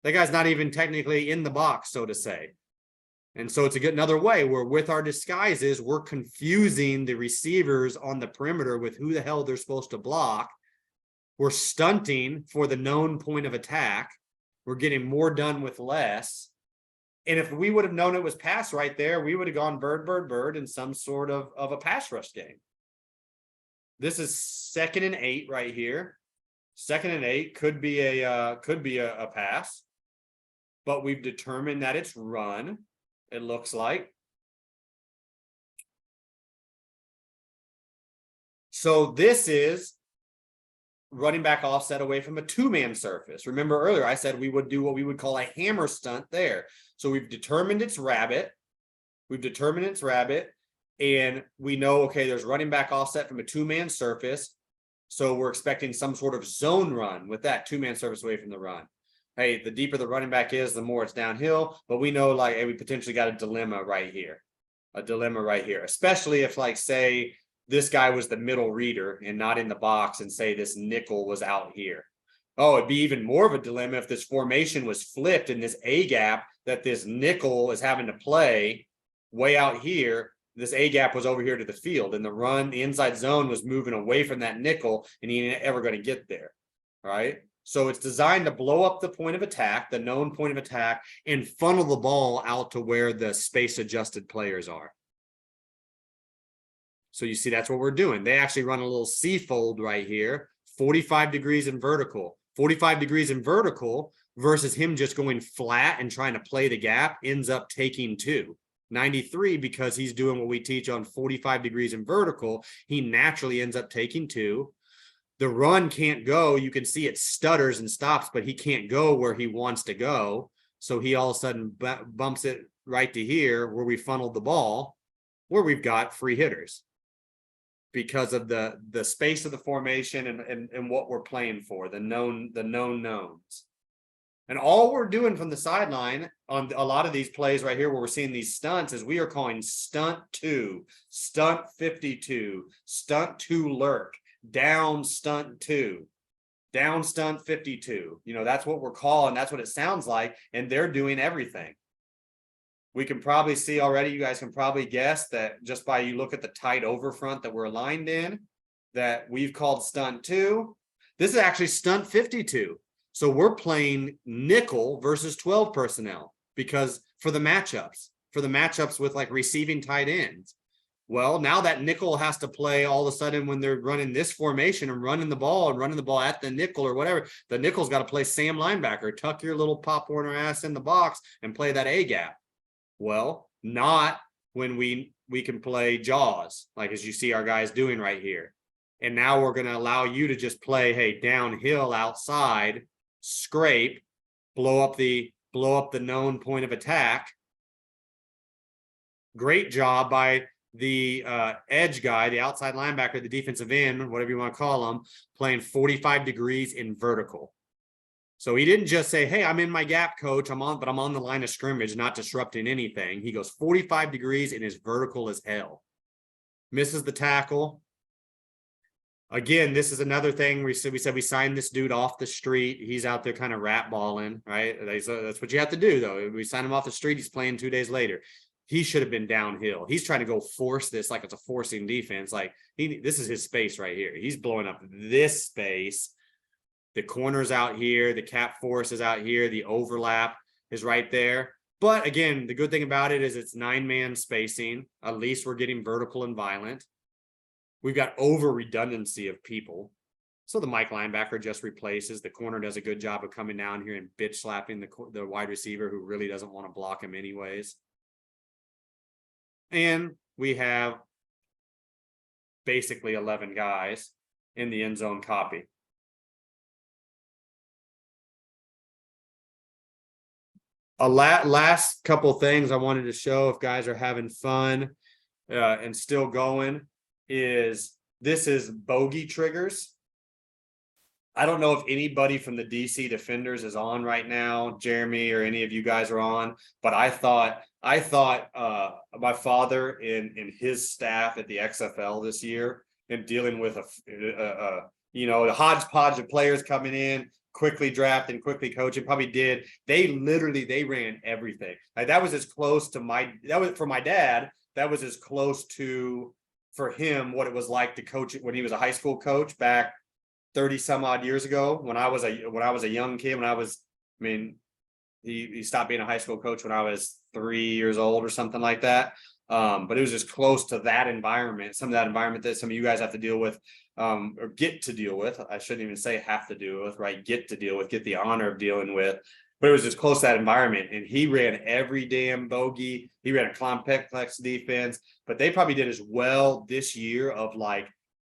that guy's not even technically in the box, so to say. And so it's another way where with our disguises, we're confusing the receivers on the perimeter with who the hell they're supposed to block. We're stunting for the known point of attack. We're getting more done with less. And if we would have known it was pass right there, we would have gone bird, bird, bird in some sort of a pass rush game. This is 2nd and 8 right here. 2nd and 8 could be a pass, but we've determined that it's run. It looks like. So this is running back offset away from a 2-man surface. Remember earlier, I said we would do what we would call a hammer stunt there. So we've determined it's rabbit. And we know, okay, there's running back offset from a 2-man surface. So we're expecting some sort of zone run with that 2-man surface away from the run. Hey, the deeper the running back is, the more it's downhill. But we know, like, hey, we potentially got a dilemma right here. Especially if, like, say, this guy was the middle reader and not in the box, and say this nickel was out here. Oh, it'd be even more of a dilemma if this formation was flipped and this A gap that this nickel is having to play way out here, this A gap was over here to the field, and the inside zone was moving away from that nickel, and he ain't ever going to get there. All right. So it's designed to blow up the point of attack, the known point of attack, and funnel the ball out to where the space adjusted players are. So you see, that's what we're doing. They actually run a little C fold right here, 45 degrees in vertical. 45 degrees in vertical versus him just going flat and trying to play the gap ends up taking 2. 93, because he's doing what we teach on 45 degrees in vertical, he naturally ends up taking 2. The run can't go. You can see it stutters and stops, but he can't go where he wants to go. So he all of a sudden bumps it right to here where we funneled the ball, where we've got free hitters because of the space of the formation and what we're playing for, the known knowns. And all we're doing from the sideline on a lot of these plays right here where we're seeing these stunts is we are calling stunt 2, stunt 52, stunt 2 lurk, down stunt 2, down stunt 52. You know, that's what we're calling. That's what it sounds like. And they're doing everything. We can probably see already, you guys can probably guess that just by you look at the tight over front that we're aligned in, that we've called stunt 2. This is actually stunt 52. So we're playing nickel versus 12 personnel because for the matchups with like receiving tight ends. Well, now that nickel has to play all of a sudden when they're running this formation and running the ball at the nickel or whatever. The nickel's got to play Sam linebacker, tuck your little Pop Warner ass in the box and play that A gap. Well, not when we can play jaws, like as you see our guys doing right here. And now we're going to allow you to just play, hey, downhill outside, scrape, blow up the known point of attack. Great job by the edge guy, the outside linebacker, the defensive end, whatever you want to call him, playing 45 degrees in vertical. So he didn't just say, hey, I'm in my gap, coach, but I'm on the line of scrimmage, not disrupting anything. He goes 45 degrees and is vertical as hell. Misses the tackle. Again, this is another thing we said we signed this dude off the street. He's out there kind of rat balling, right? That's what you have to do, though. We sign him off the street. He's playing 2 days later. He should have been downhill. He's trying to go force this like it's a forcing defense. Like this is his space right here. He's blowing up this space. The corner's out here. The cap force is out here. The overlap is right there. But again, the good thing about it is it's 9-man spacing. At least we're getting vertical and violent. We've got over redundancy of people. So the Mike linebacker just replaces. The corner does a good job of coming down here and bitch slapping the wide receiver who really doesn't want to block him anyways. And we have basically 11 guys in the end zone copy. Last couple things I wanted to show if guys are having fun and still going is this is bogey triggers. I don't know if anybody from the DC Defenders is on right now, Jeremy, or any of you guys are on, but I thought my father and his staff at the XFL this year and dealing with a hodgepodge of players coming in, quickly draft and quickly coach and probably did. They ran everything. Like that was as close to that was for my dad. That was as close to for him what it was like to coach when he was a high school coach back 30 some odd years ago when I was a young kid. He stopped being a high school coach when I was 3 years old or something like that. But it was just close to that environment, some of that environment that some of you guys have to deal with, or get to deal with. I shouldn't even say have to deal with, right? Get to deal with, get the honor of dealing with. But it was just close to that environment. And he ran every damn bogey. He ran a complex defense, but they probably did as well this year of like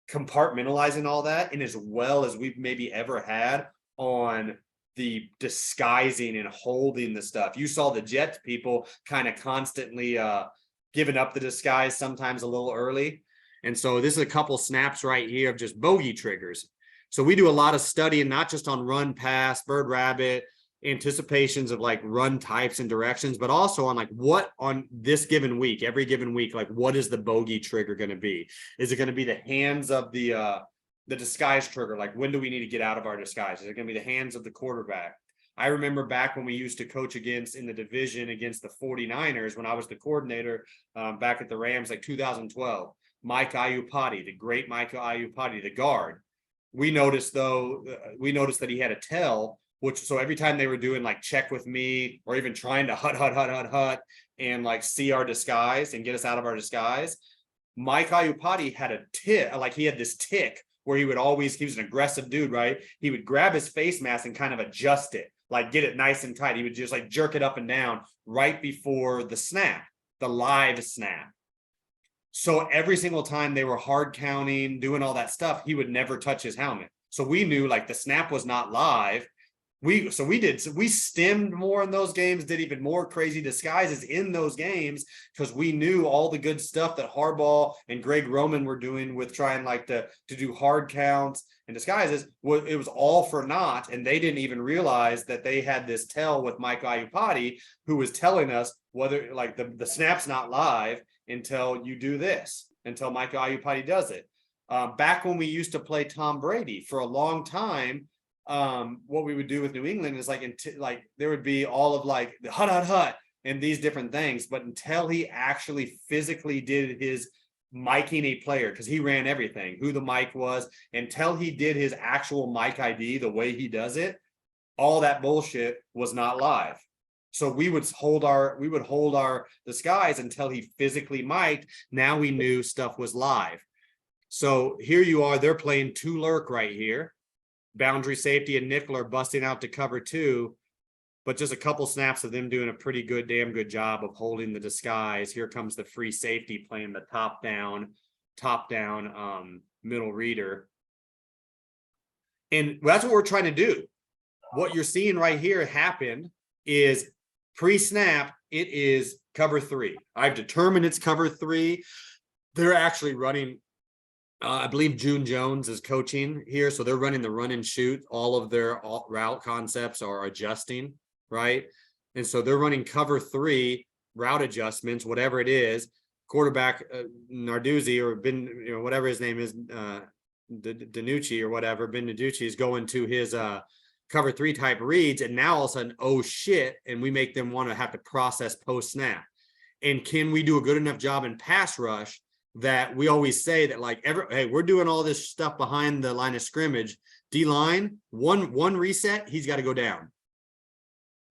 compartmentalizing all that and as well as we've maybe ever had on the disguising and holding the stuff. You saw the Jets people kind of constantly giving up the disguise sometimes a little early. And so this is a couple snaps right here of just bogey triggers. So we do a lot of studying, not just on run, pass, bird, rabbit, anticipations of like run types and directions, but also on like what on this given week, every given week, like what is the bogey trigger going to be? Is it going to be the hands of the disguise trigger? Like when do we need to get out of our disguise? Is it going to be the hands of the quarterback? I remember back when we used to coach against in the division against the 49ers, when I was the coordinator back at the Rams, like 2012, Mike Iupati, the great Mike Iupati, the guard. We noticed that he had a tell, which so every time they were doing like check with me or even trying to hut and like see our disguise and get us out of our disguise, Mike Iupati had a tick, like he had this tick where he was an aggressive dude, right? He would grab his face mask and kind of adjust it, like get it nice and tight. He would just like jerk it up and down right before the snap, the live snap. So every single time they were hard counting, doing all that stuff, he would never touch his helmet. So we knew like the snap was not live. We stemmed more in those games, did even more crazy disguises in those games because we knew all the good stuff that Harbaugh and Greg Roman were doing with trying like to do hard counts and disguises. It was all for naught, and they didn't even realize that they had this tell with Mike Iupati, who was telling us whether like the snap's not live until you do this, until Mike Iupati does it. Back when we used to play Tom Brady for a long time. What we would do with New England is like there would be all of like the hut and these different things, but until he actually physically did his miking a player, because he ran everything, who the mic was, until he did his actual mic ID the way he does it, all that bullshit was not live. So we would hold our disguise until he physically mic'd. Now we knew stuff was live. So here you are, they're playing two lurk right here. Boundary safety and nickel are busting out to cover two, but just a couple snaps of them doing a damn good job of holding the disguise. Here comes the free safety playing the top down middle reader. And that's what we're trying to do. What you're seeing right here happen is pre-snap, it is cover three. I've determined it's cover three. They're actually running I believe June Jones is coaching here. So they're running the run and shoot. All of their route concepts are adjusting, right? And so they're running cover three route adjustments, whatever it is. Quarterback Narduzzi or whatever his name is, Danucci or whatever, Ben Naducci is going to his cover three type reads. And now all of a sudden, oh shit. And we make them want to have to process post snap. And can we do a good enough job in pass rush that we always say that like hey, we're doing all this stuff behind the line of scrimmage. D-line, one reset, he's got to go down.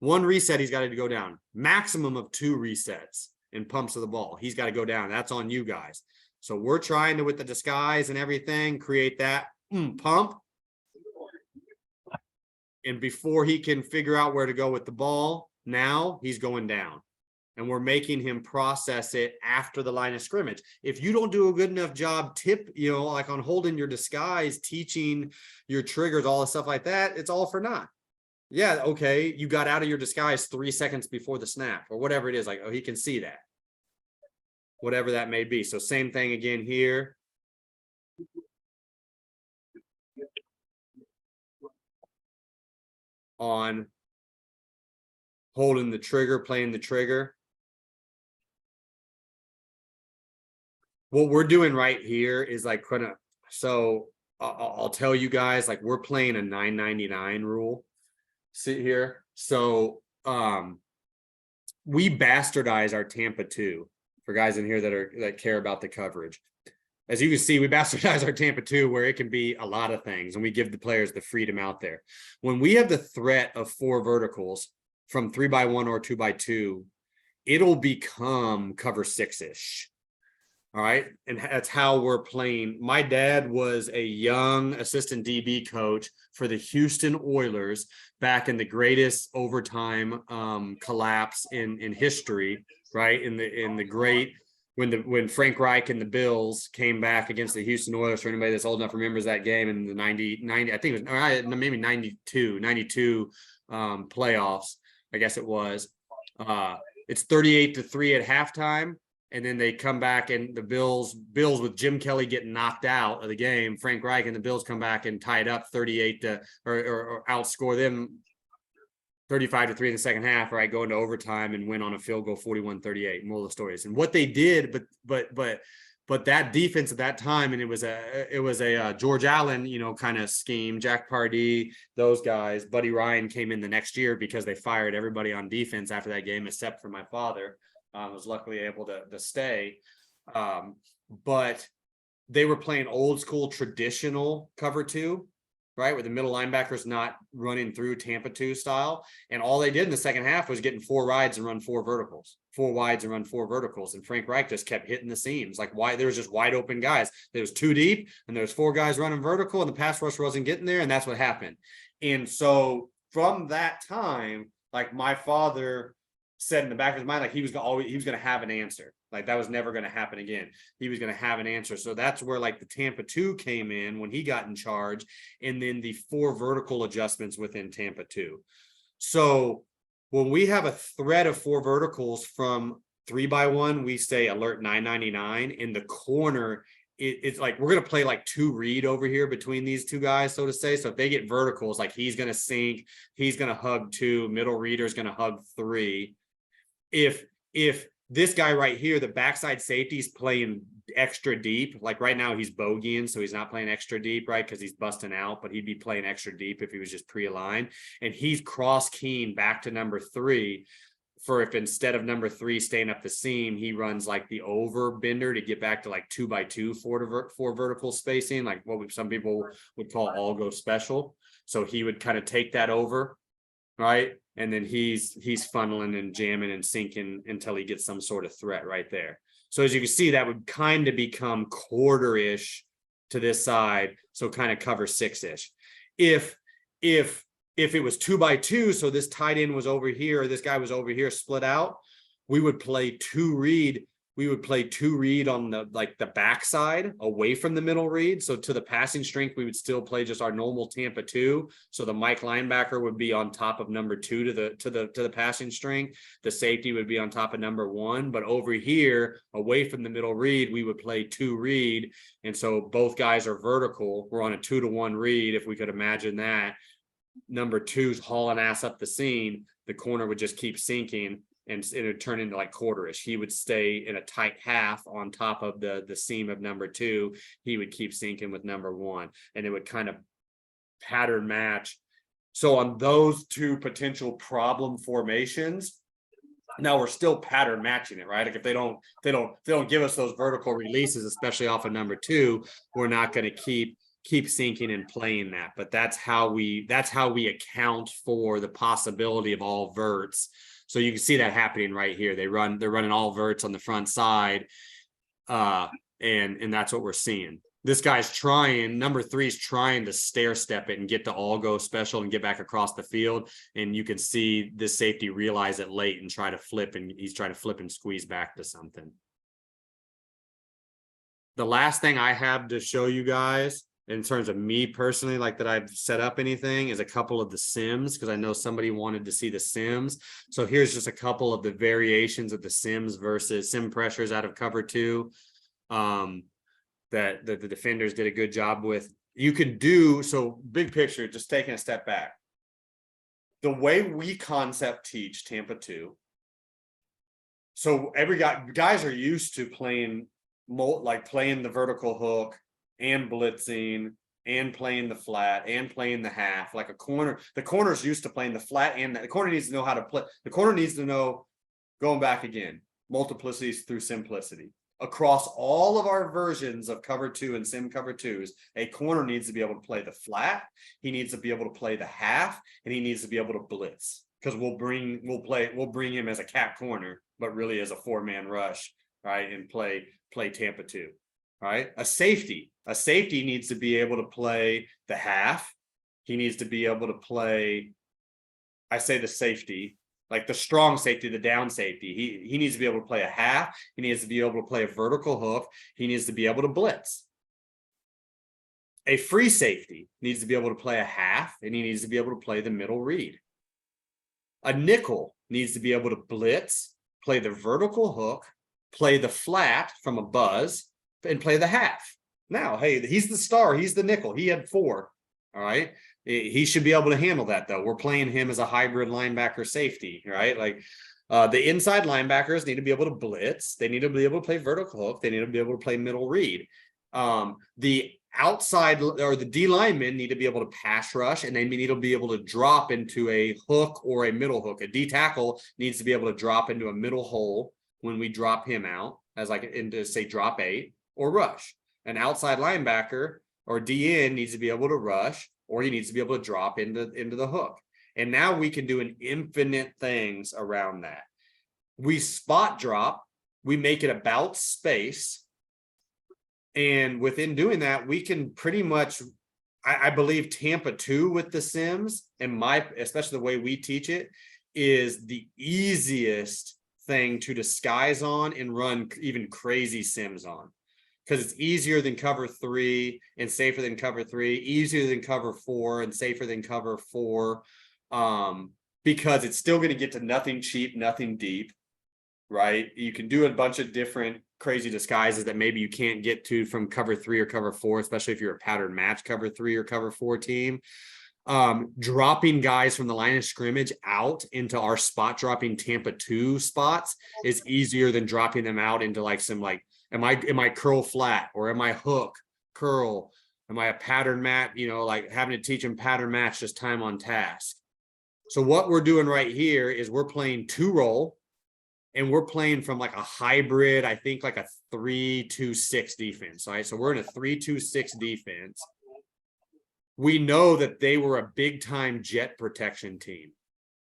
One reset, he's got to go down. Maximum of 2 resets and pumps of the ball. He's got to go down. That's on you guys. So we're trying to, with the disguise and everything, create that pump. And before he can figure out where to go with the ball, now he's going down. And we're making him process it after the line of scrimmage. If you don't do a good enough job like on holding your disguise, teaching your triggers, all the stuff like that, it's all for naught. Yeah, okay, you got out of your disguise 3 seconds before the snap or whatever it is. Like, oh, he can see that. Whatever that may be. So same thing again here. On holding the trigger, playing the trigger. What we're doing right here is like so I'll tell you guys, like we're playing a 999 rule. Sit here. So we bastardize our Tampa 2 for guys in here that care about the coverage. As you can see, we bastardize our Tampa 2 where it can be a lot of things, and we give the players the freedom out there. When we have the threat of 4 verticals from 3x1 or 2x2, it'll become cover 6-ish. All right. And that's how we're playing. My dad was a young assistant DB coach for the Houston Oilers back in the greatest overtime collapse in history, right? In the great when Frank Reich and the Bills came back against the Houston Oilers. For anybody that's old enough remembers that game in the 90, I think it was maybe 92 playoffs, I guess it was. It's 38-3 at halftime. And then they come back and the Bills with Jim Kelly getting knocked out of the game, Frank Reich and the Bills come back and tie it up 38 or outscore them 35-3 in the second half, right? Go into overtime and win on a field goal 41-38. Moral of the story is, and what they did, but that defense at that time, and it was a George Allen, kind of scheme, Jack Pardee, those guys. Buddy Ryan came in the next year because they fired everybody on defense after that game, except for my father. Was luckily able to stay. But they were playing old school traditional cover 2, right? Where the middle linebacker's not running through Tampa 2 style. And all they did in the second half was getting 4 wides and run 4 verticals, 4 wides and run 4 verticals. And Frank Reich just kept hitting the seams. Like why there was just wide open guys. There was 2 deep and there was 4 guys running vertical and the pass rush wasn't getting there. And that's what happened. And so from that time, like my father said in the back of his mind, like he was going to have an answer. Like that was never going to happen again. He was going to have an answer. So that's where like the Tampa 2 came in when he got in charge, and then the 4 vertical adjustments within Tampa 2. So when we have a threat of 4 verticals from 3x1, we say alert 999 in the corner. It's like we're going to play like 2 read over here between these 2 guys, so to say. So if they get verticals, like he's going to sink, he's going to hug 2, middle reader is going to hug 3. If this guy right here, the backside safety, is playing extra deep, like right now he's bogeying, so he's not playing extra deep, right? Because he's busting out, but he'd be playing extra deep if he was just pre-aligned. And he's cross keying back to number 3 for if instead of number 3 staying up the seam, he runs like the over bender to get back to like 2x2 4 vertical spacing, like what some people would call all go special. So he would kind of take that over, right? And then he's funneling and jamming and sinking until he gets some sort of threat right there. So as you can see, that would kind of become quarter-ish to this side. So kind of cover 6-ish. If it was 2x2, so this tight end was over here, or this guy was over here split out, we would play 2 read. We would play 2 read on the backside away from the middle read. So to the passing strength, we would still play just our normal Tampa 2. So the Mike linebacker would be on top of number 2 to the passing strength. The safety would be on top of number 1. But over here, away from the middle read, we would play 2 read. And so both guys are vertical. We're on a 2-to-1 read, if we could imagine that. Number 2's hauling ass up the seam. The corner would just keep sinking. And it would turn into like quarterish. He would stay in a tight half on top of the seam of number 2. He would keep sinking with number 1, and it would kind of pattern match. So on those 2 potential problem formations, now we're still pattern matching it, right? Like if they don't give us those vertical releases, especially off of number 2, we're not going to keep sinking and playing that. But that's how we account for the possibility of all verts. So you can see that happening right here. They're running all verts on the front side. And that's what we're seeing. This guy's trying, number 3's trying to stair step it and get to all go special and get back across the field. And you can see this safety realize it late and try to flip, and he's trying to flip and squeeze back to something. The last thing I have to show you guys in terms of me personally, like that I've set up anything, is a couple of the sims, because I know somebody wanted to see the sims. So here's just a couple of the variations of the sims versus sim pressures out of cover 2 that the defenders did a good job with. You can do, so big picture, just taking a step back. The way we concept teach Tampa 2, so guys are used to playing the vertical hook and blitzing and playing the flat and playing the half. Like a corner, the corner's used to playing the flat, and the corner needs to know how to play. The corner needs to know, going back again, multiplicities through simplicity. Across all of our versions of cover 2 and sim cover 2s, a corner needs to be able to play the flat, he needs to be able to play the half, and he needs to be able to blitz. Because we'll bring him as a cap corner, but really as a 4-man rush, right? And play Tampa 2. Right? A safety needs to be able to play the half. He needs to be able to play, I say the safety, like the strong safety, the down safety. He needs to be able to play a half. He needs to be able to play a vertical hook. He needs to be able to blitz. A free safety needs to be able to play a half, and he needs to be able to play the middle read. A nickel needs to be able to blitz, play the vertical hook, play the flat from a buzz, and play the half. Now, hey, he's the star. He's the nickel. He had 4. All right. He should be able to handle that, though. We're playing him as a hybrid linebacker safety, right? Like the inside linebackers need to be able to blitz. They need to be able to play vertical hook. They need to be able to play middle read. The outside or the D linemen need to be able to pass rush, and they need to be able to drop into a hook or a middle hook. A D tackle needs to be able to drop into a middle hole when we drop him out, as like into say drop 8 or rush. An outside linebacker or DN needs to be able to rush, or he needs to be able to drop into the hook. And now we can do an infinite things around that. We spot drop, we make it about space. And within doing that, we can pretty much, I believe Tampa 2 with the Sims, and especially the way we teach it, is the easiest thing to disguise on and run even crazy Sims on. Because it's easier than cover 3 and safer than cover 3, easier than cover 4 and safer than cover 4. Because it's still going to get to nothing cheap, nothing deep, right? You can do a bunch of different crazy disguises that maybe you can't get to from cover 3 or cover 4, especially if you're a pattern match cover 3 or cover 4 team. Dropping guys from the line of scrimmage out into our spot dropping Tampa 2 spots is easier than dropping them out into like some like, am I curl flat, or am I hook curl? Am I a pattern match? You know, like having to teach them pattern match, just time on task. So what we're doing right here is we're playing 2 roll, and we're playing from like a hybrid, I think like a 3-2-6 defense. Right. So we're in a 3-2-6 defense. We know that they were a big time jet protection team.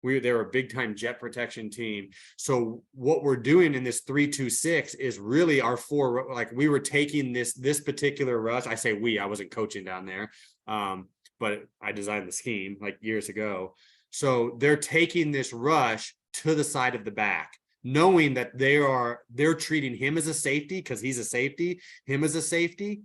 They were a big time jet protection team. So what we're doing in this 3-2-6 is really our 4, like we were taking this particular rush. I say I wasn't coaching down there. But I designed the scheme like years ago. So they're taking this rush to the side of the back, knowing that they're treating him as a safety because he's a safety, him as a safety.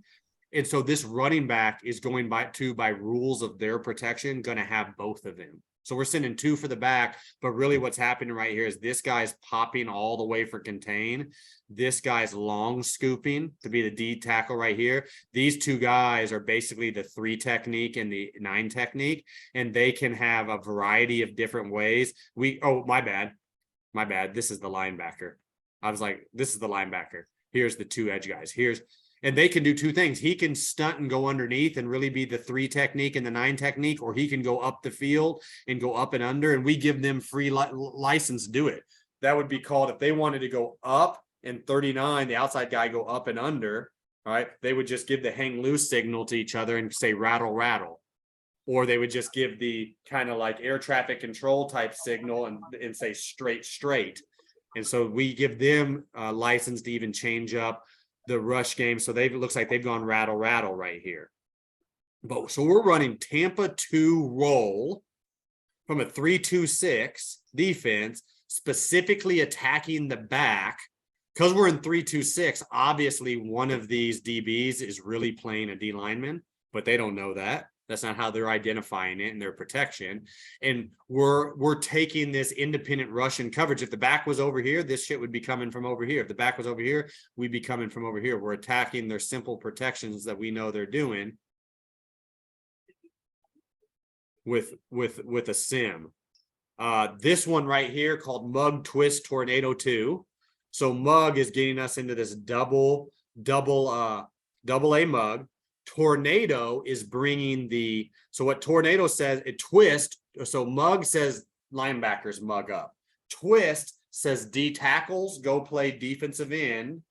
And so this running back is going by rules of their protection, going to have both of them. So we're sending 2 for the back, but really what's happening right here is this guy's popping all the way for contain. This guy's long scooping to be the D tackle right here. These 2 guys are basically the 3 technique and the 9 technique, and they can have a variety of different ways. My bad. This is the linebacker. I was like, this is the linebacker. Here's the 2 edge guys. And they can do 2 things. He can stunt and go underneath and really be the 3 technique and the 9 technique, or he can go up the field and go up and under, and we give them free license to do it. That would be called, if they wanted to go up and 39, the outside guy go up and under, right? They would just give the hang loose signal to each other and say rattle, rattle. Or they would just give the kind of like air traffic control type signal and say straight, straight. And so we give them a license to even change up the rush game. So it looks like they've gone rattle, rattle right here. But so we're running Tampa 2 roll from a 3-2-6 defense, specifically attacking the back. Because we're in 3-2-6, obviously one of these DBs is really playing a D lineman, but they don't know that. That's not how they're identifying it in their protection. And we're taking this independent Russian coverage. If the back was over here, this shit would be coming from over here. If the back was over here, we'd be coming from over here. We're attacking their simple protections that we know they're doing with a sim. This one right here called Mug Twist Tornado 2. So Mug is getting us into this double A mug. Tornado is bringing so what Tornado says, it twist. So Mug says linebackers mug up. Twist says D tackles go play defensive end.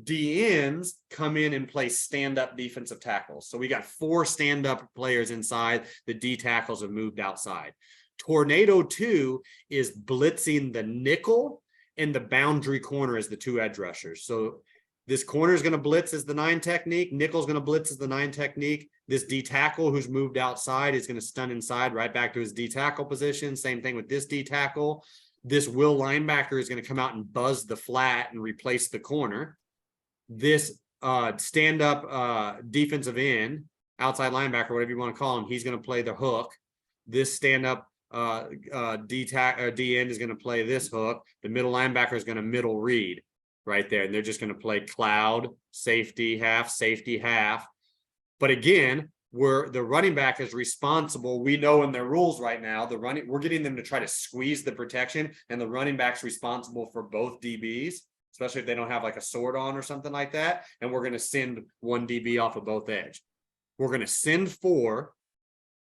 D ends come in and play stand-up defensive tackles. So we got 4 stand-up players inside. The D tackles have moved outside. Tornado 2 is blitzing the nickel and the boundary corner as the 2 edge rushers. So this corner is going to blitz as the 9 technique. Nickel's going to blitz as the 9 technique. This D tackle who's moved outside is going to stun inside right back to his D tackle position. Same thing with this D tackle. This will linebacker is going to come out and buzz the flat and replace the corner. This stand-up defensive end, outside linebacker, whatever you want to call him, he's going to play the hook. This stand-up D end is going to play this hook. The middle linebacker is going to middle read right there, and they're just going to play cloud, safety half. But again, the running back is responsible. We know in their rules right now, we're getting them to try to squeeze the protection, and the running back's responsible for both DBs, especially if they don't have like a sword on or something like that. And we're going to send 1 DB off of both edge. We're going to send 4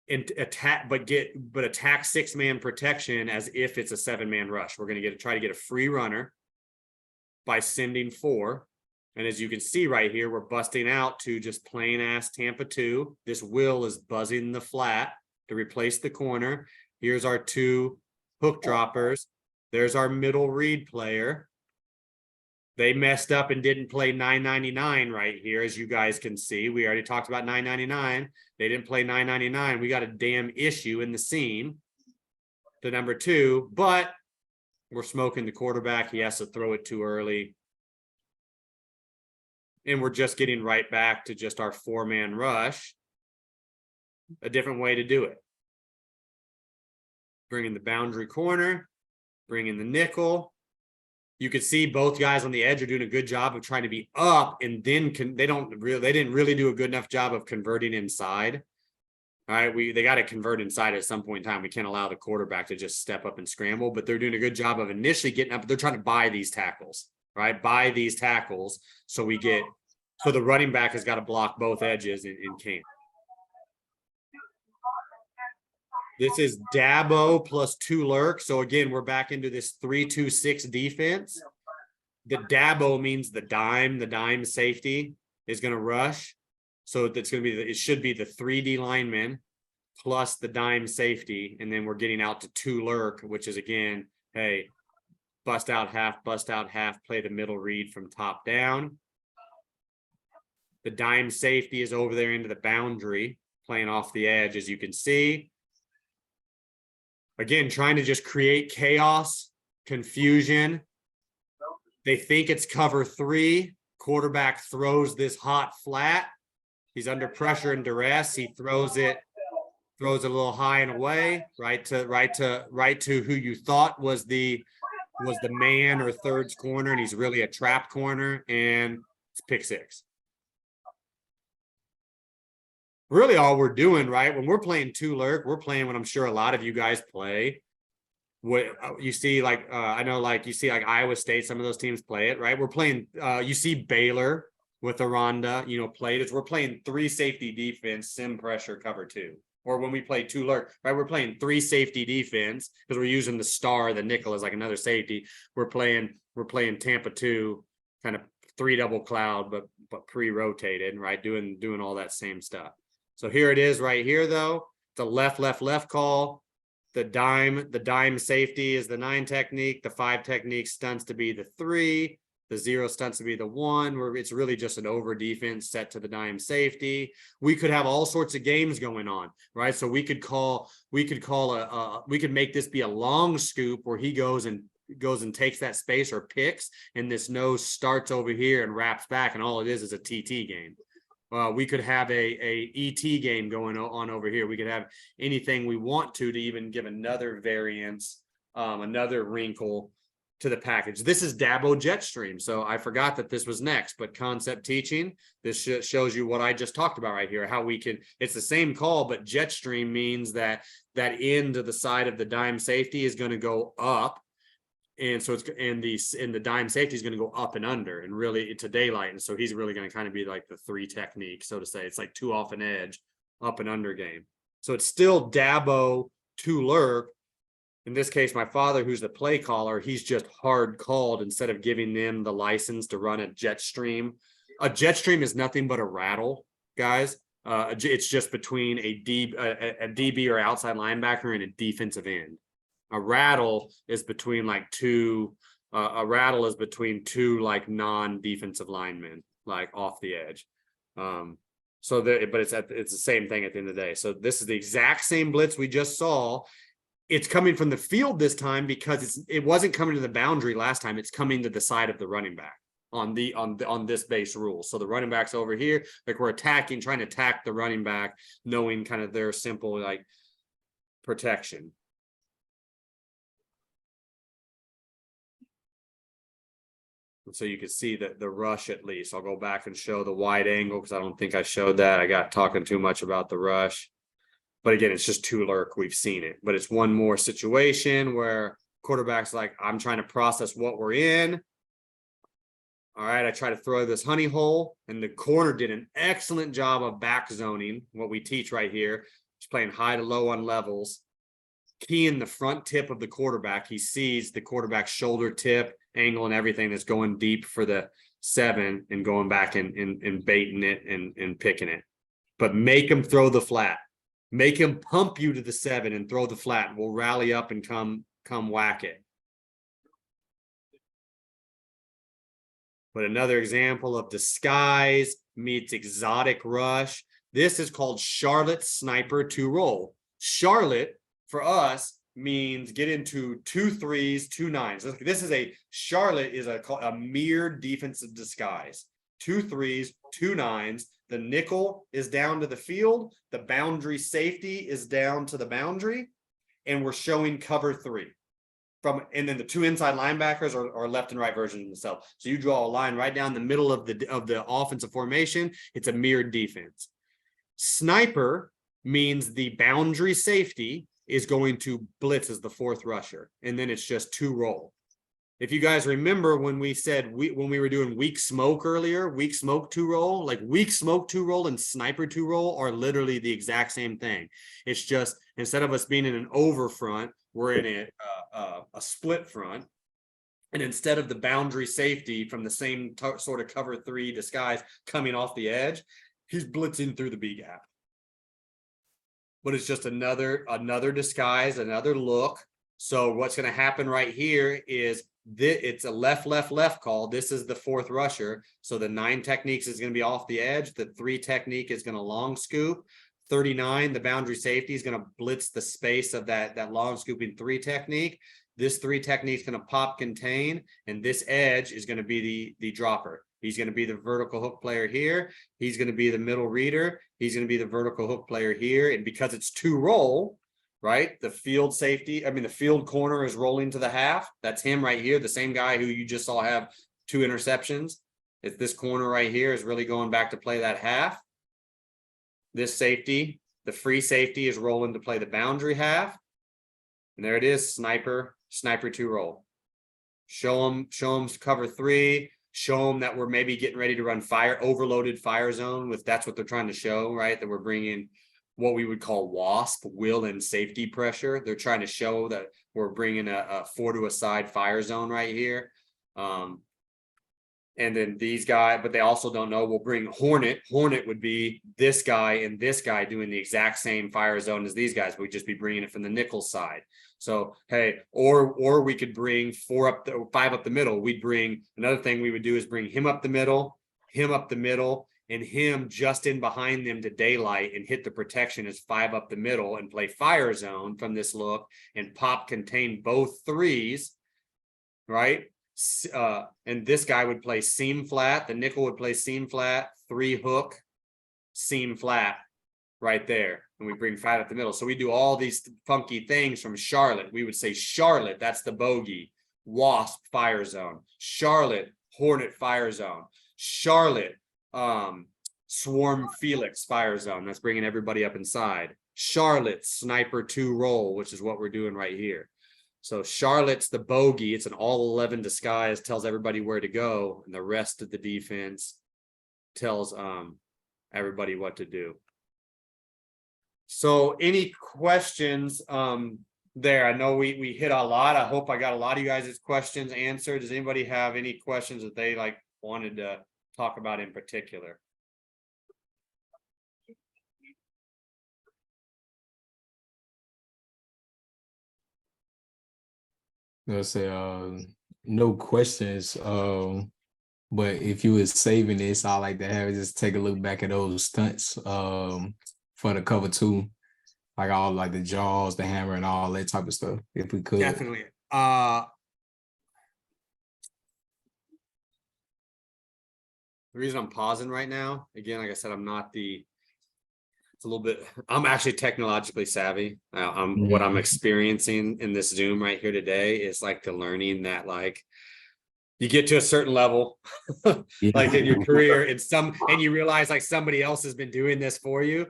and attack, but attack 6-man protection as if it's a 7-man rush. We're going to try to get a free runner by sending 4. And as you can see right here, we're busting out to just plain ass Tampa 2. This Will is buzzing the flat to replace the corner. Here's our 2 hook droppers. There's our middle read player. They messed up and didn't play 999 right here, as you guys can see. We already talked about 999. They didn't play 999. We got a damn issue in the seam to number 2, but we're smoking the quarterback. He has to throw it too early. And we're just getting right back to just our 4-man rush. A different way to do it. Bring in the boundary corner, bring in the nickel. You could see both guys on the edge are doing a good job of trying to be up, and then they didn't really do a good enough job of converting inside. All right, they got to convert inside at some point in time. We can't allow the quarterback to just step up and scramble, but they're doing a good job of initially getting up. They're trying to buy these tackles, right? Buy these tackles so the running back has got to block both edges in camp. This is Dabo plus 2 lurk. So again, we're back into this 3-2-6 defense. The Dabo means the dime safety is going to rush. So that's going to be it should be the 3D lineman plus the dime safety. And then we're getting out to 2 lurk, which is again, hey, bust out half, play the middle read from top down. The dime safety is over there into the boundary, playing off the edge, as you can see. Again, trying to just create chaos, confusion. They think it's cover 3. Quarterback throws this hot flat. He's under pressure and duress. He throws it a little high and away, right to who you thought was the man or thirds corner, and he's really a trap corner, and it's pick 6. Really all we're doing, right, when we're playing 2 lurk, we're playing what I'm sure a lot of you guys play. What you see, like I know, like you see, like Iowa State, some of those teams play it, right? We're playing. You see Baylor with Aranda, played it. We're playing 3 safety defense, sim pressure, cover 2. Or when we play 2 lurk, right? We're playing 3 safety defense because we're using the nickel as like another safety. We're playing Tampa 2, kind of 3 double cloud, but pre-rotated, right? Doing all that same stuff. So here it is right here, though. The left call. The dime safety is the 9 technique. The 5 technique stunts to be the 3. The 0 stunts to be the 1, where it's really just an over defense set to the dime safety. We could have all sorts of games going on, right? So we could make this be a long scoop where he goes and takes that space or picks, and this nose starts over here and wraps back, and all it is a TT game. We could have a ET game going on over here. We could have anything we want to even give another variance, another wrinkle to the package. This is Dabo Jetstream. So I forgot that this was next, but concept teaching, this shows you what I just talked about right here, how we can, it's the same call, but Jetstream means that end to the side of the dime safety is going to go up. And so the dime safety is going to go up and under and really into daylight. And so he's really going to kind of be like the 3 technique, so to say. It's like 2 off an edge, up and under game. So it's still Dabo, 2 lurk. In this case, my father, who's the play caller, he's just hard called instead of giving them the license to run a jet stream. A jet stream is nothing but a rattle, guys. It's just between a DB or outside linebacker and a defensive end. A rattle is between like two like non-defensive linemen, like off the edge. But it's the same thing at the end of the day. So this is the exact same blitz we just saw. It's coming from the field this time because it wasn't coming to the boundary last time. It's coming to the side of the running back on this base rule. So the running back's over here, like we're trying to attack the running back, knowing kind of their simple like protection. So you can see that the rush, at least I'll go back and show the wide angle because I don't think I showed that. I got talking too much about the rush, but again, it's just 2 lurk. We've seen it, but it's one more situation where quarterback's like, I'm trying to process what we're in. All right, I try to throw this honey hole, and the corner did an excellent job of back zoning, what we teach right here. He's playing high to low on levels. Key in the front tip of the quarterback. He sees the quarterback's shoulder tip, angle, and everything that's going deep for the 7 and going back and baiting it and picking it. But make him throw the flat. Make him pump you to the 7 and throw the flat. We'll rally up and come whack it. But another example of disguise meets exotic rush. This is called Charlotte Sniper 2 roll. Charlotte for us means get into 2 3s, 2 9s. This is Charlotte is a mere defensive disguise. 2 3s, 2 9s. The nickel is down to the field. The boundary safety is down to the boundary, and we're showing cover 3. And then the 2 inside linebackers are left and right versions of themselves. So you draw a line right down the middle of the offensive formation. It's a mirrored defense. Sniper means the boundary safety is going to blitz as the 4th rusher, and then it's just 2 roll. If you guys remember when we said when we were doing weak smoke earlier, weak smoke 2 roll, like weak smoke 2 roll and sniper 2 roll are literally the exact same thing. It's just instead of us being in an over front, we're in a split front, and instead of the boundary safety from the same sort of cover 3 disguise coming off the edge, he's blitzing through the B gap. But it's just another disguise, another look. So what's going to happen right here is it's a left call. This is the 4th rusher. So the 9 techniques is going to be off the edge. The 3 technique is going to long scoop. 39, the boundary safety is going to blitz the space of that long scooping 3 technique. This 3 technique is going to pop contain, and this edge is going to be the dropper. He's going to be the vertical hook player here. He's going to be the middle reader. He's going to be the vertical hook player here. And because it's 2 roll, right? The field corner is rolling to the half. That's him right here. The same guy who you just saw have 2 interceptions. It's this corner right here is really going back to play that half. This safety, the free safety, is rolling to play the boundary half. And there it is, sniper 2 roll. Show them cover 3. Show them that we're maybe getting ready to run overloaded fire zone that's what they're trying to show, right? That we're bringing what we would call WASP, will and safety pressure. They're trying to show that we're bringing a 4 to a side fire zone right here. And then these guys, but they also don't know, we'll bring Hornet. Hornet would be this guy and this guy doing the exact same fire zone as these guys. We'd just be bringing it from the nickel side. So, hey, or we could bring 5 up the middle. We'd bring, another thing we would do is bring him up the middle, and him just in behind them to daylight and hit the protection as 5 up the middle and play fire zone from this look and pop contain both 3s, right? And this guy would play seam flat. The nickel would play seam flat, 3 hook, seam flat right there. And we bring 5 up the middle. So we do all these funky things from Charlotte. We would say Charlotte, that's the bogey. Wasp, fire zone. Charlotte, Hornet, fire zone. Charlotte, Swarm, Felix, fire zone. That's bringing everybody up inside. Charlotte, Sniper 2 roll, which is what we're doing right here. So Charlotte's the bogey. It's an all 11 disguise, tells everybody where to go, and the rest of the defense tells everybody what to do. So any questions there? I know we hit a lot. I hope I got a lot of you guys' questions answered. Does anybody have any questions that they like wanted to talk about in particular? I'll say no questions. But if you was saving this, I like to have just take a look back at those stunts for the cover 2. Like all like the jaws, the hammer, and all that type of stuff, if we could. Definitely. The reason I'm pausing right now, again, like I said, I'm a little bit, I'm actually technologically savvy. What I'm experiencing in this Zoom right here today is like the learning that like you get to a certain level, like in your career, and you realize like somebody else has been doing this for you.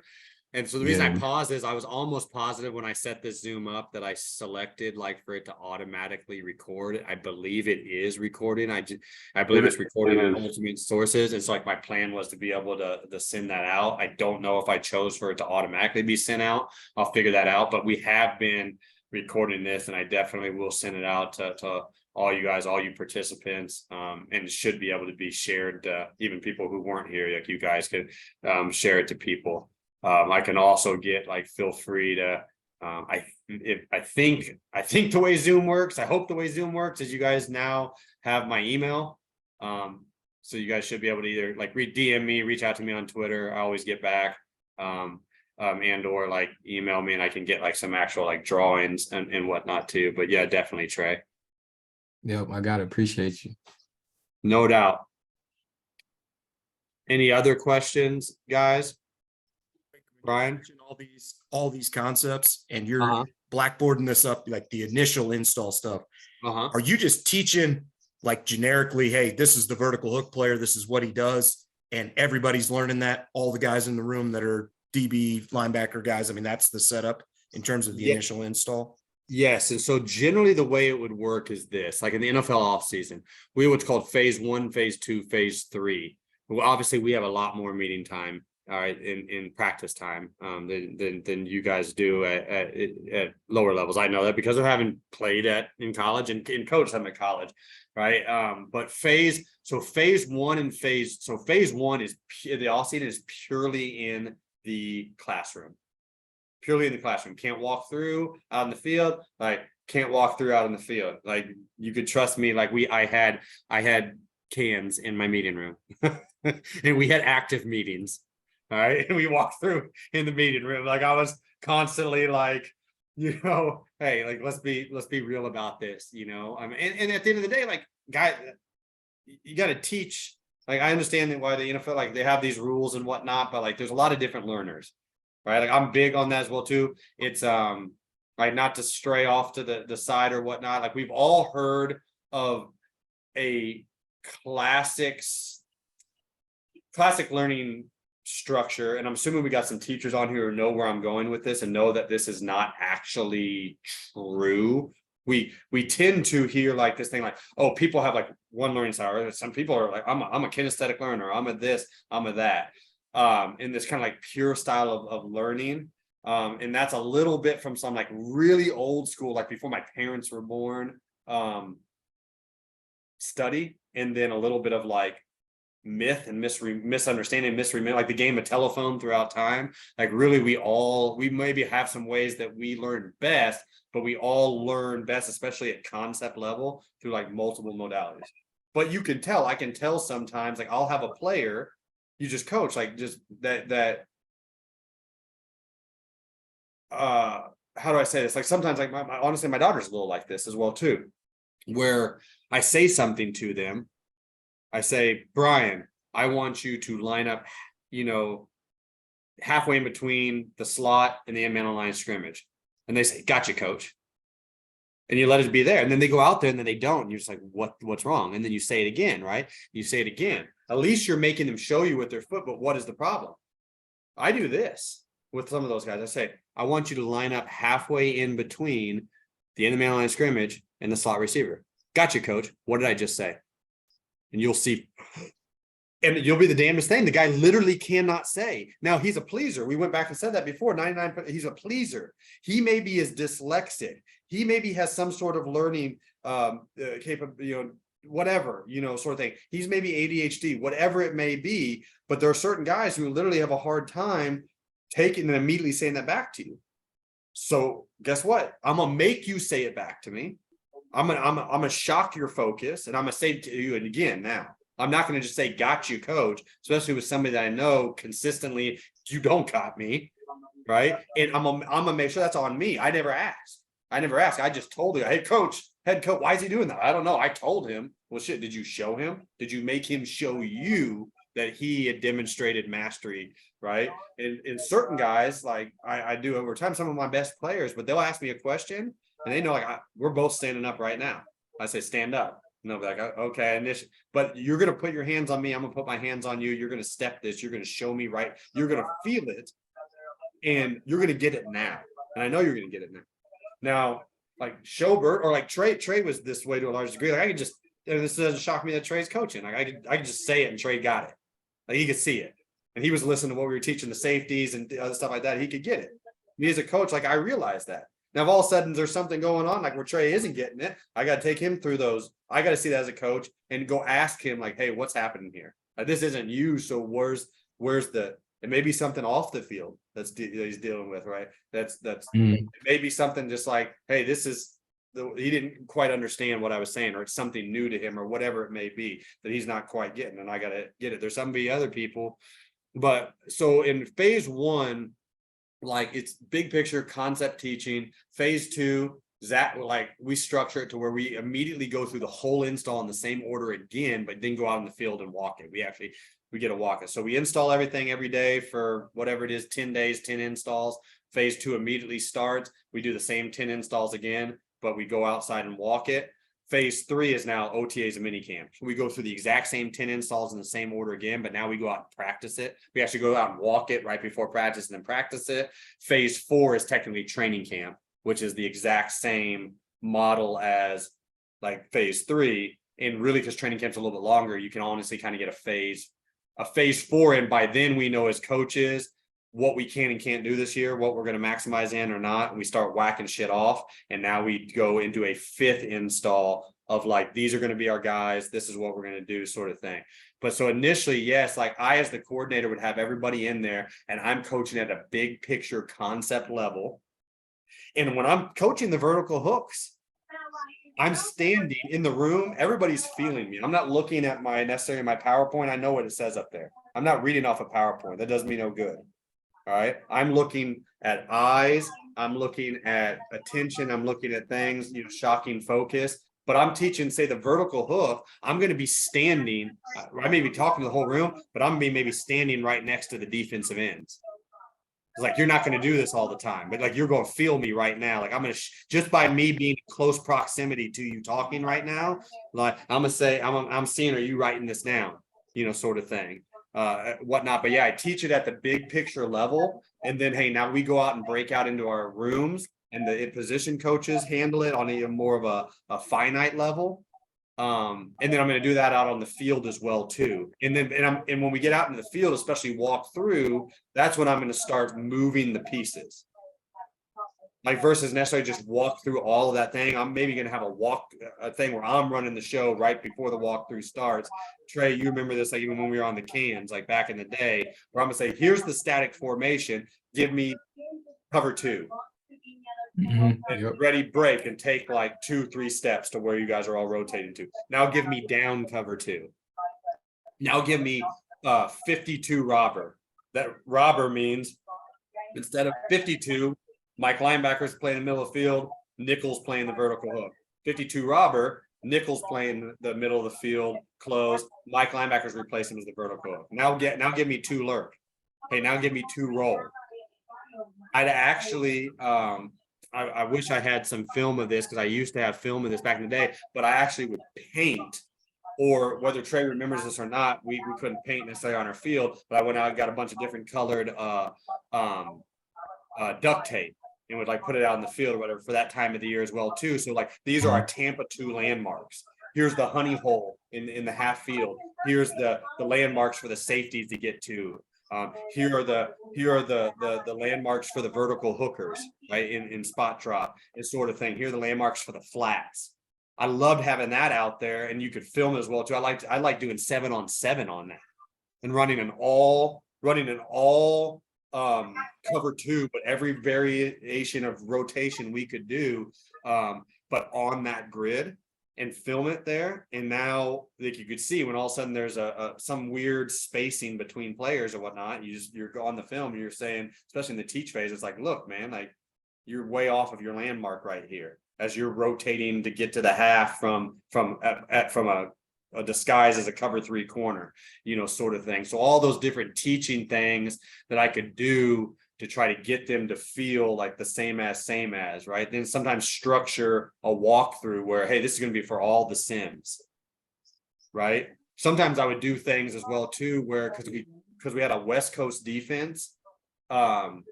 And so the reason I paused is I was almost positive when I set this Zoom up that I selected like for it to automatically record. I believe it is recording. I believe it's recording on multiple sources. And so like my plan was to be able to send that out. I don't know if I chose for it to automatically be sent out. I'll figure that out. But we have been recording this, and I definitely will send it out to all you guys, all you participants, and it should be able to be shared. Even people who weren't here, like you guys could share it to people. I can also get like, feel free to, I think the way Zoom works, I hope the way Zoom works is you guys now have my email. So you guys should be able to either like DM me, reach out to me on Twitter. I always get back, and or like email me, and I can get like some actual like drawings and whatnot too. But yeah, definitely Trey. Yep, I gotta appreciate you. No doubt. Any other questions, guys? Brian, all these concepts, and you're blackboarding this up like the initial install stuff. Are you just teaching like generically, hey, this is the vertical hook player, this is what he does, and everybody's learning that, all the guys in the room that are DB linebacker guys? I mean, that's the setup in terms of the initial install. Yes. And so generally the way it would work is this, like in the NFL offseason, we have what's called phase 1, phase 2, phase 3. Well, obviously we have a lot more meeting time, all right, in practice time than you guys do at lower levels. I know that because of having played in college and coached them at college, right? But phase 1 and phase one is the off season is purely in the classroom. Purely in the classroom. Can't walk through out in the field. Like can't walk through out in the field. Like you could trust me. Like I had cans in my meeting room, and we had active meetings. All right, and we walked through in the meeting room. Like I was constantly like, you know, hey, like let's be real about this, you know. I mean, and at the end of the day, like guy, you got to teach. Like I understand that why the NFL like they have these rules and whatnot, but like there's a lot of different learners. Right. Like I'm big on that as well, too. It's like not to stray off to the side or whatnot. Like we've all heard of a classic learning structure. And I'm assuming we got some teachers on here who know where I'm going with this and know that this is not actually true. We tend to hear like this thing like, oh, people have like one learning style. Some people are like, I'm a kinesthetic learner. I'm a this, I'm a that. In this kind of like pure style of learning. And that's a little bit from some like really old school, like before my parents were born, study, and then a little bit of like myth and misunderstanding, like the game of telephone throughout time. Like really we maybe have some ways that we learn best, but we all learn best, especially at concept level, through like multiple modalities. But you can tell, I can tell sometimes, like I'll have a player you just coach, like just that how do I say this? Like sometimes like honestly, my daughter's a little like this as well too, where I say something to them. I say, Brian, I want you to line up, you know, halfway in between the slot and the end man line of scrimmage. And they say, gotcha, coach. And you let it be there. And then they go out there and then they don't. And you're just like, what's wrong? And then you say it again, right? You say it again. At least you're making them show you with their foot, but what is the problem? I do this with some of those guys. I say, I want you to line up halfway in between the end of the man line of scrimmage, and the slot receiver. Gotcha, coach. What did I just say? And you'll see. And you'll be the damnedest thing. The guy literally cannot say. Now, he's a pleaser. We went back and said that before. 99, he's a pleaser. He maybe is dyslexic. He maybe has some sort of learning capable, whatever, sort of thing. He's maybe ADHD, whatever it may be. But there are certain guys who literally have a hard time taking and immediately saying that back to you. So guess what? I'm gonna make you say it back to me. I'm gonna shock your focus, and I'm gonna say it to you. And again, now I'm not gonna just say "got you, coach," especially with somebody that I know consistently. You don't got me, right? And I'm gonna make sure that's on me. I never asked. I just told you, hey, coach, head coach, why is he doing that? I don't know. I told him. Well, shit. Did you show him? Did you make him show you that he had demonstrated mastery? Right. And certain guys, like I do over time, some of my best players, but they'll ask me a question and they know, like, we're both standing up right now. I say, stand up. And they'll be like, okay, but you're going to put your hands on me. I'm going to put my hands on you. You're going to step this. You're going to show me, right? You're going to feel it and you're going to get it now. And I know you're going to get it now. Now, like Schobert or like Trey was this way to a large degree. Like I could just, and this doesn't shock me that Trey's coaching. Like I could just say it and Trey got it. Like he could see it. And he was listening to what we were teaching, the safeties and other stuff like that. He could get it. Me as a coach, like I realized that. Now, if all of a sudden there's something going on, like where Trey isn't getting it, I got to take him through those. I got to see that as a coach and go ask him, like, hey, what's happening here? Like, this isn't you. So where's it may be something off the field that he's dealing with, right? That's it may be something just like, hey, he didn't quite understand what I was saying, or it's something new to him, or whatever it may be that he's not quite getting, and I got to get it. There's some other people. But so in phase one, like it's big picture concept teaching. Phase two, like we structure it to where we immediately go through the whole install in the same order again, but then go out in the field and walk it. We get to walk it. So we install everything every day for whatever it is, 10 days, 10 installs. Phase two immediately starts. We do the same 10 installs again, but we go outside and walk it. Phase three is now OTAs and mini camps. We go through the exact same 10 installs in the same order again, but now we go out and practice it. We actually go out and walk it right before practice and then practice it. Phase four is technically training camp, which is the exact same model as like phase three. And really, because training camp's a little bit longer, you can honestly kind of get a phase four. And by then we know as coaches what we can and can't do this year, what we're going to maximize in or not. And we start whacking shit off. And now we go into a fifth install of like, these are going to be our guys. This is what we're going to do, sort of thing. But so initially, yes, like I, as the coordinator, would have everybody in there and I'm coaching at a big picture concept level. And when I'm coaching the vertical hooks, I'm standing in the room. Everybody's feeling me. I'm not looking at necessarily my PowerPoint. I know what it says up there. I'm not reading off a PowerPoint. That does me no good. All right. I'm looking at eyes. I'm looking at attention. I'm looking at things, shocking focus. But I'm teaching, say, the vertical hook. I'm going to be standing. I may be talking to the whole room, but I'm going to be maybe standing right next to the defensive ends. It's like, you're not going to do this all the time, but like, you're going to feel me right now. Like I'm going to, just by me being in close proximity to you talking right now, like I'm going to say, I'm seeing, are you writing this down? Sort of thing. Whatnot. But yeah, I teach it at the big picture level. And then, hey, now we go out and break out into our rooms and the position coaches handle it on a more of a finite level. And then I'm going to do that out on the field as well too. And when we get out into the field, especially walk through, that's when I'm going to start moving the pieces. Like versus necessarily just walk through all of that thing. I'm maybe going to have a thing where I'm running the show right before the walkthrough starts. Trey, you remember this, like even when we were on the cans, like back in the day, where I'm going to say, here's the static formation. Give me cover two. And ready, break, and take like 2-3 steps to where you guys are all rotating to. Now give me down cover two. Now give me 52 robber. That robber means instead of 52, Mike linebackers playing in the middle of the field, Nichols playing the vertical hook. 52 robber, Nichols playing the middle of the field, close. Mike linebackers replace him as the vertical hook. Now give me 2 lurk. Hey, now give me 2 roll. I'd actually I wish I had some film of this, because I used to have film of this back in the day, but I actually would paint, or whether Trey remembers this or not, we couldn't paint necessarily on our field, but I went out and got a bunch of different colored duct tape. and would like put it out in the field or whatever for that time of the year as well too. So like these are our Tampa 2 landmarks. Here's the honey hole in the half field. Here's the landmarks for the safeties to get to. Here are the landmarks for the vertical hookers, right? In spot drop and sort of thing. Here are the landmarks for the flats. I loved having that out there, and you could film as well too. I like doing 7-on-7 on that and running an all cover 2, but every variation of rotation we could do, but on that grid and film it there. And now, like, you could see when all of a sudden there's some weird spacing between players or whatnot, you're on the film and you're saying, especially in the teach phase, it's like, look, man, like you're way off of your landmark right here as you're rotating to get to the half from a disguise as a cover 3 corner, sort of thing. So all those different teaching things that I could do to try to get them to feel like the same as, right? Then sometimes structure a walkthrough where, hey, this is going to be for all the sims, right? Sometimes I would do things as well too, where because we had a West Coast defense,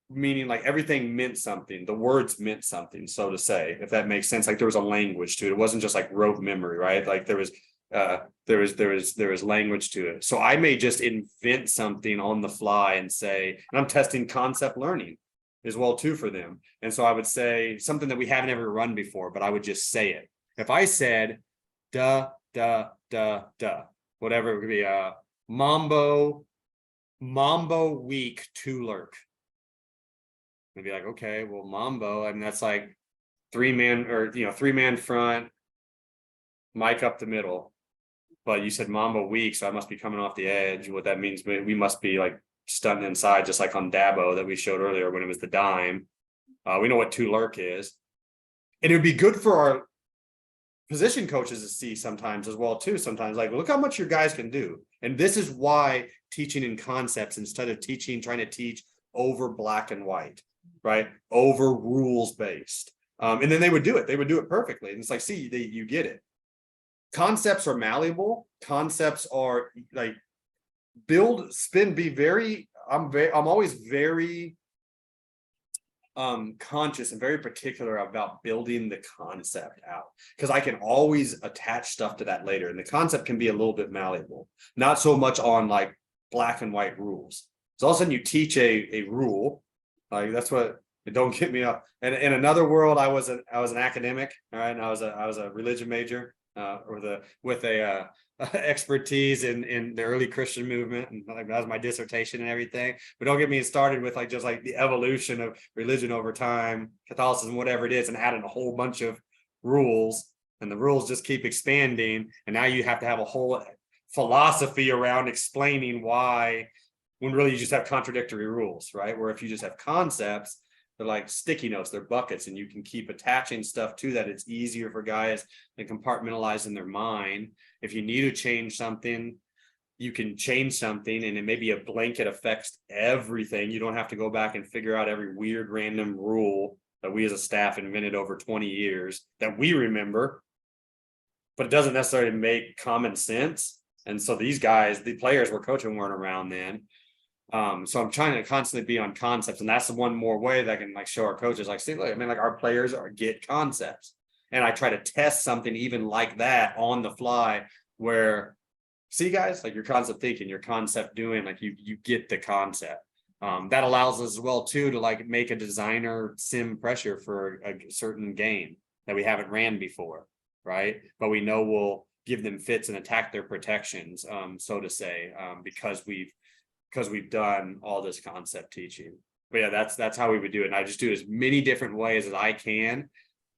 meaning like everything meant something. The words meant something, so to say, if that makes sense. Like there was a language to it. It wasn't just like rote memory, right? Like there was language to it. So I may just invent something on the fly and say, and I'm testing concept learning as well too for them. And so I would say something that we haven't ever run before, but I would just say it. If I said whatever, it could be Mambo week 2 lurk. I'd be like, okay, well, Mambo, I mean, that's like 3-man front, Mike up the middle. But you said Mambo weak, so I must be coming off the edge. What that means, we must be like stunting inside, just like on Dabo that we showed earlier when it was the dime. We know what 2 lurk is. And it would be good for our position coaches to see sometimes as well too. Sometimes like, look how much your guys can do. And this is why teaching in concepts instead of trying to teach over black and white, right? Over rules based. And then they would do it perfectly. And it's like, see, you get it. Concepts are malleable. Concepts are like I'm always very conscious and very particular about building the concept out, because I can always attach stuff to that later. And the concept can be a little bit malleable, not so much on like black and white rules. So all of a sudden you teach a rule, like that's what, don't get me up. And in another world, I was an academic, all right, and I was a religion major, with a expertise in the early Christian movement, and like that was my dissertation and everything. But don't get me started with like just like the evolution of religion over time, Catholicism, whatever it is, and adding a whole bunch of rules, and the rules just keep expanding, and now you have to have a whole philosophy around explaining why, when really you just have contradictory rules, right? Where if you just have concepts, they're like sticky notes, they're buckets, and you can keep attaching stuff to that. It's easier for guys to compartmentalize in their mind. If you need to change something, you can change something, and it may be a blanket affects everything. You don't have to go back and figure out every weird random rule that we as a staff invented over 20 years that we remember, but it doesn't necessarily make common sense. And so these guys, the players we're coaching, weren't around then. So I'm trying to constantly be on concepts, and that's the one more way that I can like show our coaches, like, see, look, I mean, like our players get concepts, and I try to test something even like that on the fly, where, see guys, like your concept thinking, your concept doing, like you get the concept. That allows us as well too to like make a designer sim pressure for a certain game that we haven't ran before, right? But we know we'll give them fits and attack their protections, so to say, because we've done all this concept teaching. But yeah, that's how we would do it. And I just do it as many different ways as I can.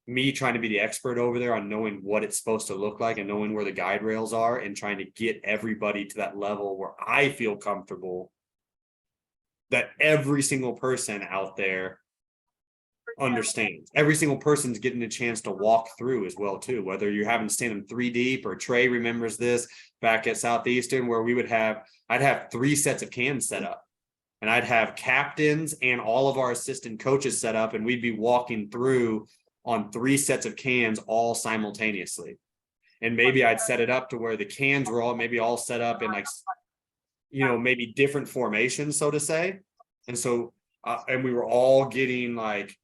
Me trying to be the expert over there on knowing what it's supposed to look like and knowing where the guide rails are, and trying to get everybody to that level where I feel comfortable that every single person out there understands. Every single person's getting a chance to walk through as well too, whether you're having to stand them 3 deep, or Trey remembers this back at Southeastern, where I'd have 3 sets of cans set up, and I'd have captains and all of our assistant coaches set up, and we'd be walking through on 3 sets of cans all simultaneously. And maybe I'd set it up to where the cans were all set up in like, maybe different formations, so to say. And so and we were all getting like,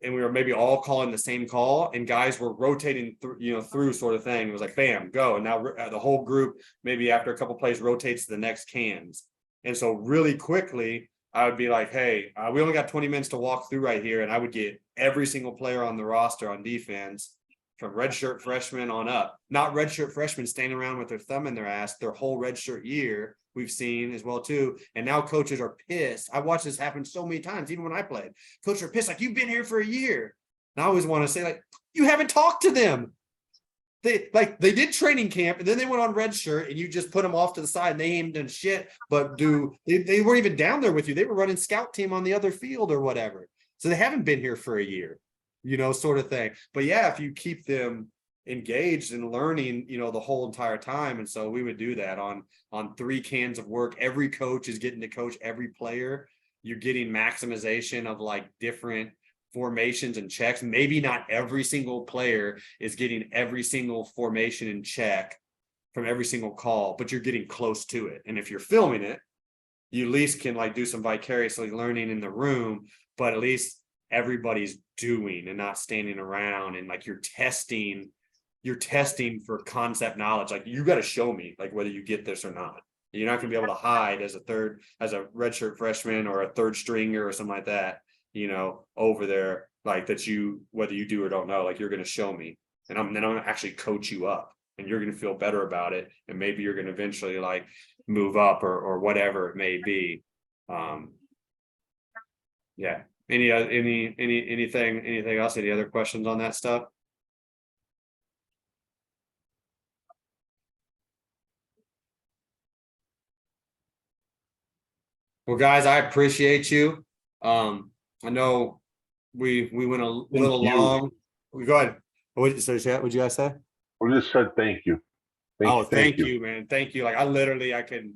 and we were maybe all calling the same call, and guys were rotating through sort of thing. It was like, bam, go. And now the whole group, maybe after a couple plays, rotates to the next cans. And so really quickly, I would be like, hey, we only got 20 minutes to walk through right here. And I would get every single player on the roster on defense from redshirt freshmen on up, not redshirt freshmen standing around with their thumb in their ass their whole redshirt year. We've seen as well too. And now coaches are pissed. I watched this happen so many times, even when I played. Coaches are pissed, like, you've been here for a year. And I always want to say, like, you haven't talked to them. They did training camp and then they went on red shirt and you just put them off to the side and they ain't done shit, but they weren't even down there with you. They were running scout team on the other field or whatever. So they haven't been here for a year, sort of thing. But yeah, if you keep them engaged and learning, the whole entire time. And so we would do that on 3 cans of work. Every coach is getting to coach every player. You're getting maximization of like different formations and checks. Maybe not every single player is getting every single formation and check from every single call, but you're getting close to it. And if you're filming it, you at least can like do some vicariously learning in the room, but at least everybody's doing and not standing around, and like you're testing for concept knowledge. Like, you got to show me like whether you get this or not. You're not going to be able to hide as a redshirt freshman or a third stringer or something like that, over there, like that whether you do or don't know, like you're going to show me, and I'm going to actually coach you up, and you're going to feel better about it. And maybe you're going to eventually like move up or whatever it may be. Yeah. Anything else? Any other questions on that stuff? Well, guys, I appreciate you. I know we went a little long. We go ahead. What'd you guys say? We just said thank you. Thank you, man. Thank you. Like, I can.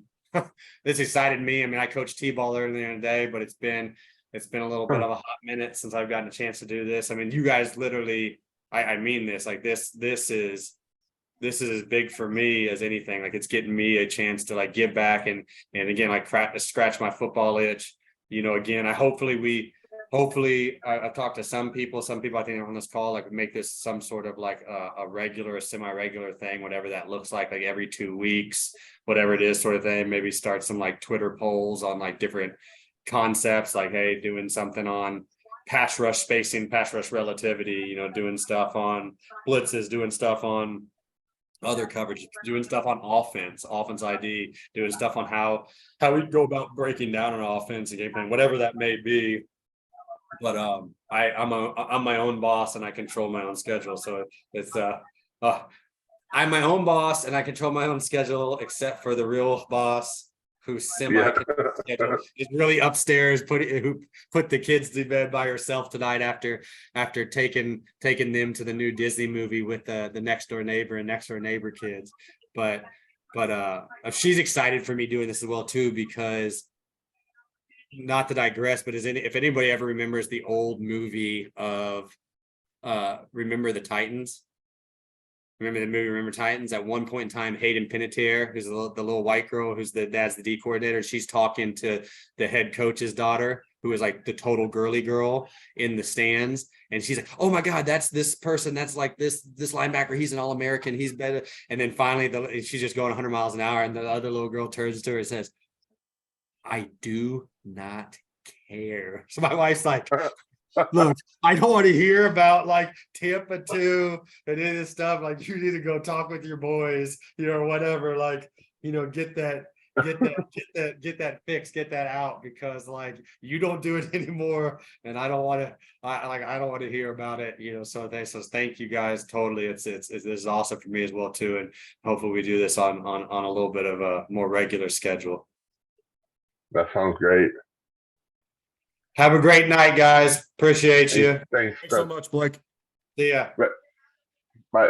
This excited me. I mean, I coached T-ball earlier in the day, but it's been a little bit of a hot minute since I've gotten a chance to do this. I mean, you guys literally. I mean this. Like this is as big for me as anything. Like, it's getting me a chance to like give back and again, like scratch my football itch. Again, hopefully I've talked to some people I think on this call, like make this some sort of like a regular, a semi-regular thing, whatever that looks like every 2 weeks, whatever it is, sort of thing. Maybe start some like Twitter polls on like different concepts, like, hey, doing something on pass rush spacing, pass rush relativity, doing stuff on blitzes, doing stuff on other coverage, doing stuff on offense ID, doing stuff on how we go about breaking down an offense and game plan, whatever that may be. But I'm my own boss and I control my own schedule. So it's I'm my own boss and I control my own schedule, except for the real boss who's schedule is really upstairs, who put the kids to bed by herself tonight after taking them to the new Disney movie with the next door neighbor and next door neighbor kids. But she's excited for me doing this as well too, because, not to digress, but if anybody ever remembers the old movie of Remember the Titans. Remember the movie Remember Titans? At one point in time, Hayden Panettiere, who's the little white girl who's dad's the D coordinator, she's talking to the head coach's daughter, who is like the total girly girl in the stands. And she's like, oh my God, that's this person. That's like this linebacker. He's an All-American. He's better. And then finally she's just going 100 miles an hour. And the other little girl turns to her and says, I do not care. So my wife's like, look, I don't want to hear about like Tampa 2 and any of this stuff. Like, you need to go talk with your boys, or whatever. Like, get that fixed, get that out, because like you don't do it anymore, and I don't want to hear about it. So thank you guys. Totally, this is awesome for me as well too, and hopefully we do this on a little bit of a more regular schedule. That sounds great. Have a great night, guys. Appreciate you. Thanks so much, Blake. See ya. Bye.